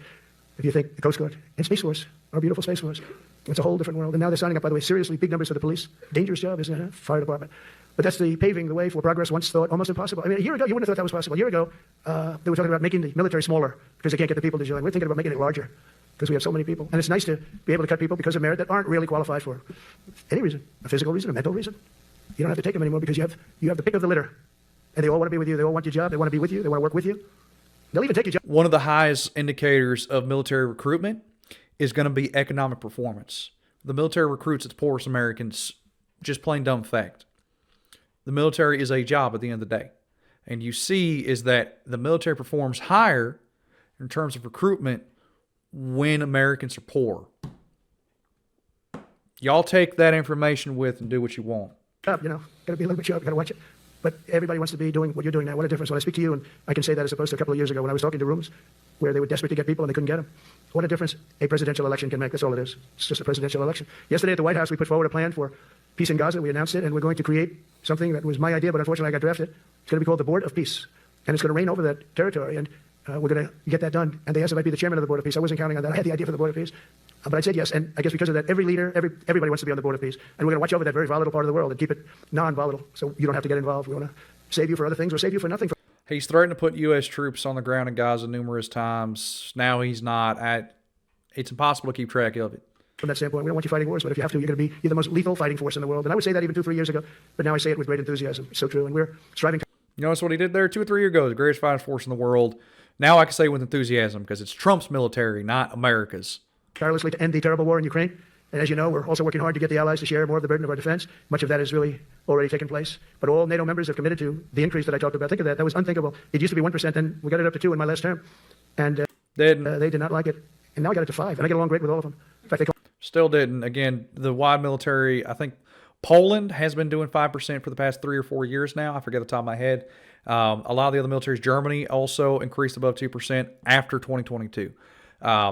If you think the Coast Guard and Space Force, our beautiful Space Force, it's a whole different world. And now they're signing up, by the way, seriously big numbers for the police. Dangerous job, isn't it? Huh? Fire department. But that's the paving the way for progress once thought almost impossible. I mean, a year ago, you wouldn't have thought that was possible. A year ago, they were talking about making the military smaller because they can't get the people to join. We're thinking about making it larger because we have so many people. And it's nice to be able to cut people because of merit that aren't really qualified for any reason, a physical reason, a mental reason. You don't have to take them anymore because you have the pick of the litter. And they all want to be with you. They all want your job. They want to be with you. They want to work with you. They'll even take your job. One of the highest indicators of military recruitment is going to be economic performance. The military recruits its poorest Americans, just plain dumb fact. The military is a job at the end of the day. And you see is that the military performs higher in terms of recruitment when Americans are poor. Y'all take that information with and do what you want. Got to be a little bit sharp. Got to watch it. But everybody wants to be doing what you're doing now. What a difference when I speak to you, and I can say that as opposed to a couple of years ago when I was talking to rooms where they were desperate to get people and they couldn't get them. What a difference a presidential election can make. That's all it is. It's just a presidential election. Yesterday at the White House, we put forward a plan for peace in Gaza. We announced it, and we're going to create something that was my idea, but unfortunately I got drafted. It's going to be called the Board of Peace, and it's going to reign over that territory, and we're going to get that done. And they asked if I'd be the chairman of the Board of Peace. I wasn't counting on that. I had the idea for the Board of Peace, but I said yes, and I guess because of that, every leader, everybody wants to be on the Board of Peace, and we're going to watch over that very volatile part of the world and keep it non-volatile, so you don't have to get involved. We want to save you for other things or save you for nothing. He's threatened to put U.S. troops on the ground in Gaza numerous times. Now he's not. It's impossible to keep track of it. From that standpoint, we don't want you fighting wars, but if you have to, you're the most lethal fighting force in the world. And I would say that even 2-3 years ago, but now I say it with great enthusiasm. It's so true, and we're striving to. You notice what he did there 2 or 3 years ago? The greatest fighting force in the world. Now I can say with enthusiasm because it's Trump's military, not America's. Tirelessly to end the terrible war in Ukraine. And as you know, we're also working hard to get the allies to share more of the burden of our defense. Much of that has really already taken place. But all NATO members have committed to the increase that I talked about. Think of that. That was unthinkable. It used to be 1%, then we got it up to 2% in my last term. And they did not like it. And now I got it to 5%. And I get along great with all of them. In fact, Still didn't. Again, the wide military, I think Poland has been doing 5% for the past 3 or 4 years now. I forget the top of my head. A lot of the other militaries, Germany also increased above 2% after 2022.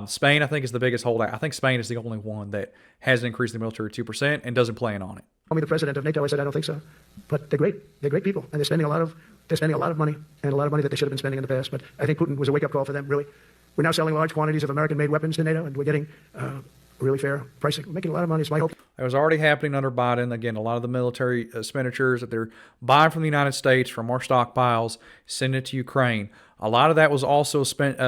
Spain, I think, is the biggest holdout. I think Spain is the only one that hasn't increased the military 2% and doesn't plan on it. Call me the president of NATO. I said I don't think so, but they're great. They're great people, and they're spending a lot of money and a lot of money that they should have been spending in the past. But I think Putin was a wake-up call for them. Really, we're now selling large quantities of American-made weapons to NATO, and we're getting really fair pricing. We're making a lot of money. It's my hope. It was already happening under Biden. Again, a lot of the military expenditures that they're buying from the United States from our stockpiles, sending it to Ukraine. A lot of that was also spent.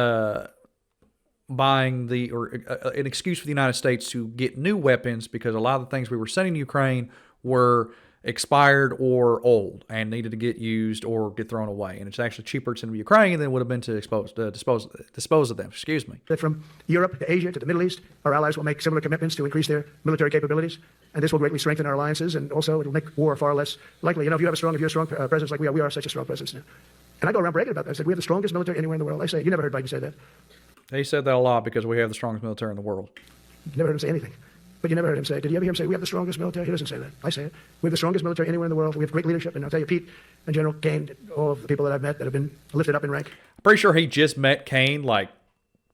buying an excuse for the United States to get new weapons because a lot of the things we were sending to Ukraine were expired or old and needed to get used or get thrown away. And it's actually cheaper to send to Ukraine than it would have been to dispose of them. Excuse me. That from Europe to Asia to the Middle East, our allies will make similar commitments to increase their military capabilities, and this will greatly strengthen our alliances, and also it'll make war far less likely. You know, if you're a strong presence like we are such a strong presence now. And I go around bragging about that. I said, we have the strongest military anywhere in the world. I say, you never heard Biden say that. He said that a lot because we have the strongest military in the world. You never heard him say anything. But you never heard him say, did you ever hear him say, we have the strongest military? He doesn't say that. I say it. We have the strongest military anywhere in the world. We have great leadership. And I'll tell you, Pete and General Kane, all of the people that I've met that have been lifted up in rank. I'm pretty sure he just met Kane like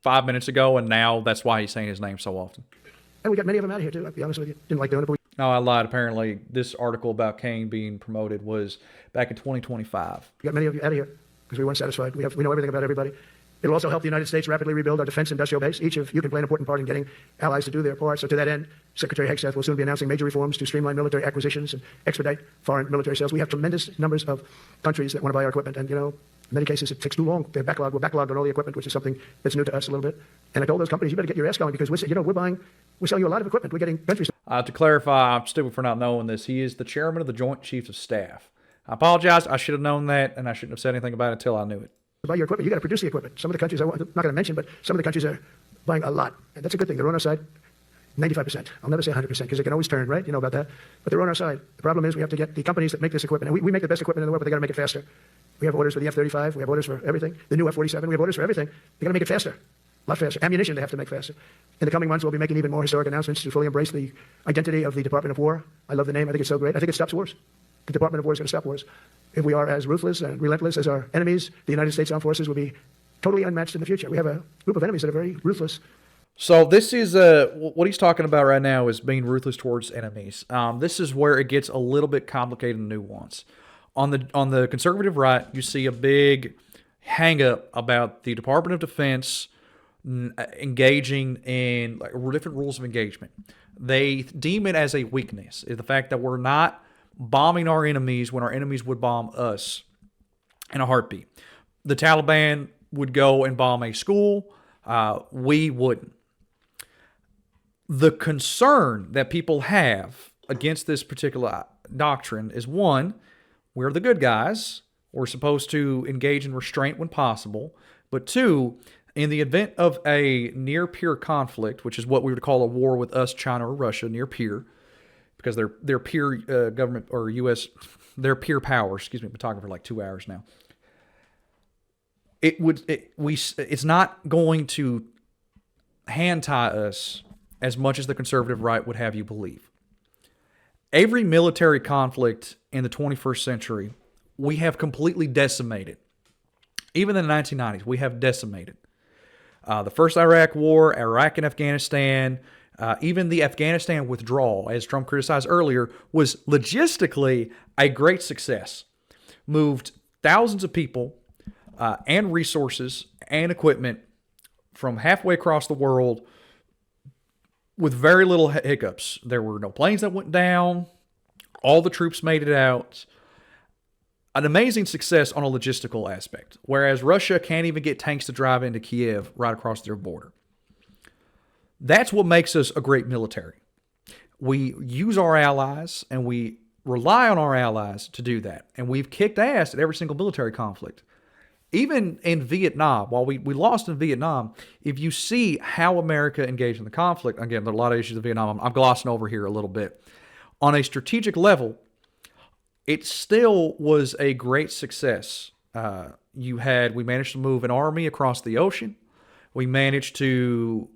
5 minutes ago, and now that's why he's saying his name so often. And we got many of them out of here, too. I'll be honest with you. Didn't like doing it, but No, I lied. Apparently, this article about Kane being promoted was back in 2025. we got many of you out of here because we weren't satisfied. We know everything about everybody. It'll also help the United States rapidly rebuild our defense industrial base. Each of you can play an important part in getting allies to do their part. So to that end, Secretary Hegseth will soon be announcing major reforms to streamline military acquisitions and expedite foreign military sales. We have tremendous numbers of countries that want to buy our equipment, and, you know, in many cases it takes too long. We're backlogged on all the equipment, which is something that's new to us a little bit. And I told those companies, you better get your ass going because we're selling you a lot of equipment. We're getting countries. To clarify, I'm stupid for not knowing this. He is the chairman of the Joint Chiefs of Staff. I apologize. I should have known that, and I shouldn't have said anything about it until I knew it. Buy your equipment. You got to produce the equipment. Some of the countries I'm not going to mention, but some of the countries are buying a lot, and that's a good thing. They're on our side. 95%. I'll never say 100% because it can always turn, right? You know about that. But they're on our side. The problem is we have to get the companies that make this equipment, and we make the best equipment in the world, but they got to make it faster. We have orders for the F-35. We have orders for everything. The new F-47. We have orders for everything. They got to make it faster, a lot faster. Ammunition they have to make faster. In the coming months, we'll be making even more historic announcements to fully embrace the identity of the Department of War. I love the name. I think it's so great. I think it stops wars. The Department of War is going to stop wars. If we are as ruthless and relentless as our enemies, the United States Armed Forces will be totally unmatched in the future. We have a group of enemies that are very ruthless. So this is what he's talking about right now is being ruthless towards enemies. This is where it gets a little bit complicated and nuanced. On the conservative right, you see a big hang-up about the Department of Defense engaging in like different rules of engagement. They deem it as a weakness, is the fact that we're not bombing our enemies when our enemies would bomb us in a heartbeat. The Taliban would go and bomb a school. We wouldn't. The concern that people have against this particular doctrine is, one, we're the good guys. We're supposed to engage in restraint when possible. But two, in the event of a near-peer conflict, which is what we would call a war with us, China, or Russia, near-peer, because they're peer government or U.S., they're peer power. Excuse me, I've been talking for like 2 hours now. It's not going to hand tie us as much as the conservative right would have you believe. Every military conflict in the 21st century, we have completely decimated. Even in the 1990s, we have decimated. The first Iraq War, Iraq and Afghanistan, even the Afghanistan withdrawal, as Trump criticized earlier, was logistically a great success. Moved thousands of people and resources and equipment from halfway across the world with very little hiccups. There were no planes that went down. All the troops made it out. An amazing success on a logistical aspect, whereas Russia can't even get tanks to drive into Kiev right across their border. That's what makes us a great military. We use our allies and we rely on our allies to do that. And we've kicked ass at every single military conflict. Even in Vietnam, while we lost in Vietnam, if you see how America engaged in the conflict, again, there are a lot of issues in Vietnam. I'm glossing over here a little bit. On a strategic level, it still was a great success. We managed to move an army across the ocean. We managed to,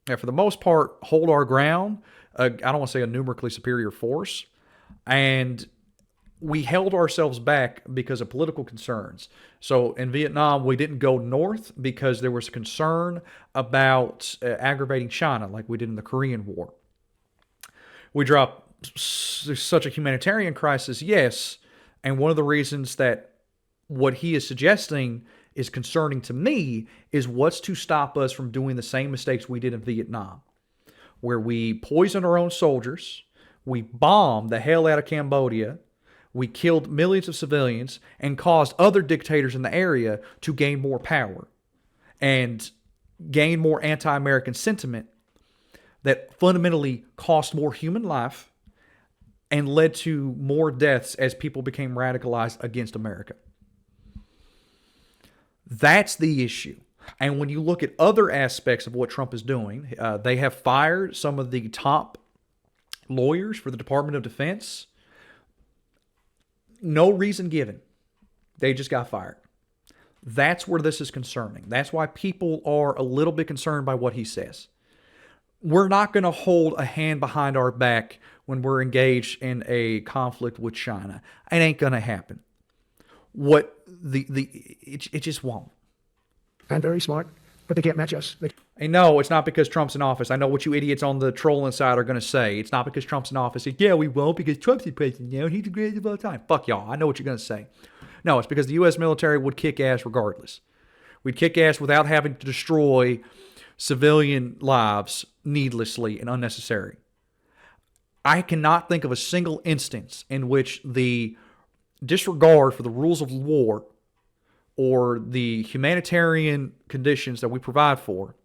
for the most part, hold our ground. I don't want to say a numerically superior force. And we held ourselves back because of political concerns. So in Vietnam, we didn't go north because there was concern about aggravating China like we did in the Korean War. We dropped such a humanitarian crisis, yes. And one of the reasons that what he is suggesting is concerning to me is what's to stop us from doing the same mistakes we did in Vietnam, where we poisoned our own soldiers, we bombed the hell out of Cambodia, we killed millions of civilians and caused other dictators in the area to gain more power. And gained more anti-American sentiment that fundamentally cost more human life and led to more deaths as people became radicalized against America. That's the issue. And when you look at other aspects of what Trump is doing, they have fired some of the top lawyers for the Department of Defense. No reason given. They just got fired. That's where this is concerning. That's why people are a little bit concerned by what he says. We're not going to hold a hand behind our back when we're engaged in a conflict with China. It ain't going to happen. It just won't. And very smart, but they can't match us. And no, it's not because Trump's in office. I know what you idiots on the trolling side are going to say. It's not because Trump's in office. Yeah, we won't because Trump's the president now and he's the greatest of all time. Fuck y'all. I know what you're going to say. No, it's because the U.S. military would kick ass regardless. We'd kick ass without having to destroy civilian lives needlessly and unnecessary. I cannot think of a single instance in which the disregard for the rules of war or the humanitarian conditions that we provide for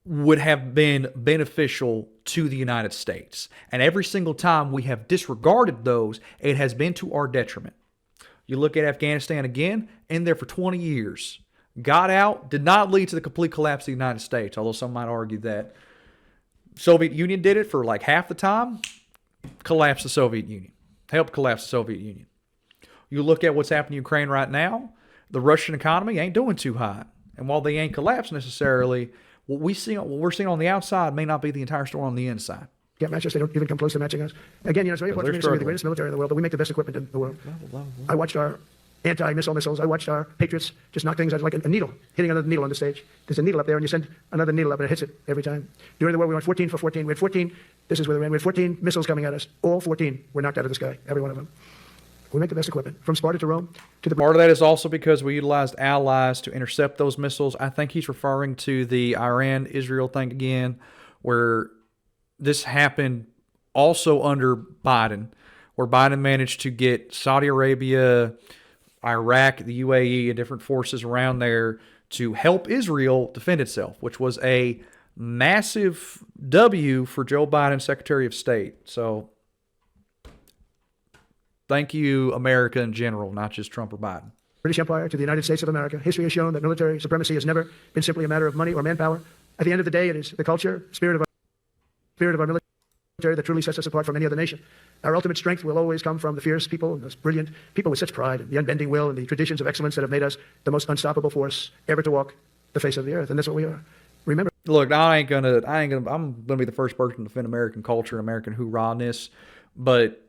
would have been beneficial to the United States. And every single time we have disregarded those, it has been to our detriment. You look at Afghanistan again, in there for 20 years. Got out, did not lead to the complete collapse of the United States, although some might argue that. Soviet Union did it for like half the time, collapsed the Soviet Union. Helped collapse the Soviet Union. You look at what's happening in Ukraine right now, the Russian economy ain't doing too hot. And while they ain't collapsed necessarily, what we're seeing on the outside may not be the entire story on the inside. Can't match us. They don't even come close to matching us. Again, it's very important for me to say we're the greatest military in the world, but we make the best equipment in the world. I watched our anti-missile missiles. I watched our Patriots just knock things out like a needle, hitting another needle on the stage. There's a needle up there, and you send another needle up, and it hits it every time. During the war, we went 14 for 14. We had 14. This is where they ran. We had 14 missiles coming at us. All 14 were knocked out of the sky, every one of them. We make the best equipment, from Sparta to Rome to the... Part of that is also because we utilized allies to intercept those missiles. I think he's referring to the Iran-Israel thing again, where this happened also under Biden, where Biden managed to get Saudi Arabia, Iraq, the UAE, and different forces around there to help Israel defend itself, which was a massive W for Joe Biden, Secretary of State. So thank you, America in general, not just Trump or Biden. British Empire to the United States of America. History has shown that military supremacy has never been simply a matter of money or manpower. At the end of the day, it is the culture, spirit of our military that truly sets us apart from any other nation. Our ultimate strength will always come from the fierce people, and those brilliant people with such pride, and the unbending will, and the traditions of excellence that have made us the most unstoppable force ever to walk the face of the earth. And that's what we are. Remember. Look, I'm gonna be the first person to defend American culture and American hoorah-ness, but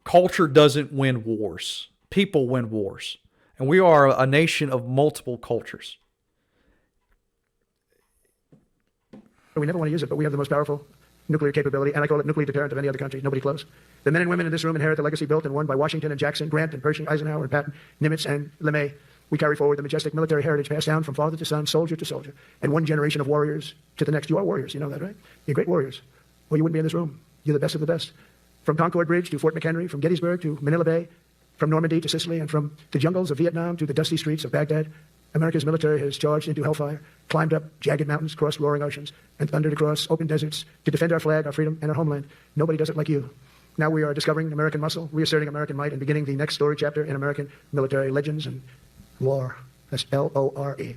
culture doesn't win wars. People win wars. And we are a nation of multiple cultures. We never want to use it, but we have the most powerful nuclear capability, and I call it nuclear deterrent of any other country. Nobody close. The men and women in this room inherit the legacy built and won by Washington and Jackson, Grant and Pershing, Eisenhower and Patton, Nimitz and LeMay. We carry forward the majestic military heritage passed down from father to son, soldier to soldier, and one generation of warriors to the next. You are warriors. You know that, right? You're great warriors. Or you wouldn't be in this room. You're the best of the best. From Concord Bridge to Fort McHenry, from Gettysburg to Manila Bay, from Normandy to Sicily, and from the jungles of Vietnam to the dusty streets of Baghdad, America's military has charged into hellfire, climbed up jagged mountains, crossed roaring oceans, and thundered across open deserts to defend our flag, our freedom, and our homeland. Nobody does it like you. Now we are discovering American muscle, reasserting American might, and beginning the next story chapter in American military legends and war. That's L-O-R-E.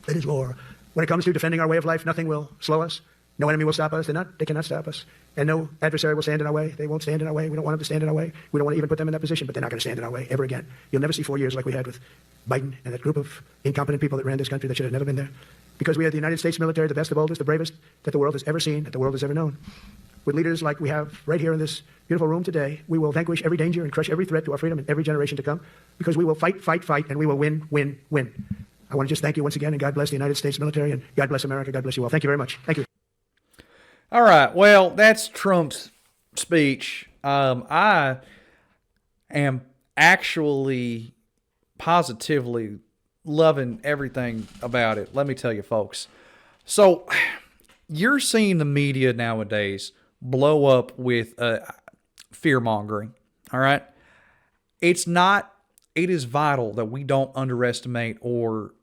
It is war. When it comes to defending our way of life, nothing will slow us. No enemy will stop us. They cannot stop us. And no adversary will stand in our way. They won't stand in our way. We don't want them to stand in our way. We don't want to even put them in that position, but they're not going to stand in our way ever again. You'll never see 4 years like we had with Biden and that group of incompetent people that ran this country that should have never been there. Because we are the United States military, the best, the boldest, the bravest that the world has ever seen, that the world has ever known. With leaders like we have right here in this beautiful room today, we will vanquish every danger and crush every threat to our freedom in every generation to come, because we will fight, fight, fight, and we will win, win, win. I want to just thank you once again, and God bless the United States military, and God bless America. God bless you all. Thank you very much. Thank you. All right. Well, that's Trump's speech. I am actually positively loving everything about it. Let me tell you, folks. So you're seeing the media nowadays blow up with fear mongering. All right. It is vital that we don't underestimate or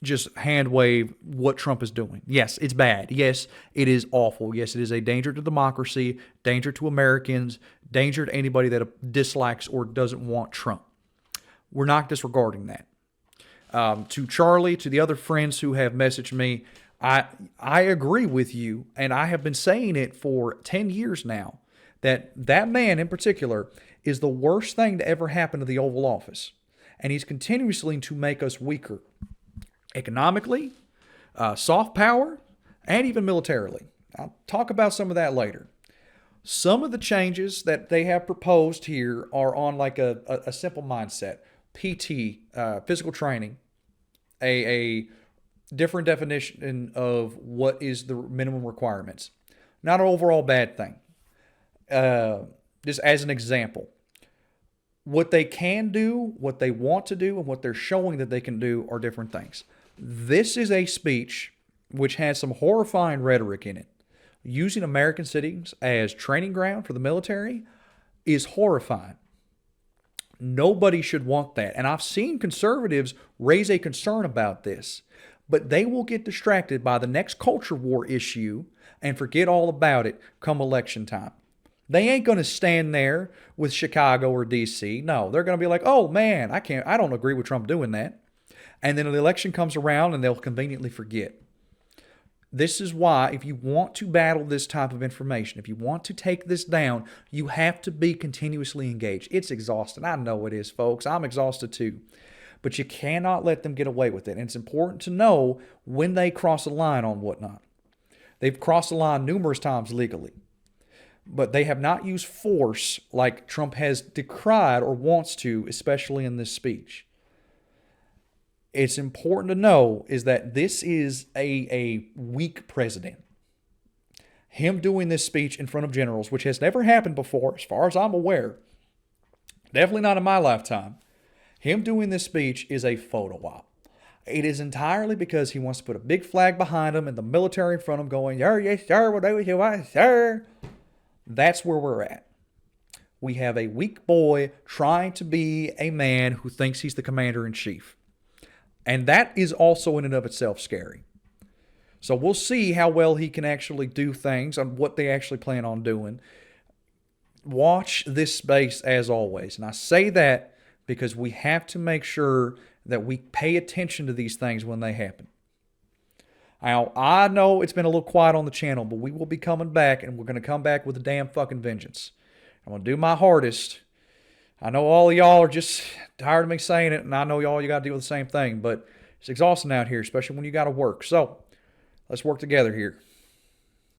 just hand wave what Trump is doing. Yes, it's bad. Yes, it is awful. Yes, it is a danger to democracy, danger to Americans, danger to anybody that dislikes or doesn't want Trump. We're not disregarding that. To Charlie, to the other friends who have messaged me, I agree with you, and I have been saying it for 10 years now, that man in particular is the worst thing to ever happen to the Oval Office. And he's continuously to make us weaker economically, soft power, and even militarily. I'll talk about some of that later. Some of the changes that they have proposed here are on like a simple mindset. PT, physical training, a different definition of what is the minimum requirements. Not an overall bad thing. Just as an example, what they can do, what they want to do, and what they're showing that they can do are different things. This is a speech which has some horrifying rhetoric in it. Using American cities as training ground for the military is horrifying. Nobody should want that. And I've seen conservatives raise a concern about this, but they will get distracted by the next culture war issue and forget all about it come election time. They ain't going to stand there with Chicago or DC. No, they're going to be like, oh man, I don't agree with Trump doing that. And then the election comes around and they'll conveniently forget. This is why, if you want to battle this type of information, if you want to take this down, you have to be continuously engaged. It's exhausting. I know it is, folks. I'm exhausted too. But you cannot let them get away with it. And it's important to know when they cross a line on whatnot. They've crossed the line numerous times legally. But they have not used force like Trump has decried or wants to, especially in this speech. It's important to know is that this is a weak president. Him doing this speech in front of generals, which has never happened before, as far as I'm aware, definitely not in my lifetime, him doing this speech is a photo op. It is entirely because he wants to put a big flag behind him and the military in front of him going, yes, sir, we'll do what you want, sir. That's where we're at. We have a weak boy trying to be a man who thinks he's the commander-in-chief. And that is also in and of itself scary. So we'll see how well he can actually do things and what they actually plan on doing. Watch this space as always. And I say that because we have to make sure that we pay attention to these things when they happen. Now, I know it's been a little quiet on the channel, but we will be coming back, and we're going to come back with a damn fucking vengeance. I'm going to do my hardest. I know all of y'all are just tired of me saying it, and I know y'all, you got to deal with the same thing, but it's exhausting out here, especially when you got to work. So, let's work together here.